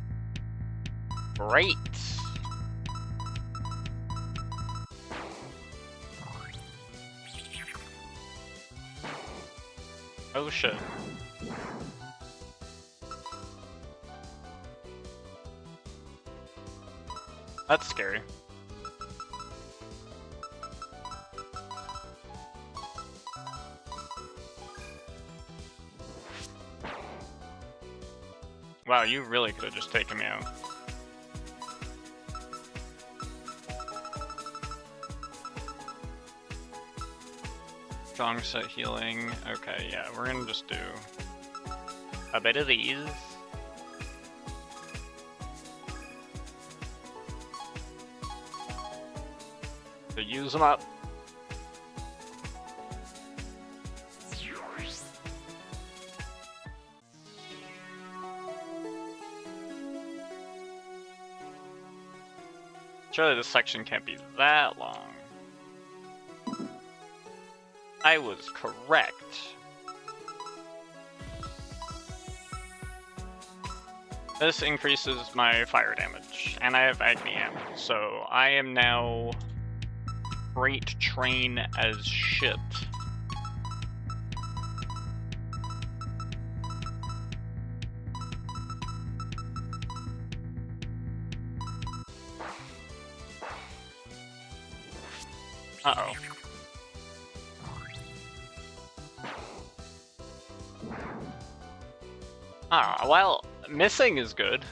great. Oh shit. That's scary. Wow, you really could have just taken me out. Strong set healing. Okay, yeah, we're gonna just do a bit of these. So use them up. Surely this section can't be that long. I was correct. This increases my fire damage, and I have Agni ammo, so I am now freight train as shit. Uh-oh. Ah, well, missing is good.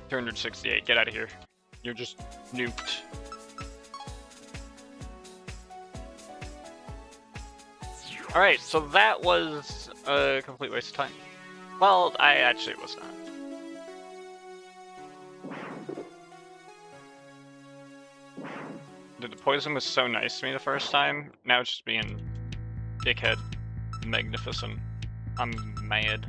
$268, get out of here. You're just nuked. Alright, so that was a complete waste of time. Well, I actually was not. Dude, the poison was so nice to me the first time. Now it's just being dickhead magnificent. I'm mad.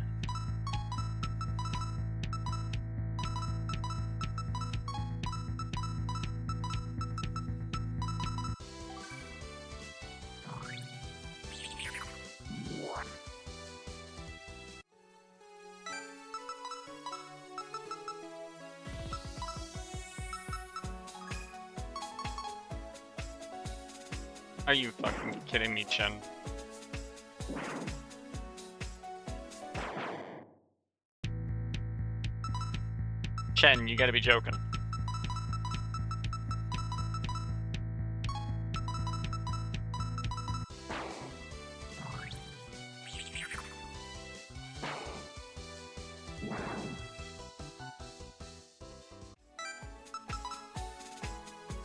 Are you fucking kidding me, Chen? Chen, you gotta be joking.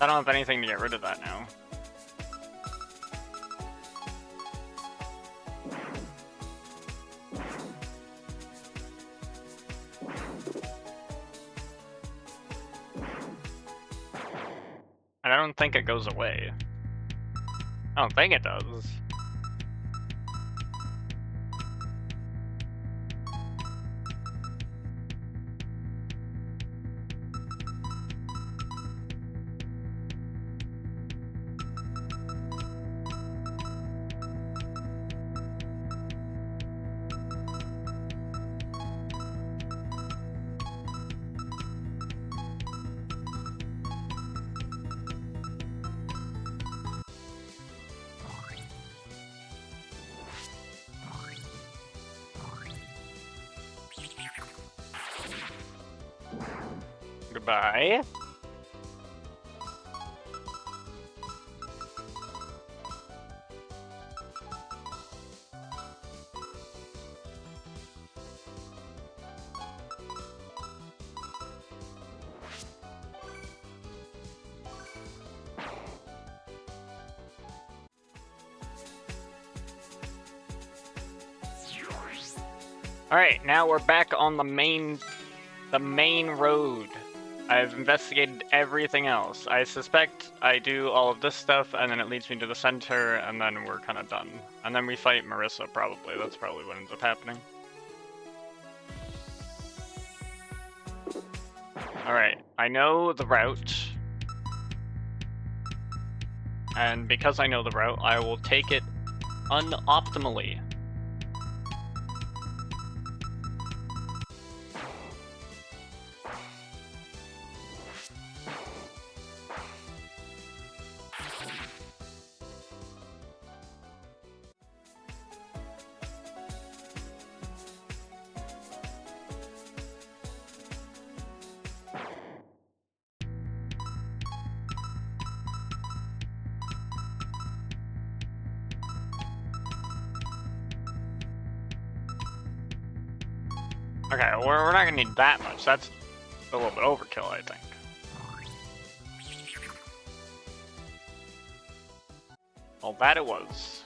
I don't have anything to get rid of that now. I don't think it goes away. I don't think it does. Goodbye. Alright, now we're back on the main road. I've investigated everything else. I suspect I do all of this stuff, and then it leads me to the center, and then we're kind of done. And then we fight Marissa, probably. That's probably what ends up happening. Alright, I know the route. And because I know the route, I will take it unoptimally. Okay, we're not gonna need that much. That's a little bit overkill, I think. Well, that it was.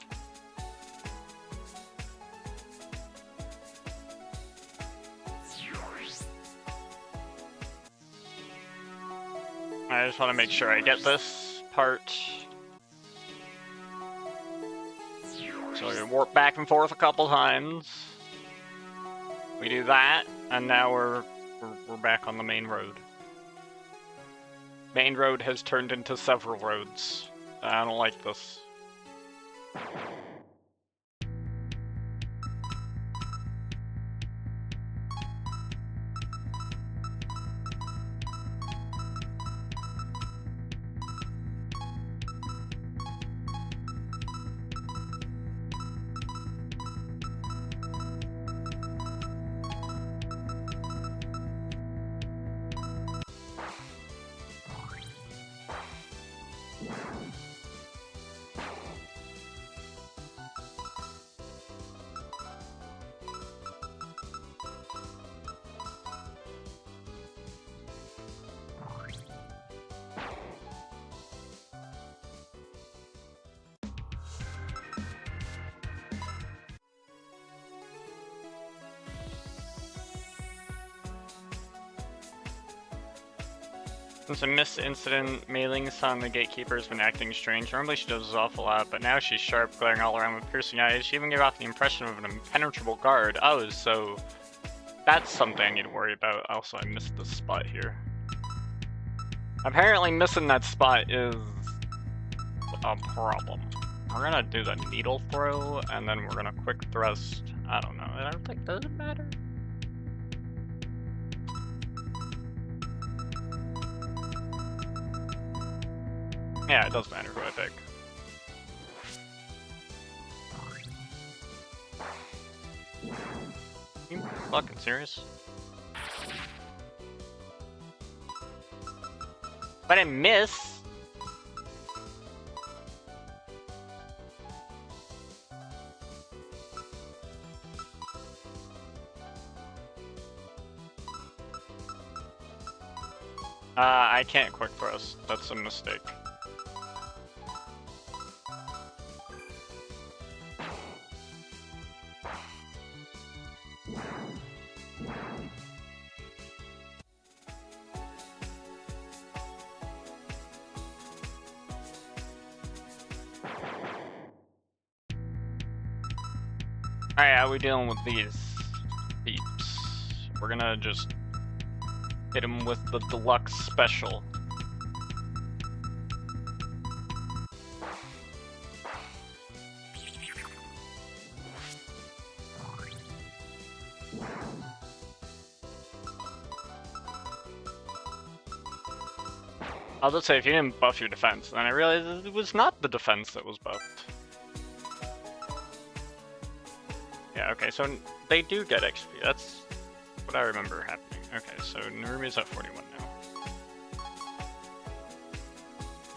I just want to make sure I get this part. So we warp back and forth a couple times. We do that, and now we're back on the main road. Main road has turned into several roads. I don't like this. Since a missed incident, Mei Ling's son, the gatekeeper, has been acting strange. Normally she does this awful lot, but now she's sharp, glaring all around with piercing eyes. She even gave off the impression of an impenetrable guard. Oh, so that's something I need to worry about. Also, I missed this spot here. Apparently missing that spot is a problem. We're gonna do the needle throw, and then we're gonna quick thrust. I don't know. I don't think, does it matter? Yeah, it does matter who I pick. Are you fucking serious? But I miss. I can't quick thrust. That's a mistake. Alright, how are we dealing with these peeps? We're gonna just hit him with the deluxe special. I'll just say, if you didn't buff your defense, then I realized it was not the defense that was buffed. Yeah, okay, so they do get XP. That's what I remember happening. Okay, so Narumi's at 41 now.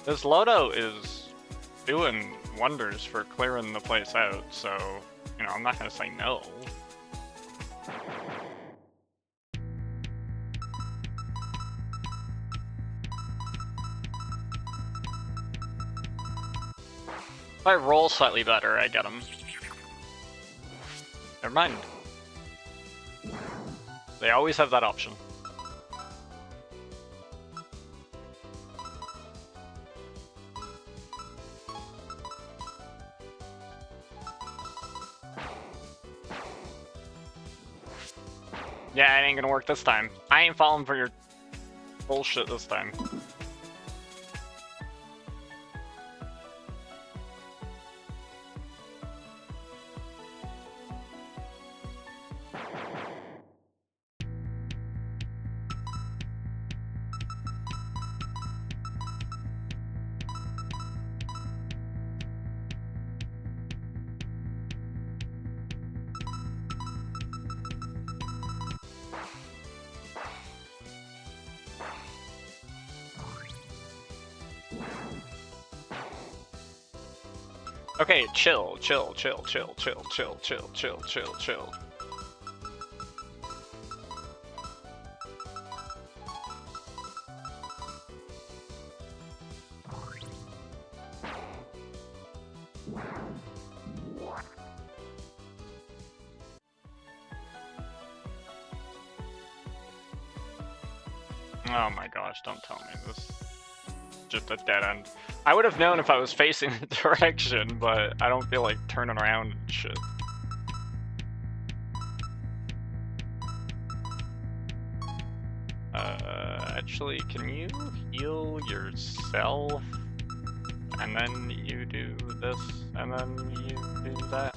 This Lodo is doing wonders for clearing the place out, so, you know, I'm not gonna say no. If I roll slightly better, I get him. Never mind. They always have that option. Yeah, it ain't gonna work this time. I ain't falling for your bullshit this time. Okay, chill. Oh my gosh, don't tell me this. Just a dead end. I would have known if I was facing the direction, but I don't feel like turning around and shit. Actually, can you heal yourself? And then you do this, and then you do that?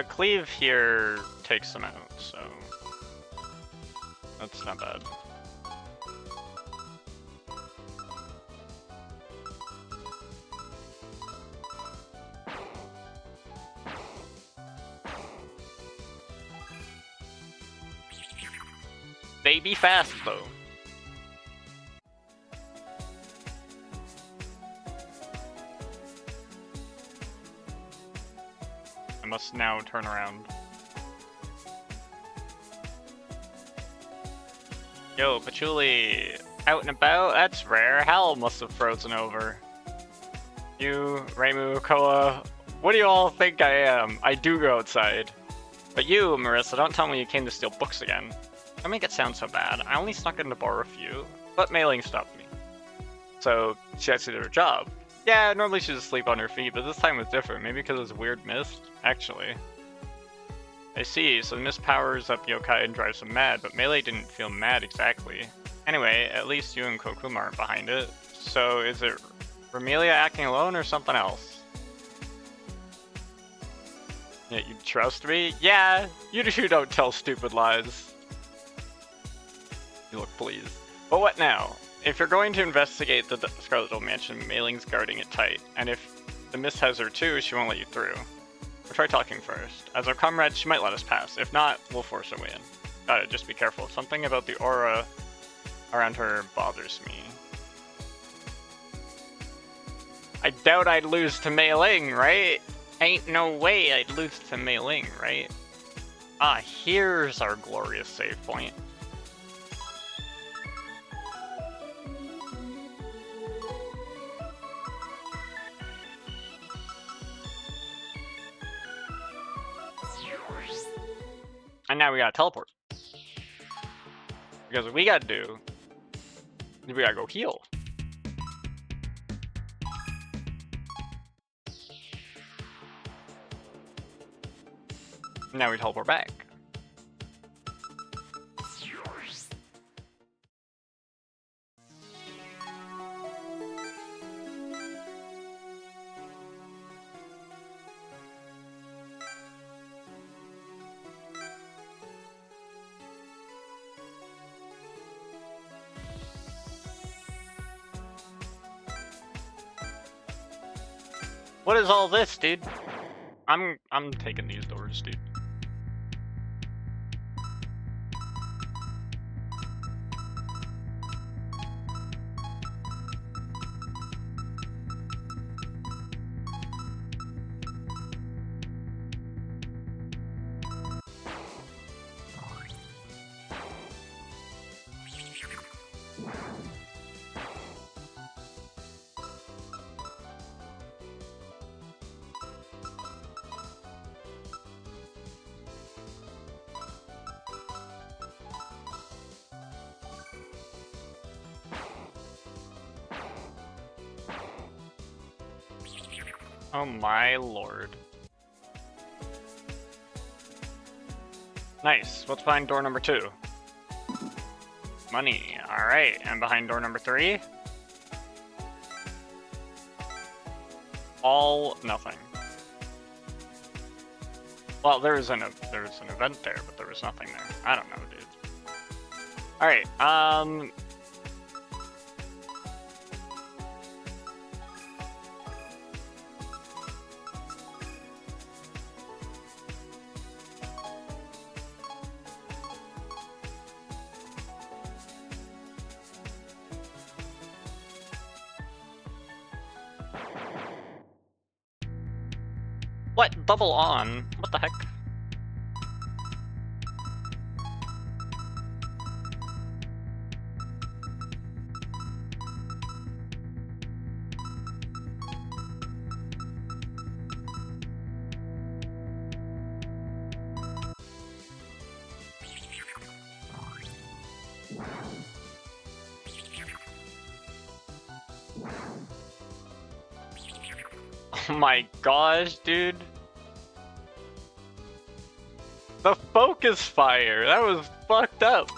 Cleave here takes them out, so that's not bad. They be fast though. I must now turn around. Yo, Patchouli, out and about? That's rare. Hell must have frozen over. You, Reimu, Koa, what do you all think I am? I do go outside. But you, Marissa, don't tell me you came to steal books again. Don't make it sound so bad. I only snuck in to borrow a few, but Mei-Ling stopped me. So, she actually did her job. Yeah, normally she's asleep on her feet, but this time was different. Maybe because it's weird mist, actually. I see, so Mist powers up yokai and drives them mad, but Melee didn't feel mad exactly. Anyway, at least you and Kokuma aren't behind it. So is it Ramelia acting alone or something else? Yeah, you trust me? Yeah, you don't tell stupid lies. You look pleased. But what now? if you're going to investigate the Scarlet Dome Mansion, Mailing's guarding it tight, and if the Mist has her too, she won't let you through. We'll try talking first. As our comrade, she might let us pass. If not, we'll force our way in. Gotta just be careful. Something about the aura around her bothers me. I doubt I'd lose to Mei-Ling, right? Ain't no way I'd lose to Mei-Ling, right? Ah, here's our glorious save point. And now we gotta teleport. Because what we gotta do is we gotta go heal. Now we teleport back. What is all this, dude? I'm taking these doors, dude. Oh my lord. Nice. What's behind door number 2? Money. Alright. And behind door number 3? All nothing. Well, there's an event there, but there was nothing there. I don't know, dude. Alright, what? Double on? What the heck? Oh my gosh, dude. The focus fire! That was fucked up!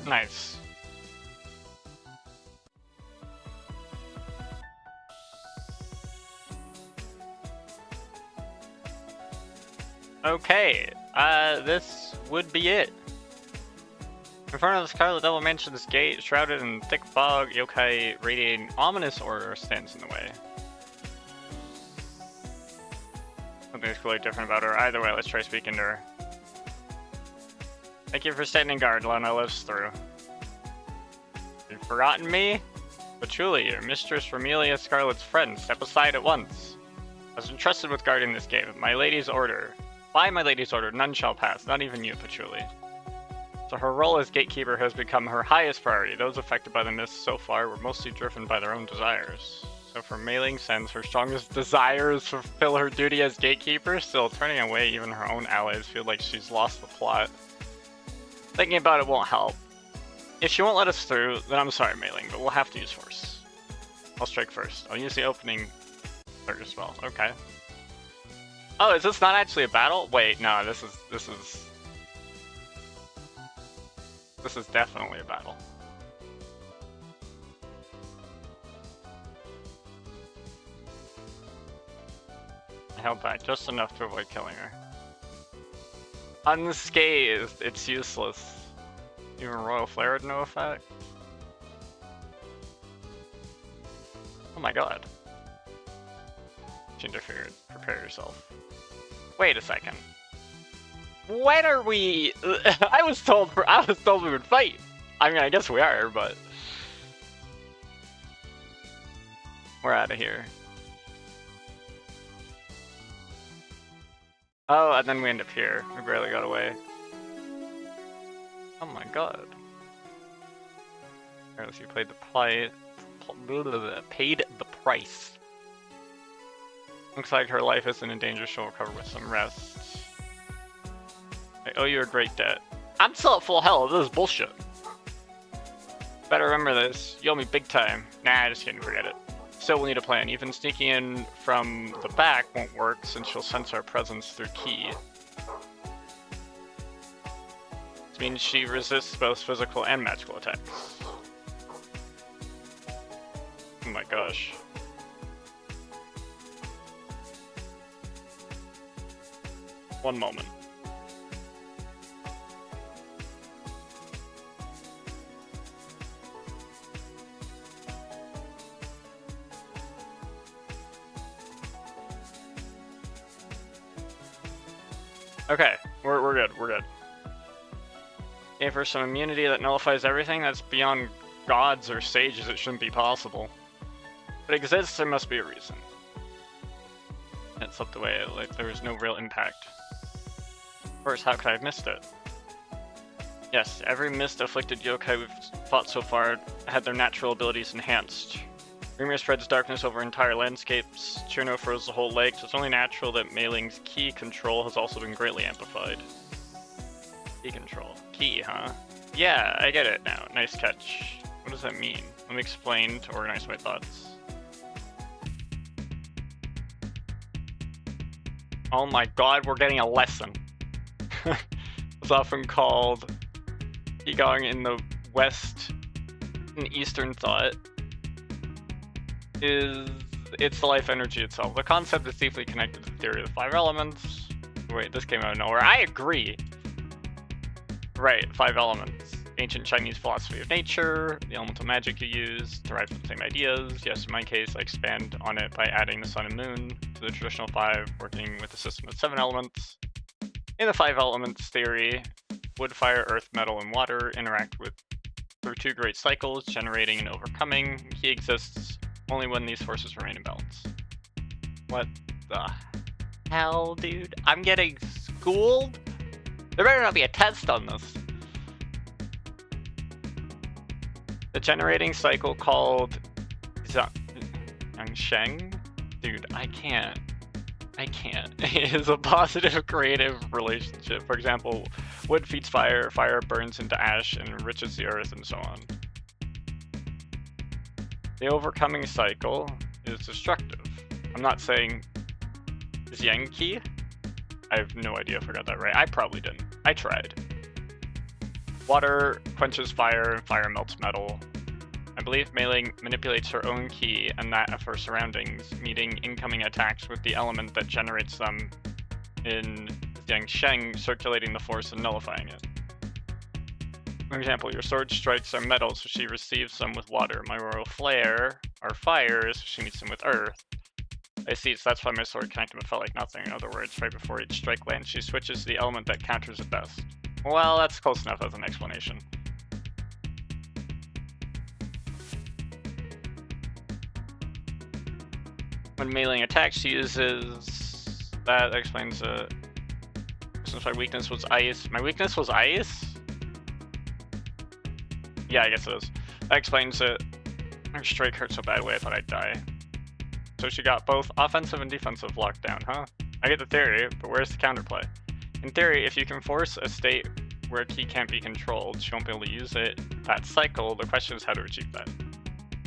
Nice. Okay, this would be it. In front of the Scarlet Devil Mansion's gate, shrouded in thick fog, yokai radiating ominous aura stands in the way. Something's clearly different about her. Either way, let's try speaking to her. Thank you for standing guard, Lona lives through. You've forgotten me? But truly, your mistress Romelia Scarlet's friend, step aside at once. I was entrusted with guarding this gate. My lady's order. By my lady's order, none shall pass, not even you, Patchouli. So her role as gatekeeper has become her highest priority. Those affected by the mist so far were mostly driven by their own desires. So for Mei Ling Sen's, her strongest desire is to fulfill her duty as gatekeeper, still turning away even her own allies feel like she's lost the plot. Thinking about it won't help. If she won't let us through, then I'm sorry, Mei Ling, but we'll have to use force. I'll strike first. I'll use the opening third spell. Okay. Oh, is this not actually a battle? Wait, no, this is definitely a battle. I held back just enough to avoid killing her. Unscathed, it's useless. Even Royal Flare had no effect. Oh my god. She interfered. Prepare yourself. Wait a second. When are we? I was told we would fight. I mean, I guess we are, but we're out of here. Oh, and then we end up here. We barely got away. Oh my god. Apparently you paid the price. Looks like her life isn't in danger. She'll recover with some rest. I owe you a great debt. I'm still at full health. This is bullshit. Better remember this. You owe me big time. Nah, just kidding. Forget it. Still, we'll need a plan. Even sneaking in from the back won't work since she'll sense our presence through ki. This means she resists both physical and magical attacks. Oh my gosh. One moment. Okay, we're good, we're good. Aim for some immunity that nullifies everything that's beyond gods or sages. It shouldn't be possible. If it exists, there must be a reason. It slipped away, like there was no real impact. Of course, how could I have missed it? Yes, every mist-afflicted yokai we've fought so far had their natural abilities enhanced. Ymir spreads darkness over entire landscapes. Cherno froze the whole lake, so it's only natural that Mei Ling's ki control has also been greatly amplified. Ki control. Ki, huh? Yeah, I get it now. Nice catch. What does that mean? Let me explain to organize my thoughts. Oh my god, we're getting a lesson. It's often called Qigong in the West and Eastern thought. It's the life energy itself. The concept is deeply connected to the theory of the 5 elements. Wait, this came out of nowhere. I agree! Right, 5 elements. Ancient Chinese philosophy of nature, the elemental magic you use, derive from the same ideas. Yes, in my case, I expand on it by adding the sun and moon to the traditional 5, working with a system of 7 elements. In the 5 elements theory, wood, fire, earth, metal, and water interact through 2 great cycles, generating and overcoming. Ki exists only when these forces remain in balance. What the hell, dude? I'm getting schooled? There better not be a test on this. The generating cycle called Yangsheng? Dude, I can't. It is a positive creative relationship. For example, wood feeds fire, fire burns into ash and enriches the earth, and so on. The overcoming cycle is destructive. I'm not saying is Yang Ki? I have no idea if I got that right. I probably didn't. I tried. Water quenches fire, and fire melts metal. I believe Mei Ling manipulates her own ki and that of her surroundings, meeting incoming attacks with the element that generates them in Yang Sheng, circulating the force and nullifying it. For example, your sword strikes are metal, so she receives them with water. My royal flare are fire, so she meets them with earth. I see, so that's why my sword connected but felt like nothing. In other words, right before each strike lands, she switches to the element that counters it best. Well, that's close enough as an explanation. When meleeing attacks, she uses... That explains it. Since my weakness was ice. My weakness was ice? Yeah, I guess it is. That explains it. Her strike hurt so badly I thought I'd die. So she got both offensive and defensive locked down, huh? I get the theory, but where's the counterplay? In theory, if you can force a state where a key can't be controlled, she won't be able to use it that cycle. The question is how to achieve that.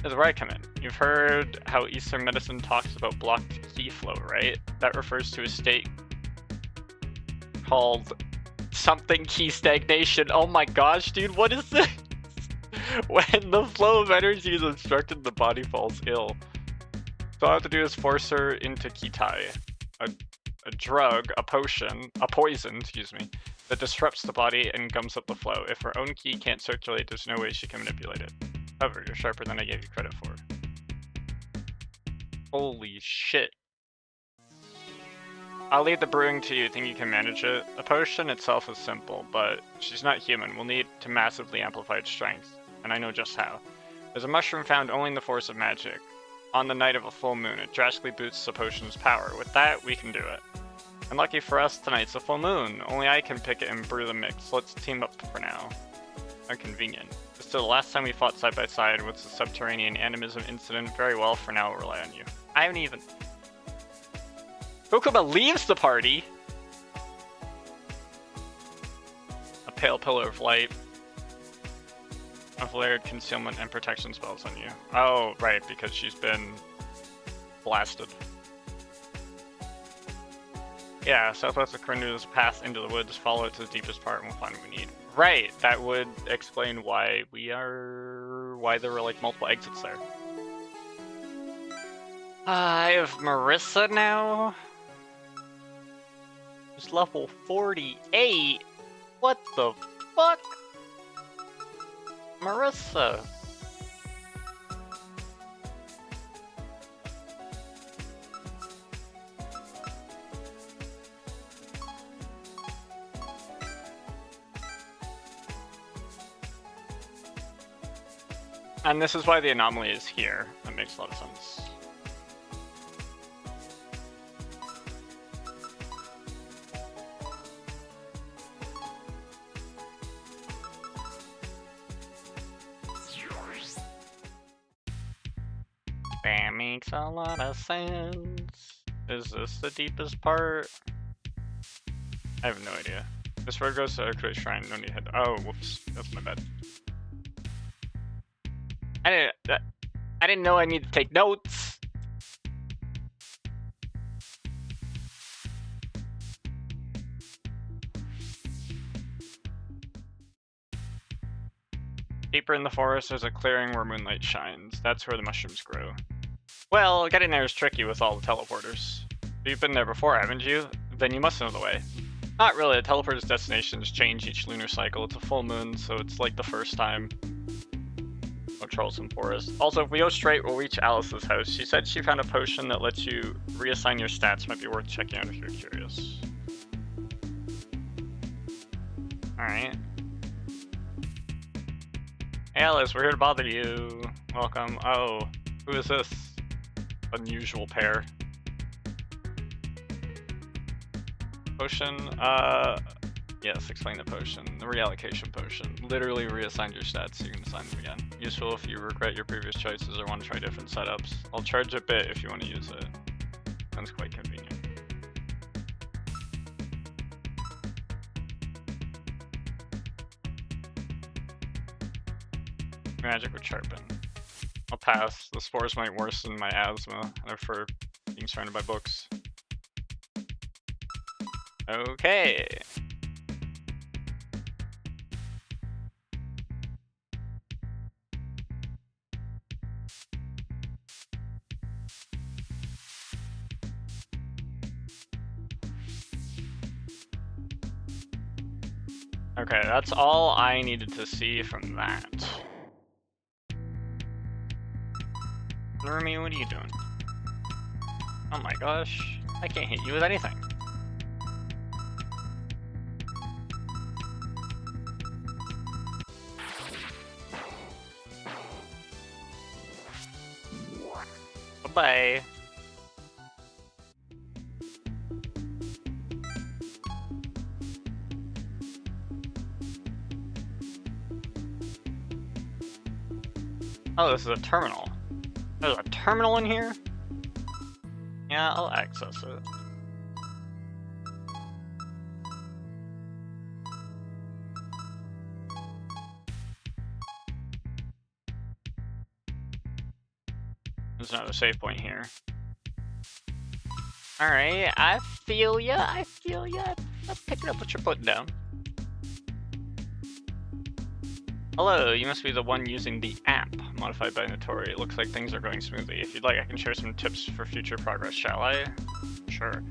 This is where I come in. You've heard how Eastern medicine talks about blocked key flow, right? That refers to a state called something key stagnation. Oh my gosh, dude, what is this? When the flow of energy is obstructed, the body falls ill. So all I have to do is force her into Kitai, a drug, a potion, a poison, excuse me, that disrupts the body and gums up the flow. If her own ki can't circulate, there's no way she can manipulate it. However, you're sharper than I gave you credit for. Holy shit. I'll leave the brewing to you. Think you can manage it? A potion itself is simple, but she's not human. We'll need to massively amplify its strength, and I know just how. There's a mushroom found only in the force of magic. On the night of a full moon, it drastically boosts the potion's power. With that, we can do it. And lucky for us, tonight's a full moon. Only I can pick it and brew the mix. Let's team up for now. How convenient. Still, the last time we fought side by side was the subterranean animism incident. Very well, for now I'll rely on you. I haven't even... Fukuma leaves the party! A pale pillar of light. Of layered concealment and protection spells on you. Oh, right, because she's been blasted. Yeah, southwest of Korindu is a path into the woods. Follow it to the deepest part and we'll find what we need. Right, that would explain why there were like multiple exits there. I have Marissa now. She's level 48. What the fuck? Marissa. And this is why the anomaly is here. That makes a lot of sense. That makes a lot of sense. Is this the deepest part? I have no idea. This road goes to Arcadia Shrine, no need to head. Oh, whoops. That's my bad. I didn't know I need to take notes. Deeper in the forest, there's a clearing where moonlight shines. That's where the mushrooms grow. Well, getting there is tricky with all the teleporters. You've been there before, haven't you? Then you must know the way. Not really. The teleporter's destinations change each lunar cycle. It's a full moon, so it's like the first time. No trolls in forest. Also, if we go straight, we'll reach Alice's house. She said she found a potion that lets you reassign your stats. Might be worth checking out if you're curious. Alright. Hey Alice, we're here to bother you. Welcome. Oh, who is this unusual pair? Potion, yes, explain the potion. The reallocation potion. Literally reassign your stats so you can assign them again. Useful if you regret your previous choices or want to try different setups. I'll charge a bit if you want to use it. Sounds quite convenient. Magic would sharpen. I'll pass. The spores might worsen my asthma and for being surrounded by books. Okay. Okay, that's all I needed to see from that. Rumi, what are you doing? Oh my gosh, I can't hit you with anything. Bye-bye. Oh, this is a terminal. There's a terminal in here? Yeah, I'll access it. There's another save point here. Alright, I feel ya, I feel ya. I'm picking up what you're putting down. Hello, you must be the one using the app, modified by Notori. It looks like things are going smoothly. If you'd like, I can share some tips for future progress, shall I? Sure.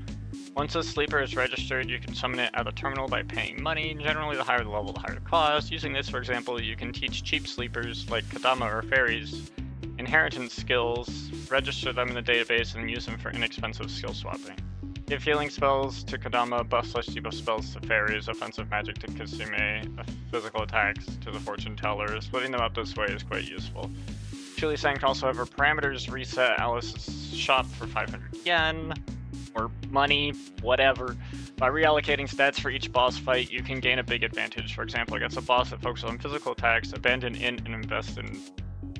Once a sleeper is registered, you can summon it at a terminal by paying money. Generally, the higher the level, the higher the cost. Using this, for example, you can teach cheap sleepers, like Kadama or fairies, inheritance skills, register them in the database, and use them for inexpensive skill swapping. Give healing spells to Kadama, buff/debuff spells to fairies, offensive magic to Kisume, physical attacks to the fortune teller. Splitting them up this way is quite useful. Chili-san can also have her parameters reset Alice's shop for 500 yen, or money, whatever. By reallocating stats for each boss fight, you can gain a big advantage. For example, against a boss that focuses on physical attacks, abandon int and invest in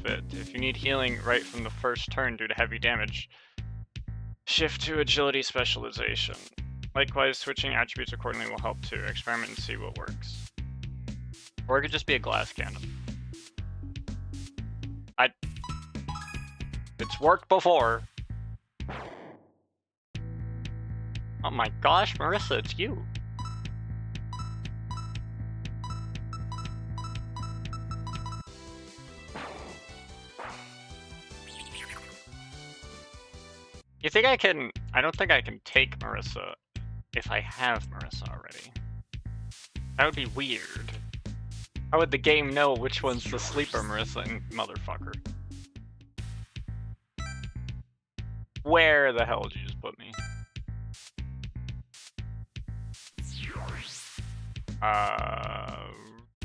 fit. If you need healing right from the first turn due to heavy damage, shift to agility specialization. Likewise, switching attributes accordingly will help too. Experiment and see what works. Or it could just be a glass cannon. It's worked before. Oh my gosh, Marissa, it's you. You think I can... I don't think I can take Marissa if I have Marissa already. That would be weird. How would the game know which one's the sleeper Marissa and motherfucker? Where the hell did you just put me?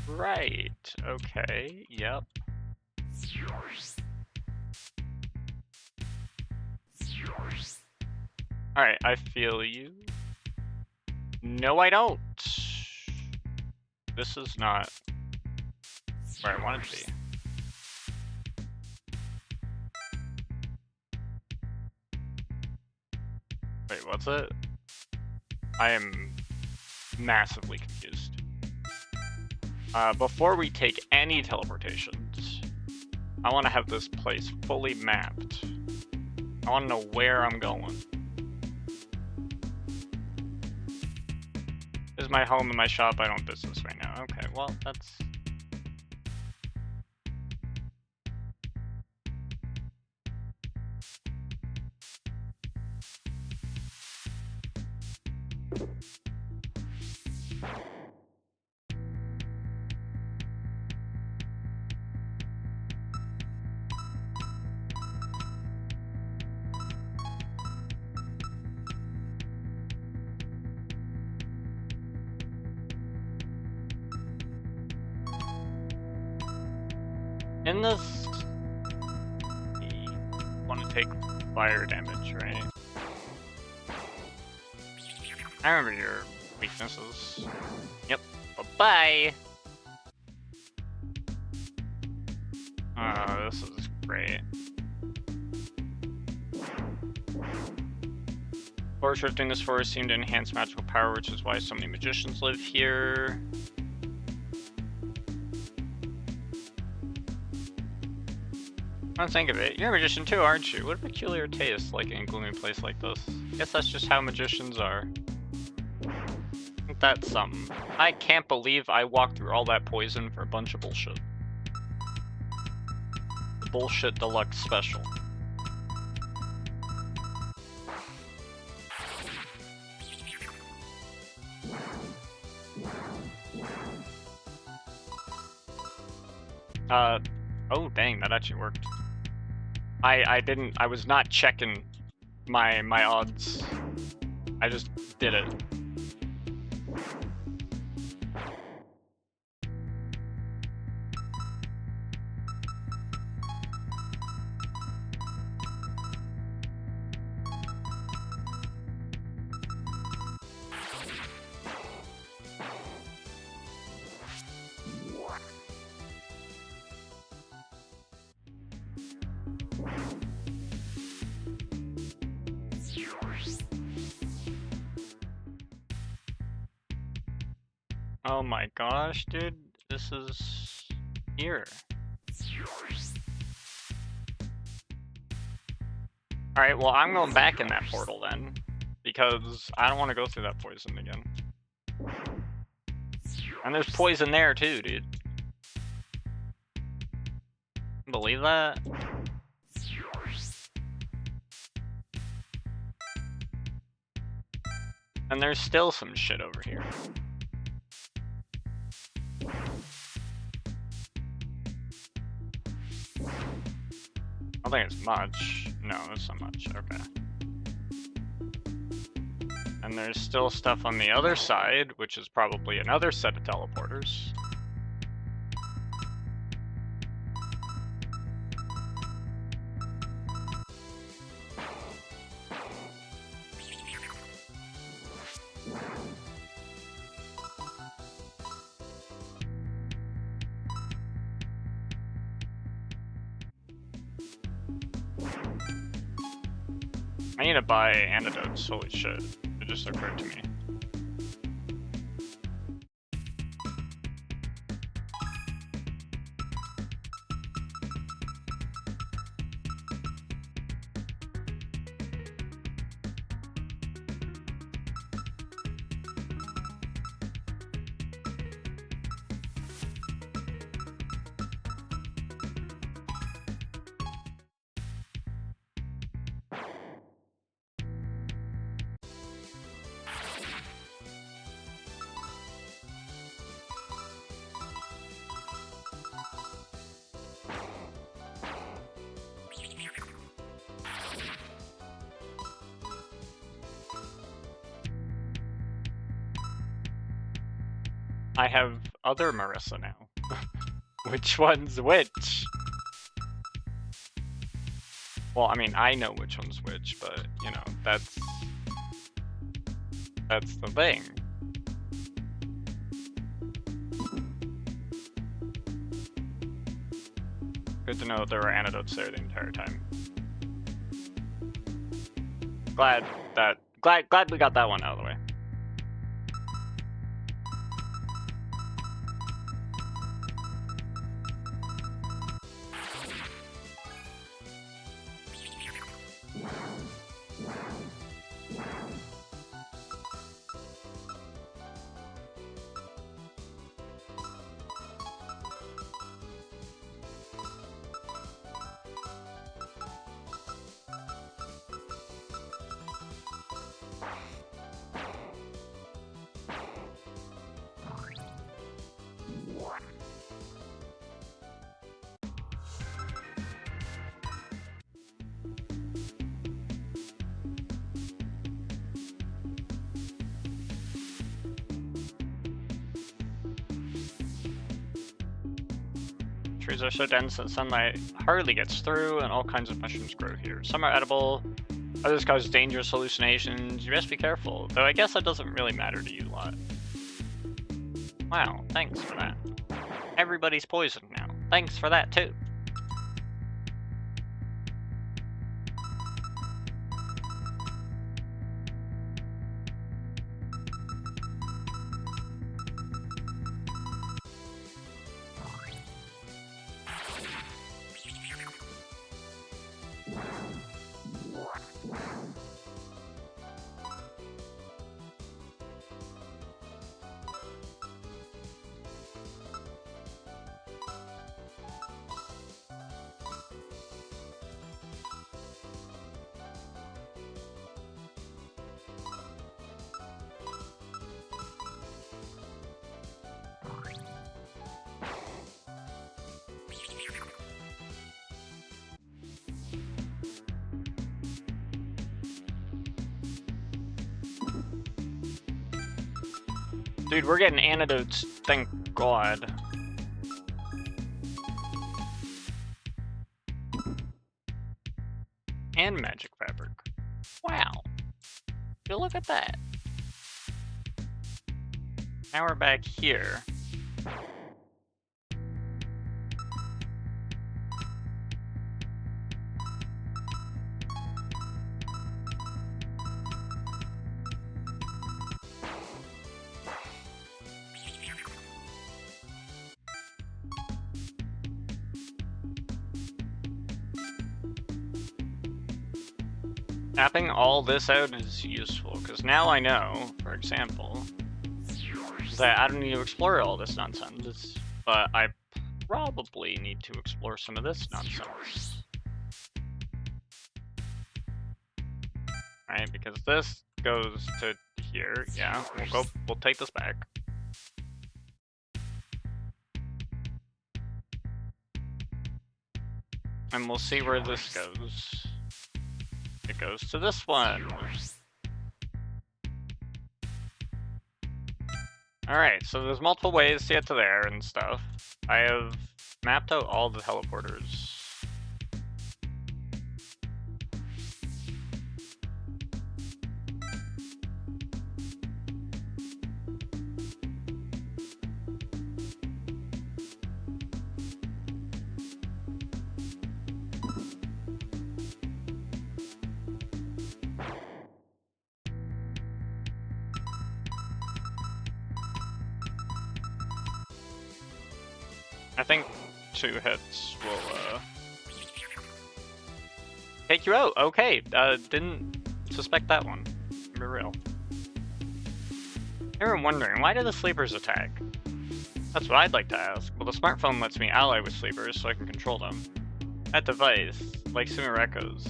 Right. Okay, yep. Alright, I feel you. No, I don't. This is not where I want it to be. Wait, what's it? I am massively confused. Before we take any teleportations, I want to have this place fully mapped. I want to know where I'm going. This is my home and my shop. I don't have business right now. Okay, well, that's... In this, you want to take fire damage, right? I remember your weaknesses. Yep. Bye-bye! Oh, this is great. Forest rifting this forest seemed to enhance magical power, which is why so many magicians live here. Come to think of it, you're a magician too, aren't you? What a peculiar taste, like in a gloomy place like this. Guess that's just how magicians are. Ain't that something? I can't believe I walked through all that poison for a bunch of bullshit. Bullshit deluxe special. Oh dang, that actually worked. I was not checking my odds. I just did it. Oh my gosh, dude, this is here. Alright, well, I'm going back in that portal then, because I don't want to go through that poison again. And there's poison there too, dude. Believe that? And there's still some shit over here. I don't think it's much. No, it's not much. Okay. And there's still stuff on the other side, which is probably another set of teleporters. I need to buy antidotes, holy shit. It just occurred to me. I have other Marissa now. Which one's which? Well, I mean, I know which one's which, but, you know, that's the thing. Good to know that there were antidotes there the entire time. Glad we got that one out of the way. Trees are so dense that sunlight hardly gets through, and all kinds of mushrooms grow here. Some are edible, others cause dangerous hallucinations. You best be careful, though I guess that doesn't really matter to you lot. Wow, thanks for that. Everybody's poisoned now. Thanks for that too. Dude, we're getting antidotes, thank God. And magic fabric. Wow. You look at that. Now we're back here. Mapping all this out is useful, because now I know, for example, that I don't need to explore all this nonsense, but I probably need to explore some of this nonsense. Right, because this goes to here, yeah, we'll take this back. And we'll see where this goes. It goes to this one. Alright, so there's multiple ways to get to there and stuff. I have mapped out all the teleporters. I think 2 hits will take you out. Okay, didn't suspect that one. To be real. Everyone wondering, why do the sleepers attack? That's what I'd like to ask. Well, the smartphone lets me ally with sleepers so I can control them. That device, like Sumereko's.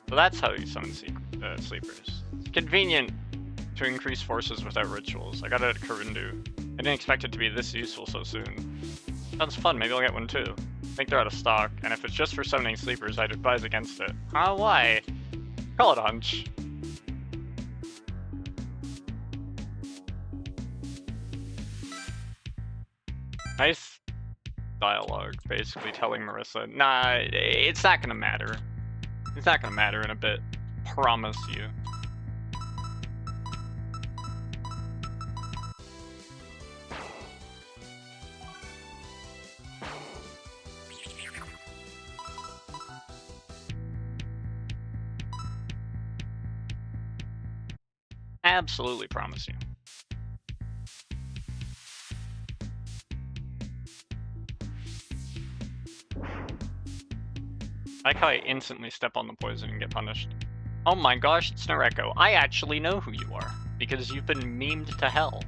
So that's how you summon sleepers. It's convenient to increase forces without rituals. I got it at Karundu. I didn't expect it to be this useful so soon. Sounds fun, maybe I'll get one too. I think they're out of stock, and if it's just for summoning sleepers, I'd advise against it. Why? Call it a hunch. Nice dialogue, basically telling Marissa, nah, it's not gonna matter. It's not gonna matter in a bit. Promise you. Absolutely promise you. I like how I instantly step on the poison and get punished. Oh my gosh, it's Noreko. I actually know who you are, because you've been memed to hell.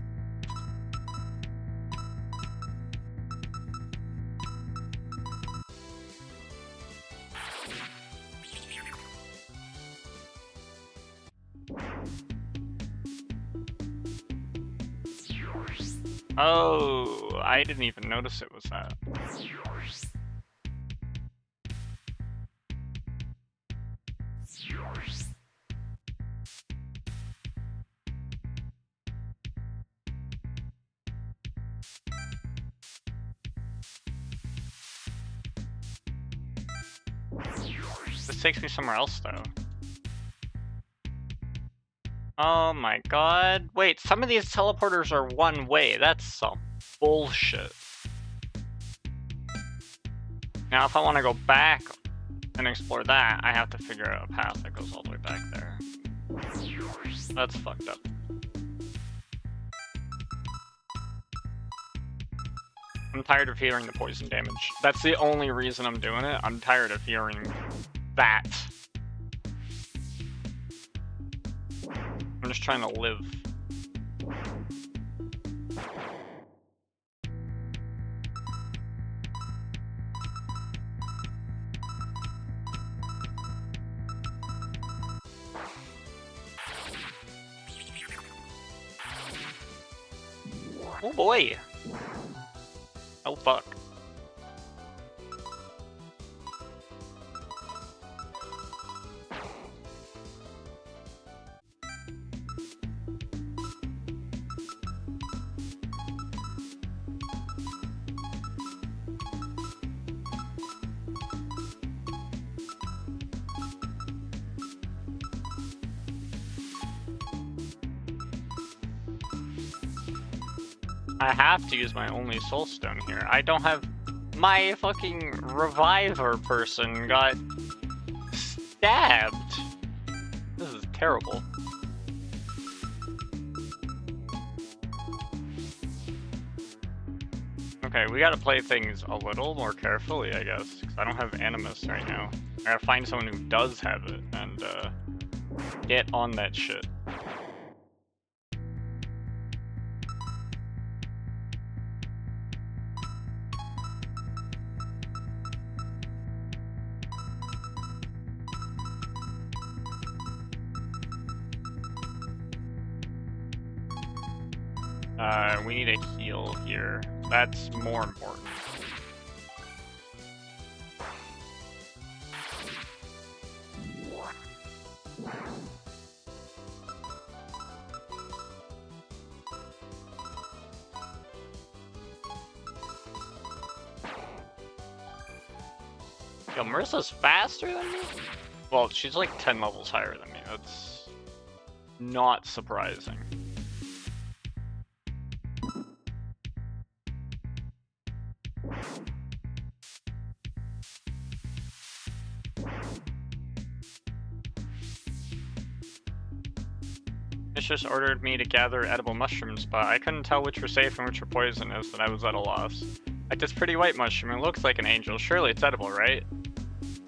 Oh, I didn't even notice it was that. This takes me somewhere else, though. Oh my god. Wait, some of these teleporters are one way. That's some bullshit. Now, if I want to go back and explore that, I have to figure out a path that goes all the way back there. That's fucked up. I'm tired of hearing the poison damage. That's the only reason I'm doing it. I'm tired of hearing that. I'm just trying to live. Oh boy! Oh fuck. I have to use my only soul stone here. I don't have... My fucking reviver person got stabbed. This is terrible. Okay, we gotta play things a little more carefully, I guess, because I don't have Animus right now. I gotta find someone who does have it, and, get on that shit. We need a heal here. That's more important. Yo, Marissa's faster than me? Well, she's like 10 levels higher than me. That's not surprising. It's just ordered me to gather edible mushrooms, but I couldn't tell which were safe and which were poisonous, and I was at a loss. Like this pretty white mushroom, it looks like an angel. Surely it's edible, right?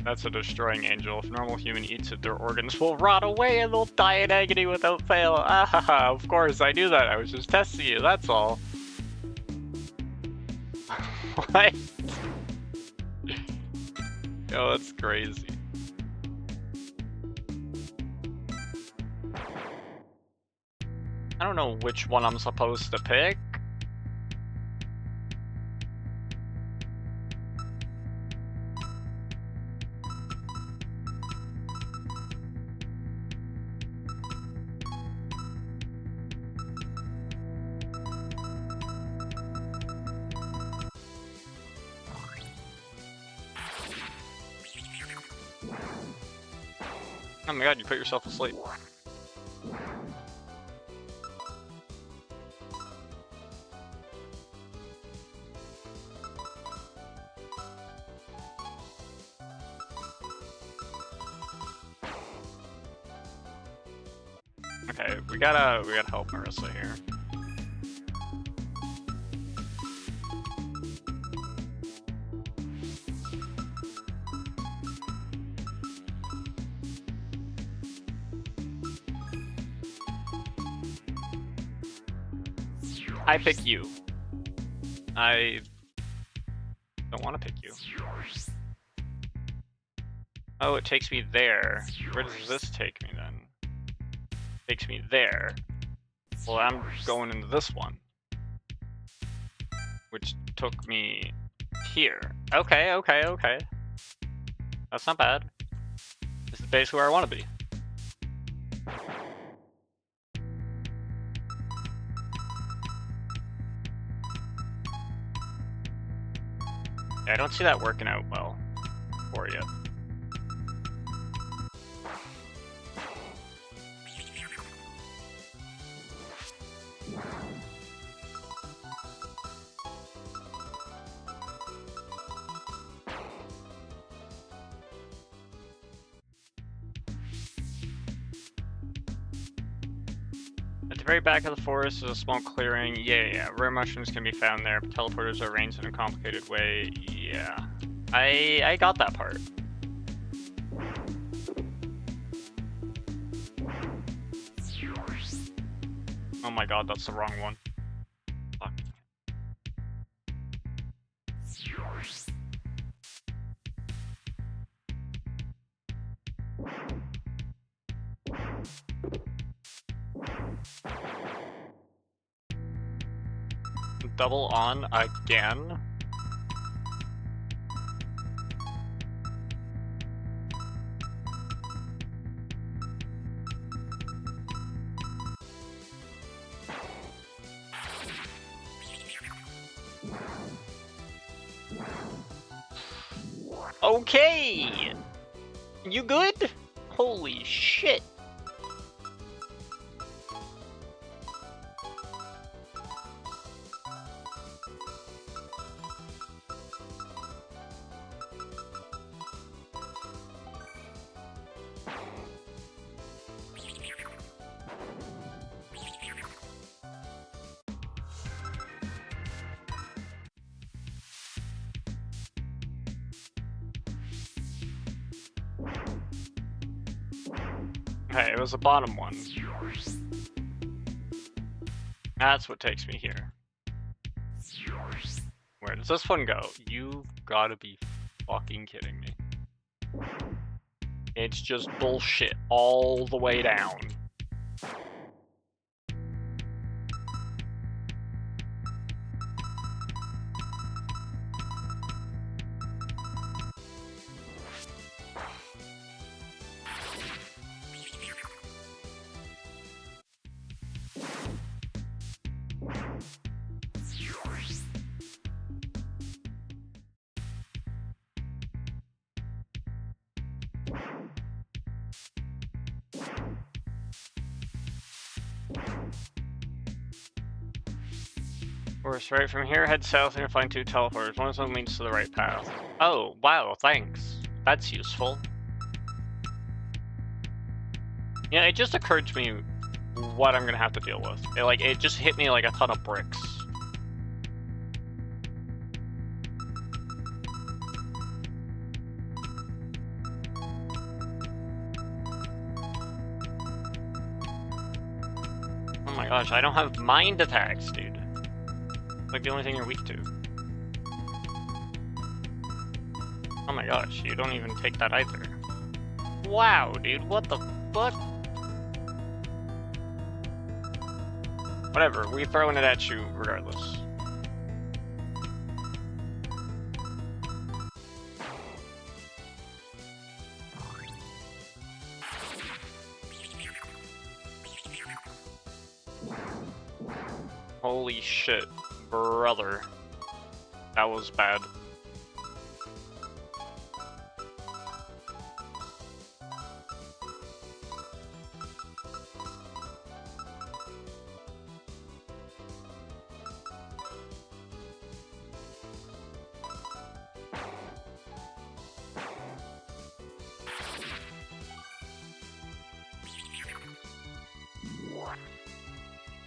That's a destroying angel. If a normal human eats it, their organs will rot away and they'll die in agony without fail. Ah, of course, I knew that. I was just testing you, that's all. What? Yo, that's crazy. I don't know which one I'm supposed to pick. Oh my god, you put yourself asleep. Okay, we gotta help Marissa here. I pick you. I don't want to pick you. Oh, it takes me there. Where does this take me then? Takes me there. Well, I'm going into this one, which took me here. Okay, okay, okay. That's not bad. This is basically where I want to be. Yeah, I don't see that working out well for you. At the very back of the forest is a small clearing. Yeah. Rare mushrooms can be found there, but teleporters are arranged in a complicated way. Yeah. I got that part. Oh my god, that's the wrong one. Fuck. Double on again? Okay! You good? Holy shit. Okay, it was the bottom one. That's what takes me here. Where does this one go? You've gotta be fucking kidding me. It's just bullshit all the way down. Course, right from here, head south and you'll find 2 teleporters. One of them leads to the right path. Oh, wow, thanks. That's useful. Yeah, it just occurred to me what I'm gonna have to deal with. It just hit me like a ton of bricks. Oh my gosh, I don't have mind attacks, dude. Like the only thing you're weak to. Oh my gosh, you don't even take that either. Wow, dude, what the fuck? Whatever, we're throwing it at you regardless. Holy shit, brother. That was bad.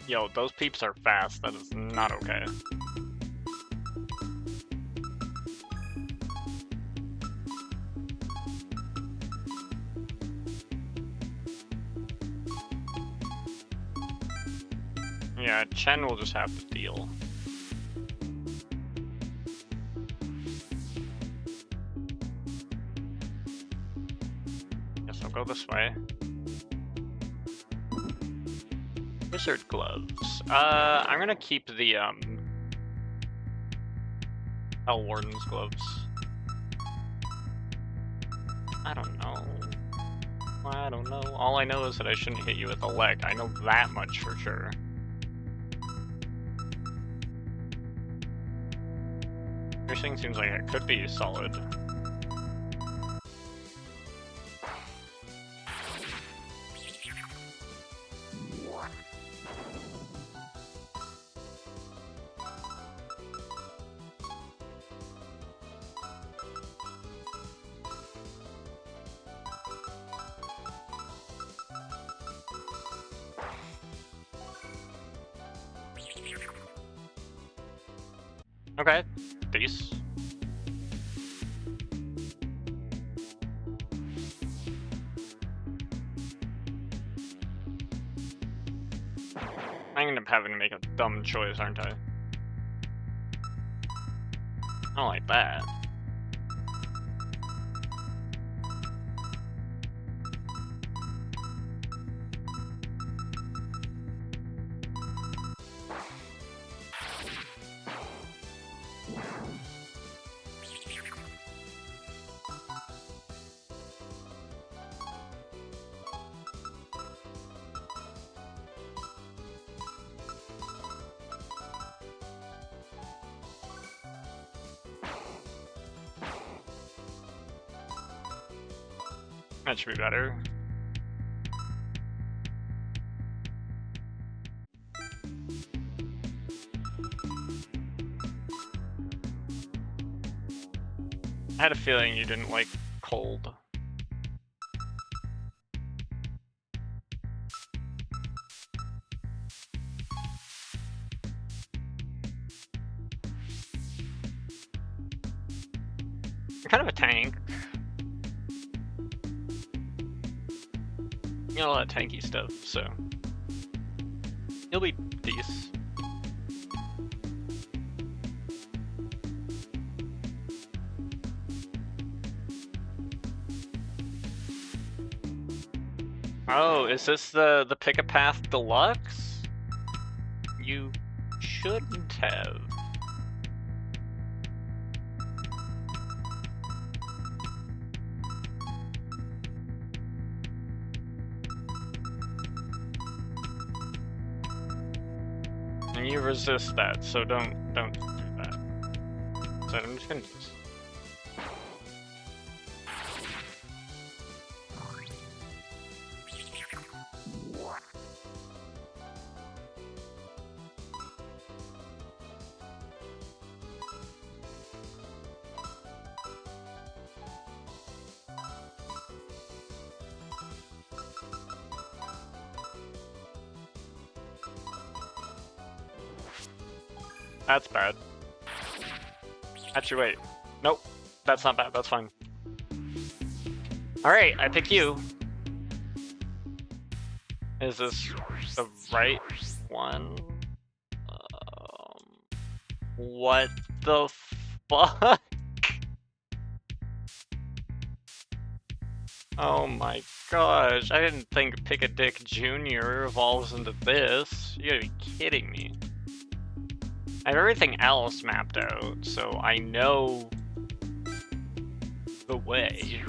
Yo, those peeps are fast. That is not okay. Yeah, Chen will just have to deal. Guess I'll go this way. Wizard gloves. I'm gonna keep the Hell Warden's gloves. I don't know. I don't know. All I know is that I shouldn't hit you with the leg. I know that much for sure. Piercing seems like it could be solid. Okay, peace. I'm gonna end up having to make a dumb choice, aren't I? I don't like that. That should be better. I had a feeling you didn't like cold. You're kind of a tank. You got a lot of tanky stuff, so you'll be decent. Oh, is this the Pick-a-Path Deluxe? You shouldn't have. And you resist that, so don't do that. So I'm just gonna do this. That's bad. Actually, wait. Nope. That's not bad. That's fine. Alright, I pick you. Is this the right one? What the fuck? Oh my gosh, I didn't think Pick a Dick Jr. evolves into this. You gotta be kidding me. I have everything else mapped out, so I know the way.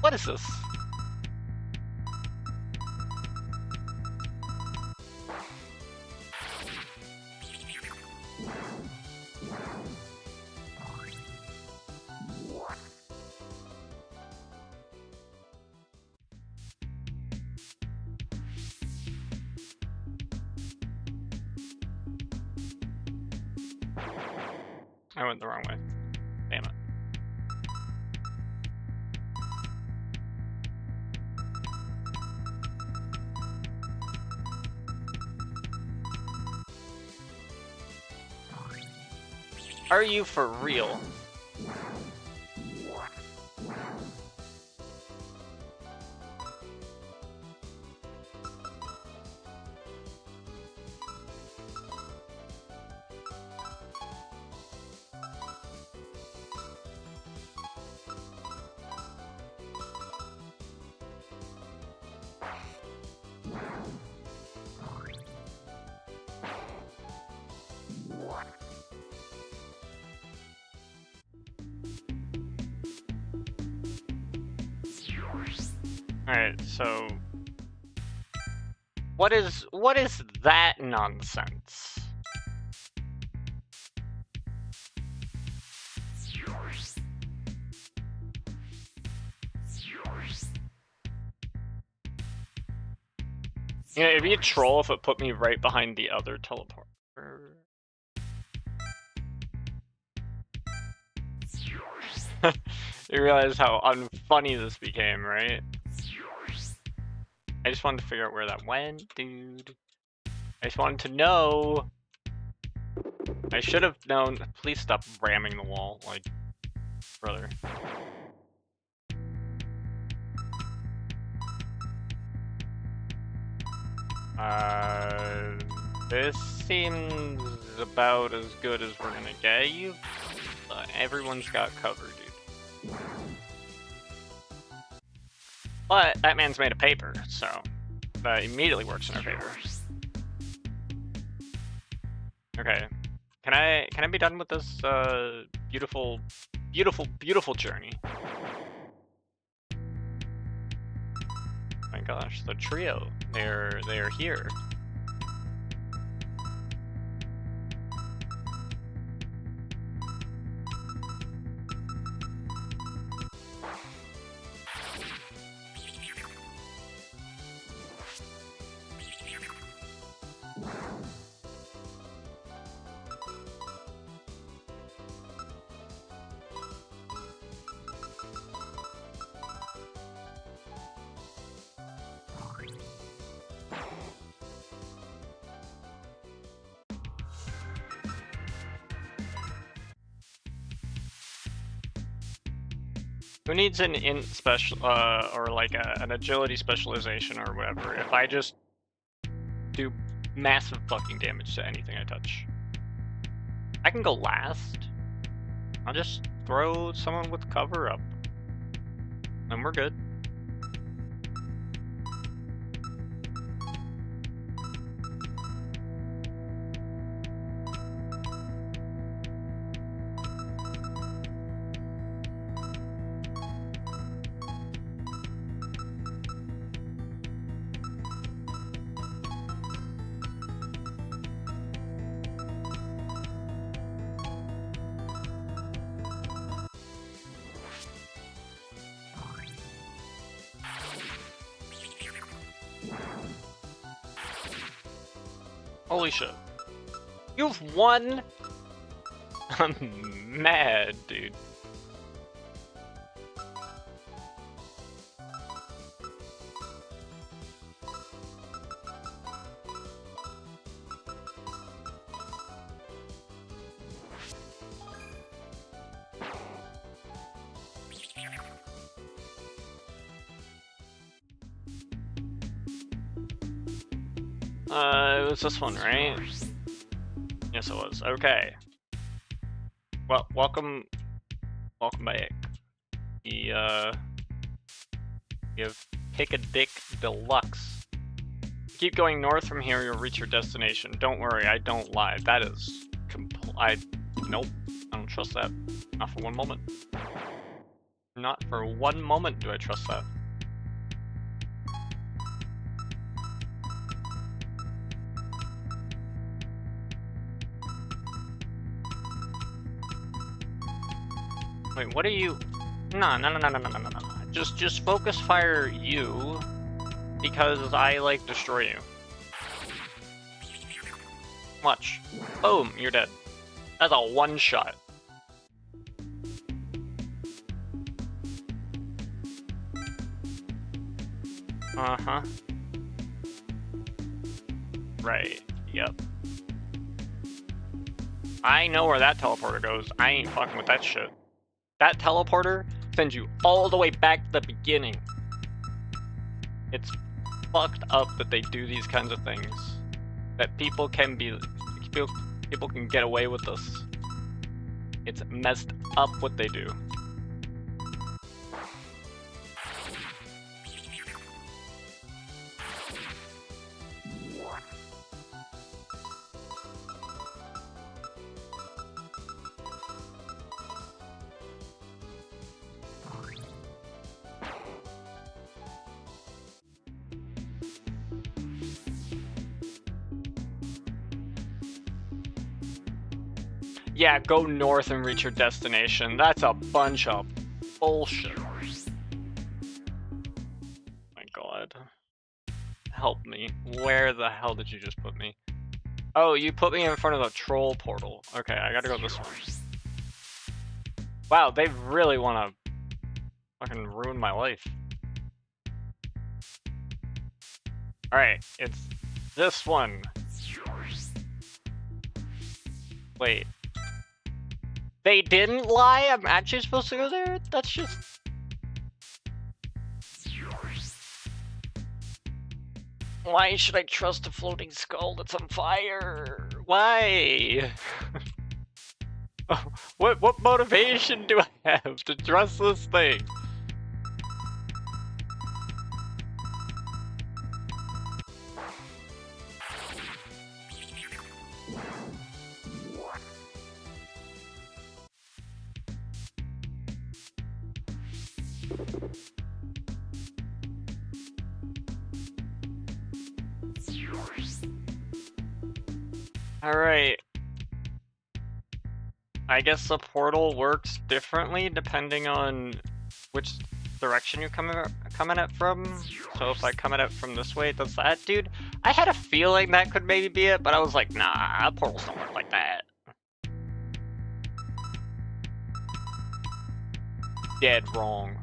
What is this? I went the wrong way. Damn it. Are you for real? Alright, so what is that nonsense? Yeah, it'd be a troll if it put me right behind the other teleporter. You realize how unfunny this became, right? I just wanted to figure out where that went, dude. I just wanted to know. I should have known. Please stop ramming the wall, like, brother. This seems about as good as we're gonna get. Everyone's got cover, dude. But that man's made of paper, so that immediately works in our favor. Okay, can I be done with this beautiful, beautiful, beautiful journey? Oh my gosh, the trio, they're here. Who needs an int special, or like an agility specialization or whatever, if I just do massive fucking damage to anything I touch? I can go last. I'll just throw someone with cover up. And we're good. Holy shit. You've won? I'm mad, dude. It was this one, right? Yes, it was. Okay. Well, welcome back. You have Pick a Dick Deluxe. Keep going north from here, you'll reach your destination. Don't worry, I don't lie. That is nope. I don't trust that. Not for one moment. Not for one moment do I trust that. Wait, what are you? No. Just focus fire you, because I like destroy you. Watch. Boom, you're dead. That's a one shot. Uh-huh. Right, yep. I know where that teleporter goes. I ain't fucking with that shit. That teleporter sends you all the way back to the beginning. It's fucked up that they do these kinds of things. That people can get away with this. It's messed up what they do. Yeah, go north and reach your destination. That's a bunch of bullshit. My god. Help me. Where the hell did you just put me? Oh, you put me in front of the troll portal. Okay, I gotta go this way. Wow, they really wanna fucking ruin my life. Alright, it's this one. Wait. They didn't lie? I'm actually supposed to go there? That's just... Why should I trust a floating skull that's on fire? Why? What motivation do I have to trust this thing? Alright. I guess the portal works differently depending on which direction you're coming at it from. So if I come at it from this way, it does that, dude. I had a feeling that could maybe be it, but I was like, nah, portals don't work like that. Dead wrong.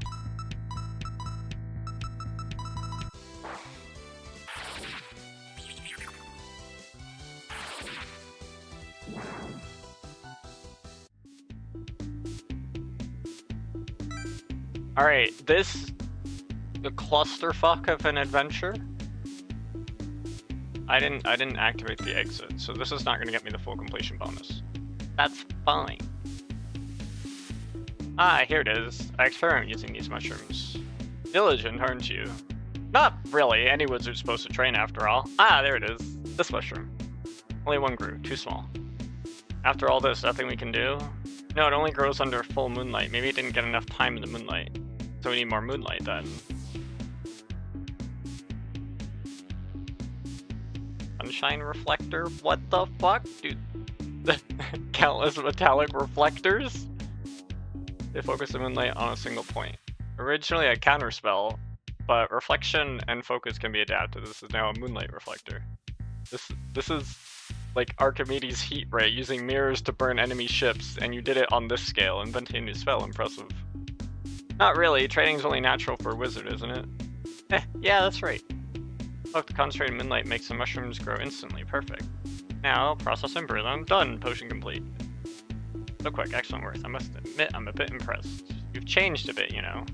Alright, this... the clusterfuck of an adventure? I didn't activate the exit, so this is not gonna get me the full completion bonus. That's fine. Ah, here it is. I experiment using these mushrooms. Diligent, aren't you? Not really. Any wizard's supposed to train after all. Ah, there it is. This mushroom. Only one grew. Too small. After all this, nothing we can do? No, it only grows under full moonlight. Maybe it didn't get enough time in the moonlight. So we need more moonlight then. Sunshine reflector? What the fuck? Dude. Countless metallic reflectors? They focus the moonlight on a single point. Originally a counterspell, but reflection and focus can be adapted. This is now a moonlight reflector. This is like Archimedes' heat ray, using mirrors to burn enemy ships, and you did it on this scale, inventing a new spell. Impressive. Not really. Training's only natural for a wizard, isn't it? Yeah, that's right. Look, the concentrated moonlight makes the mushrooms grow instantly. Perfect. Now, process and brew them. Done. Potion complete. So quick, excellent work. I must admit, I'm a bit impressed. You've changed a bit, you know.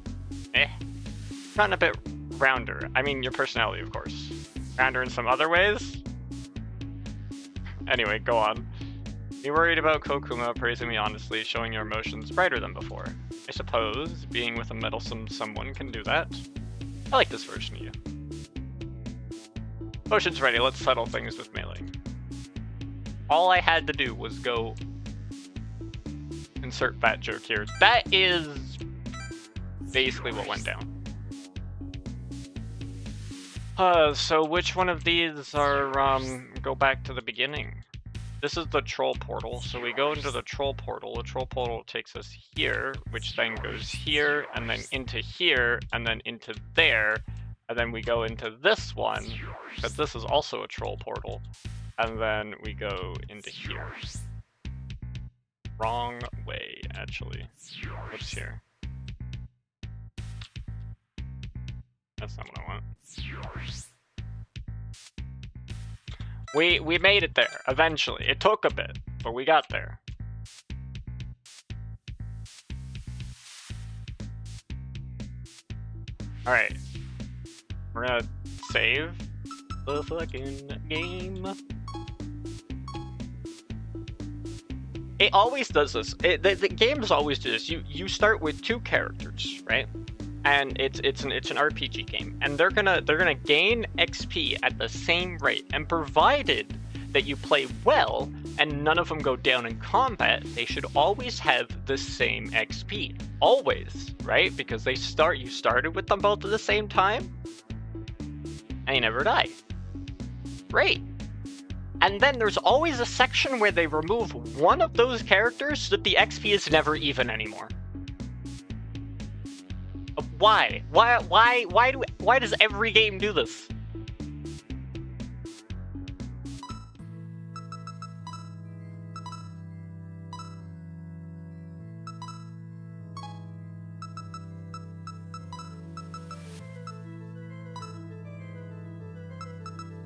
Gotten a bit rounder. I mean, your personality, of course. Rounder in some other ways? Anyway, go on. You worried about Kokuma praising me honestly, showing your emotions brighter than before. I suppose being with a meddlesome someone can do that. I like this version of you. Potion's ready, let's settle things with melee. All I had to do was go... insert fat joke here. That is basically what went down. So which one of these are, go back to the beginning? This is the troll portal, so we go into the troll portal takes us here, which then goes here, and then into here, and then into there, and then we go into this one, because this is also a troll portal, and then we go into here. Wrong way, actually. What's here? That's not what I want. We made it there, eventually. It took a bit, but we got there. Alright. We're gonna save the fucking game. It always does this. The games always do this. You start with two characters, right? And it's an RPG game, and they're gonna gain XP at the same rate. And provided that you play well and none of them go down in combat, they should always have the same XP. Always, right? Because you started with them both at the same time, and you never die. Great. And then there's always a section where they remove one of those characters so that the XP is never even anymore. Why? Why does every game do this?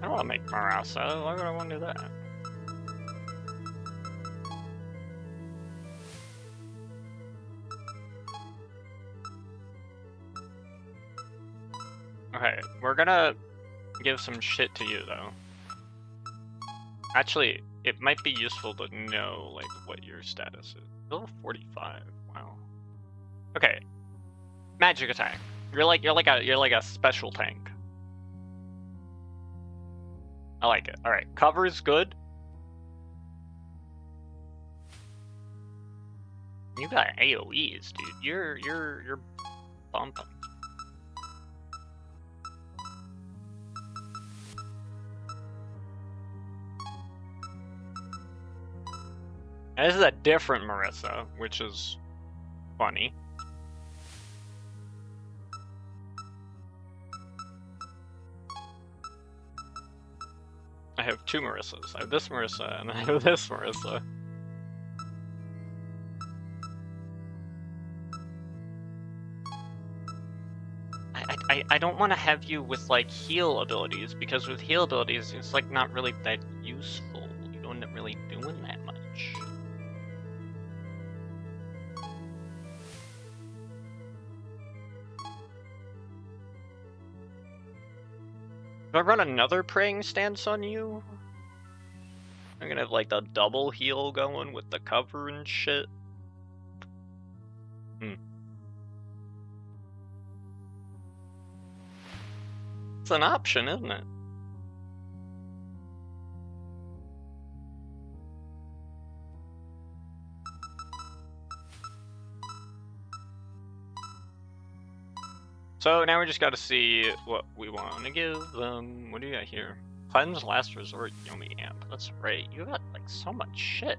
I don't want to make Marasa. Why would I want to do that? Okay, we're gonna give some shit to you, though. Actually, it might be useful to know, like, what your status is. Still 45. Wow. Okay. Magic attack. You're like a special tank. I like it. All right, cover's good. You got AOE's, dude. You're bumping. And this is a different Marissa, which is funny. I have two Marissas. I have this Marissa, and I have this Marissa. I don't want to have you with, like, heal abilities, because with heal abilities, it's, like, not really that useful. You don't end up really doing that much. I run another praying stance on you? I'm gonna have like the double heal going with the cover and shit. It's an option, isn't it? So now we just gotta see what we want to give them. What do you got here? Cleanse, Last Resort, Yomi Amp. That's right. You got like so much shit.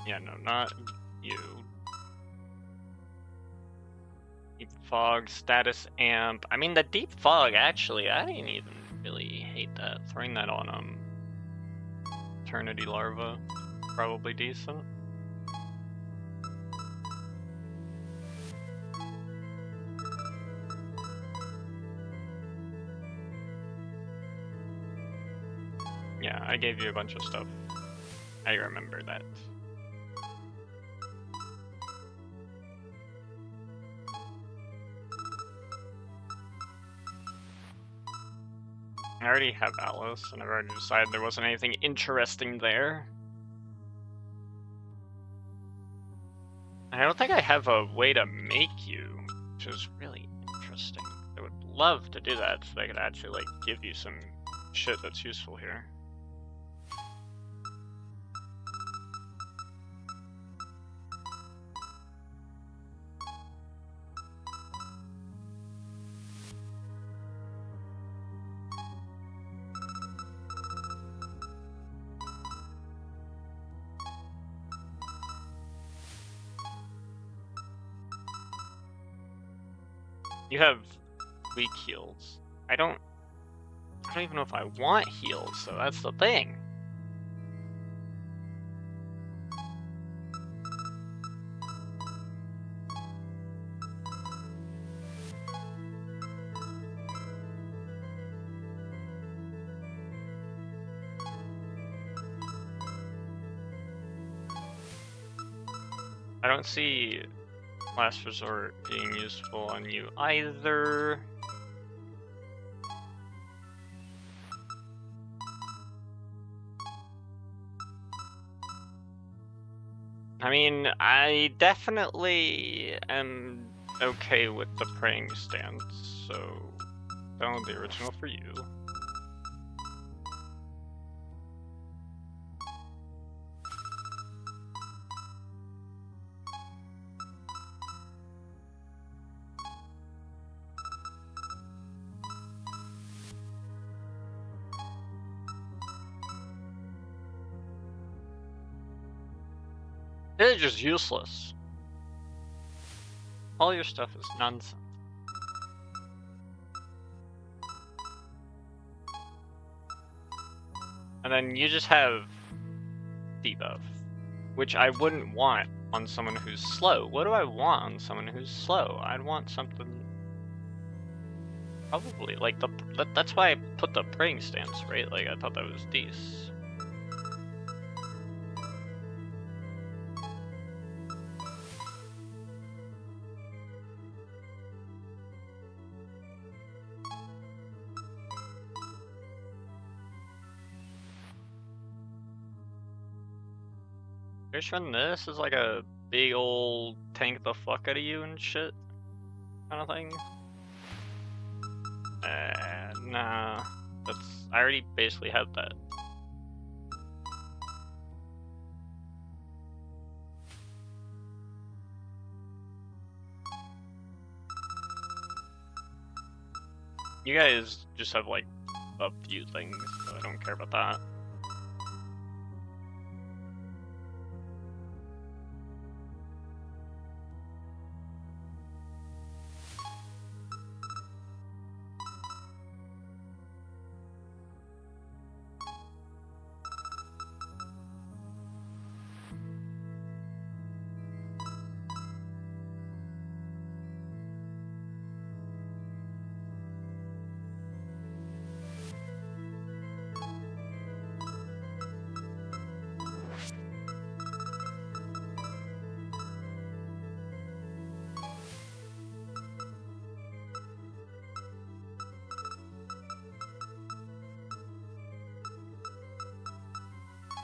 Yeah, no, not you. Deep Fog, Status Amp. I mean, the Deep Fog, actually, I didn't even really hate that. Throwing that on, Eternity Larva, probably decent. Yeah, I gave you a bunch of stuff. I remember that. I already have Alice, and I've already decided there wasn't anything interesting there. I don't think I have a way to make you, which is really interesting. I would love to do that so I could actually like give you some shit that's useful here. You have weak heals. I don't even know if I want heals, so that's the thing. I don't see Last Resort being useful on you either. I mean, I definitely am okay with the praying stance, so download the original for you. It's just useless. All your stuff is nonsense. And then you just have debuff, which I wouldn't want on someone who's slow. What do I want on someone who's slow? I'd want something probably like that's why I put the praying stance, right? Like I thought that was decent. Just run this is like a big old tank the fuck out of you and shit kind of thing. Nah, I already basically had that. You guys just have like a few things, so I don't care about that.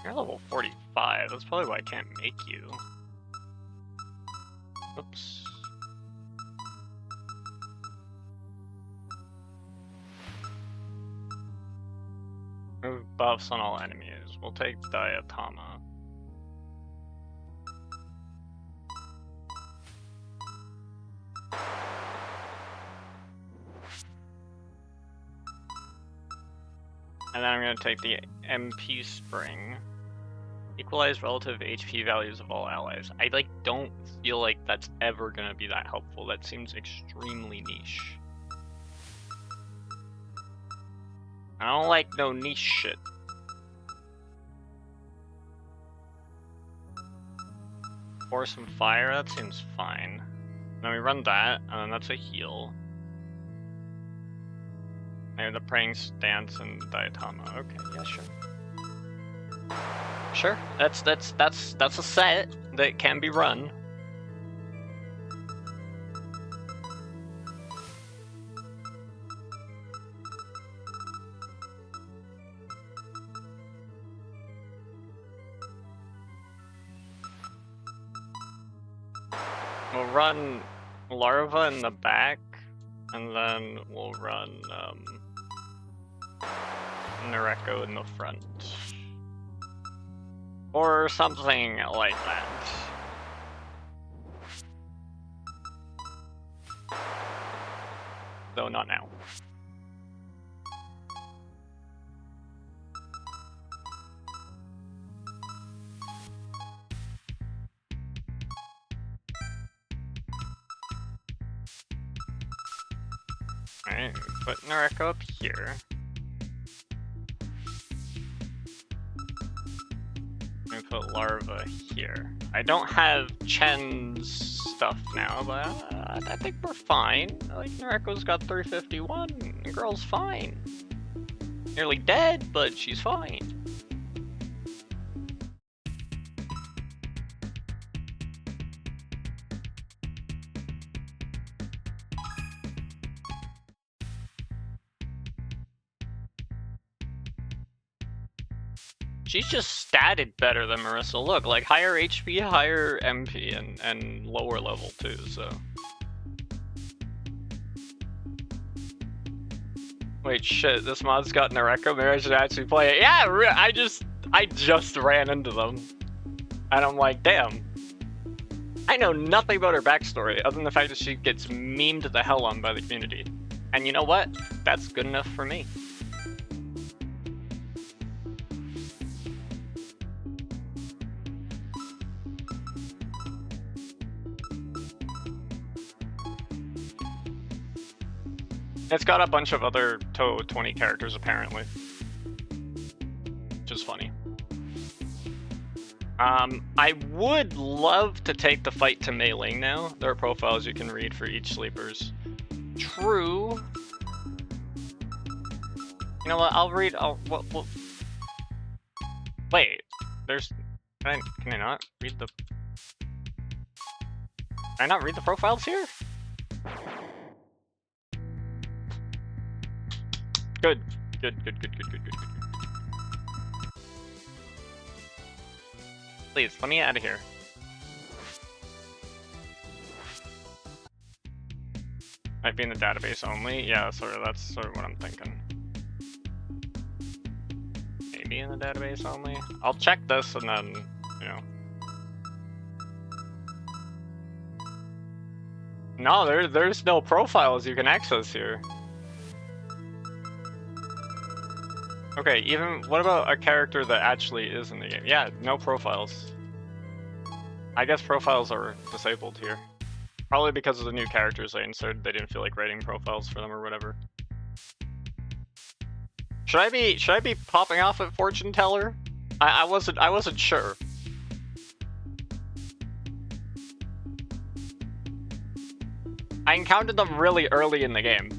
You're level 45. That's probably why I can't make you. Oops. Move buffs on all enemies. We'll take Diatama. And then I'm going to take the MP Spring. Equalize relative HP values of all allies. I don't feel like that's ever going to be that helpful. That seems extremely niche. I don't like no niche shit. Pour some fire, that seems fine. Then we run that, and then that's a heal. Maybe the praying stance and Diatama. Okay, yeah, sure. Sure, that's a set that can be run. We'll run Larva in the back, and then we'll run Nareko in the front. Or something like that. Though not now. Alright, put Nareko up here. I'm gonna put Larva here. I don't have Chen's stuff now, but I think we're fine. Like, Nareko's got 351. The girl's fine. Nearly dead, but she's fine. She's just statted better than Marissa. Look, like higher HP, higher MP, and lower level too, so. Wait, shit, this mod's got Nareko, maybe I should actually play it. Yeah, I just ran into them. And I'm like, damn. I know nothing about her backstory, other than the fact that she gets memed the hell on by the community. And you know what? That's good enough for me. It's got a bunch of other Touhou 20 characters, apparently. Which is funny. I would love to take the fight to Mei Ling now. There are profiles you can read for each sleepers. True. You know what, I'll read, wait, there's, can I not read the... Can I not read the profiles here? Good. Good. Please, let me out of here. Might be in the database only. Yeah, that's sort of what I'm thinking. Maybe in the database only. I'll check this and then, you know. No, there's no profiles you can access here. Okay, even, what about a character that actually is in the game? Yeah, no profiles. I guess profiles are disabled here. Probably because of the new characters they inserted, they didn't feel like writing profiles for them or whatever. Should I be popping off at Fortune Teller? I wasn't sure. I encountered them really early in the game.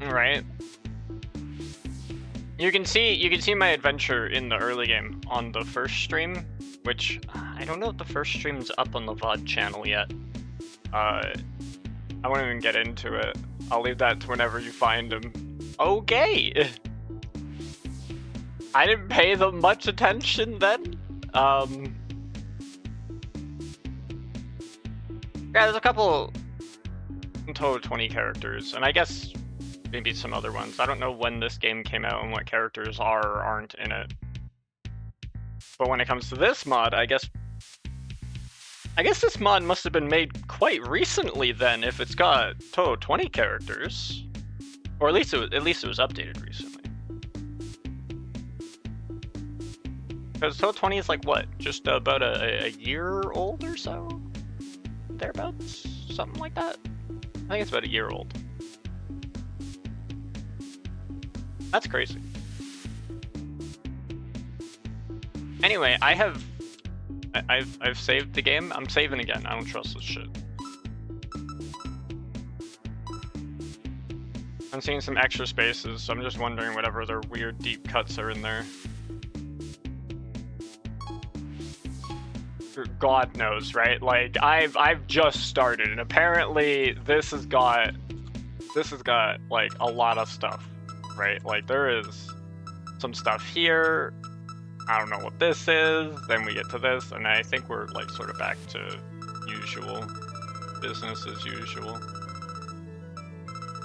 Right. You can see my adventure in the early game on the first stream. which I don't know if the first stream's up on the VOD channel yet. I won't even get into it. I'll leave that to whenever you find them. Okay! I didn't pay them much attention then. Yeah, there's a couple in total 20 characters, and I guess maybe some other ones. I don't know when this game came out and what characters are or aren't in it. But when it comes to this mod, I guess this mod must have been made quite recently then, if it's got total 20 characters. Or at least it was updated recently. Because total 20 is like what? Just about a year old or so? Thereabouts? Something like that? I think it's about a year old. That's crazy. Anyway, I've saved the game. I'm saving again. I don't trust this shit. I'm seeing some extra spaces, so I'm just wondering whatever other weird deep cuts are in there. God knows, right? Like I've just started, and apparently this has got like a lot of stuff, right? Like there is some stuff here. I don't know what this is. Then we get to this, and I think we're like sort of back to usual, business as usual.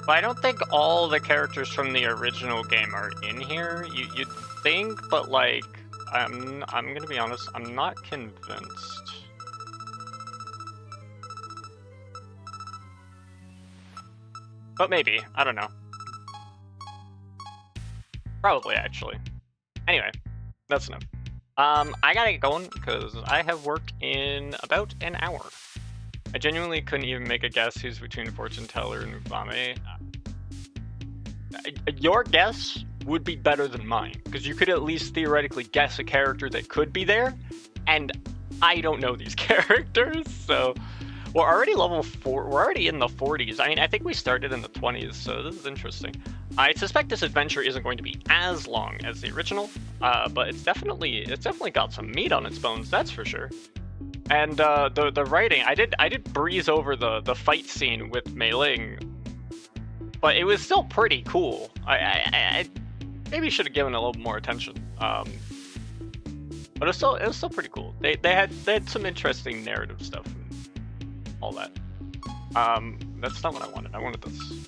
But I don't think all the characters from the original game are in here. You'd think, but like I'm gonna be honest, I'm not convinced. But maybe, I don't know. Probably, actually. Anyway, that's enough. I gotta get going, because I have worked in about an hour. I genuinely couldn't even make a guess who's between Fortune Teller and Ubame. Your guess would be better than mine, because you could at least theoretically guess a character that could be there, and I don't know these characters, so we're already level 4, we're already in the 40s. I mean, I think we started in the 20s, so this is interesting. I suspect this adventure isn't going to be as long as the original, but it's definitely got some meat on its bones, that's for sure. And the writing, I did breeze over the fight scene with Mei Ling, but it was still pretty cool. I maybe should have given it a little more attention. But it was still pretty cool. They had some interesting narrative stuff and all that. That's not what I wanted. I wanted this.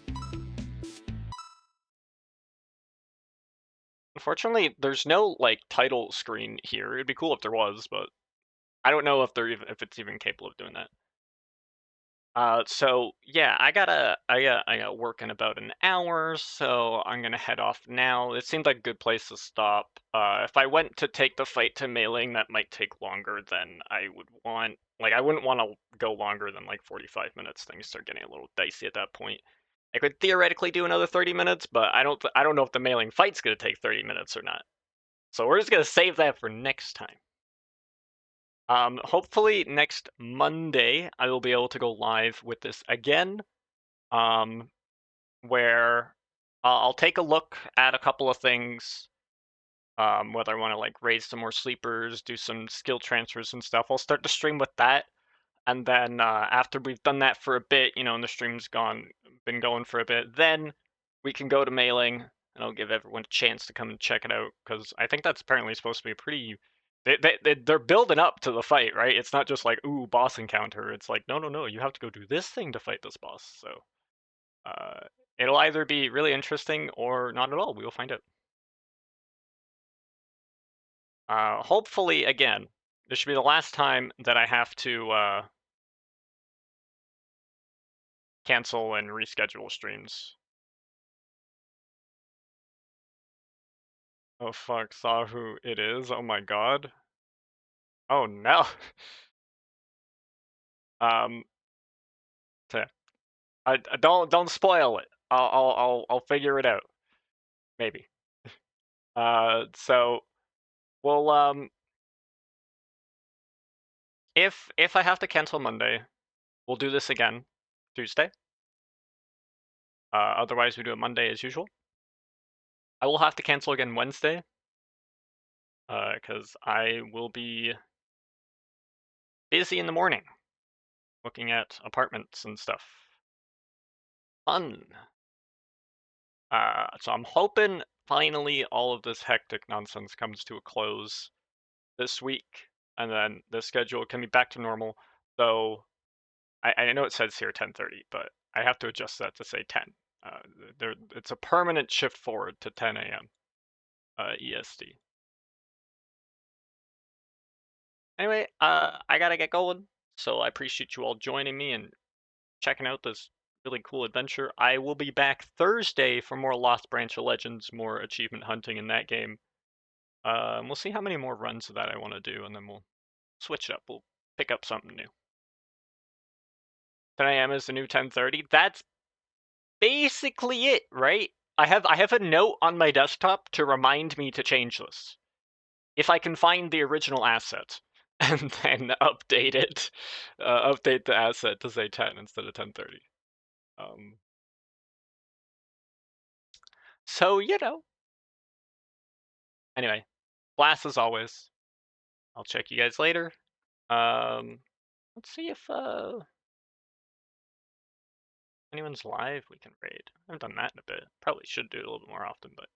Unfortunately, there's no like title screen here. It'd be cool if there was, but I don't know if it's even capable of doing that. So yeah, I got work in about an hour, so I'm gonna head off now. It seemed like a good place to stop. If I went to take the fight to Mei Ling, that might take longer than I would want. Like, I wouldn't want to go longer than like 45 minutes. Things start getting a little dicey at that point. I could theoretically do another 30 minutes, but I don't know if the Mei Ling fight's gonna take 30 minutes or not. So we're just gonna save that for next time. Hopefully next Monday I will be able to go live with this again, where I'll take a look at a couple of things, whether I want to like raise some more sleepers, do some skill transfers and stuff. I'll start the stream with that, and then after we've done that for a bit, you know, and the stream's been going for a bit, then we can go to Mei Ling, and I'll give everyone a chance to come and check it out, because I think that's apparently supposed to be a pretty... They're building up to the fight, right? It's not just like, ooh, boss encounter. It's like, no, you have to go do this thing to fight this boss. So it'll either be really interesting or not at all. We will find out. Hopefully, again, this should be the last time that I have to cancel and reschedule streams. Oh fuck, saw who it is. Oh my god. Oh no. um, I don't spoil it. I'll figure it out. Maybe. So well, if I have to cancel Monday, we'll do this again Tuesday. Otherwise, we do it Monday as usual. I will have to cancel again Wednesday, because I will be busy in the morning, looking at apartments and stuff. Fun. So I'm hoping finally all of this hectic nonsense comes to a close this week, and then the schedule can be back to normal. Though I know it says here 10:30, but I have to adjust that to say 10. It's a permanent shift forward to 10 a.m. EST. Anyway, I gotta get going, so I appreciate you all joining me and checking out this really cool adventure. I will be back Thursday for more Lost Branch of Legends, more achievement hunting in that game. We'll see how many more runs of that I want to do, and then we'll switch it up. We'll pick up something new. 10 a.m. is the new 10:30. That's basically it, right? I have a note on my desktop to remind me to change this. If I can find the original asset and then update it, update the asset to say 10 instead of 10:30. So, anyway, blast as always. I'll check you guys later. Let's see if anyone's live we can raid. I haven't done that in a bit. Probably should do it a little bit more often, but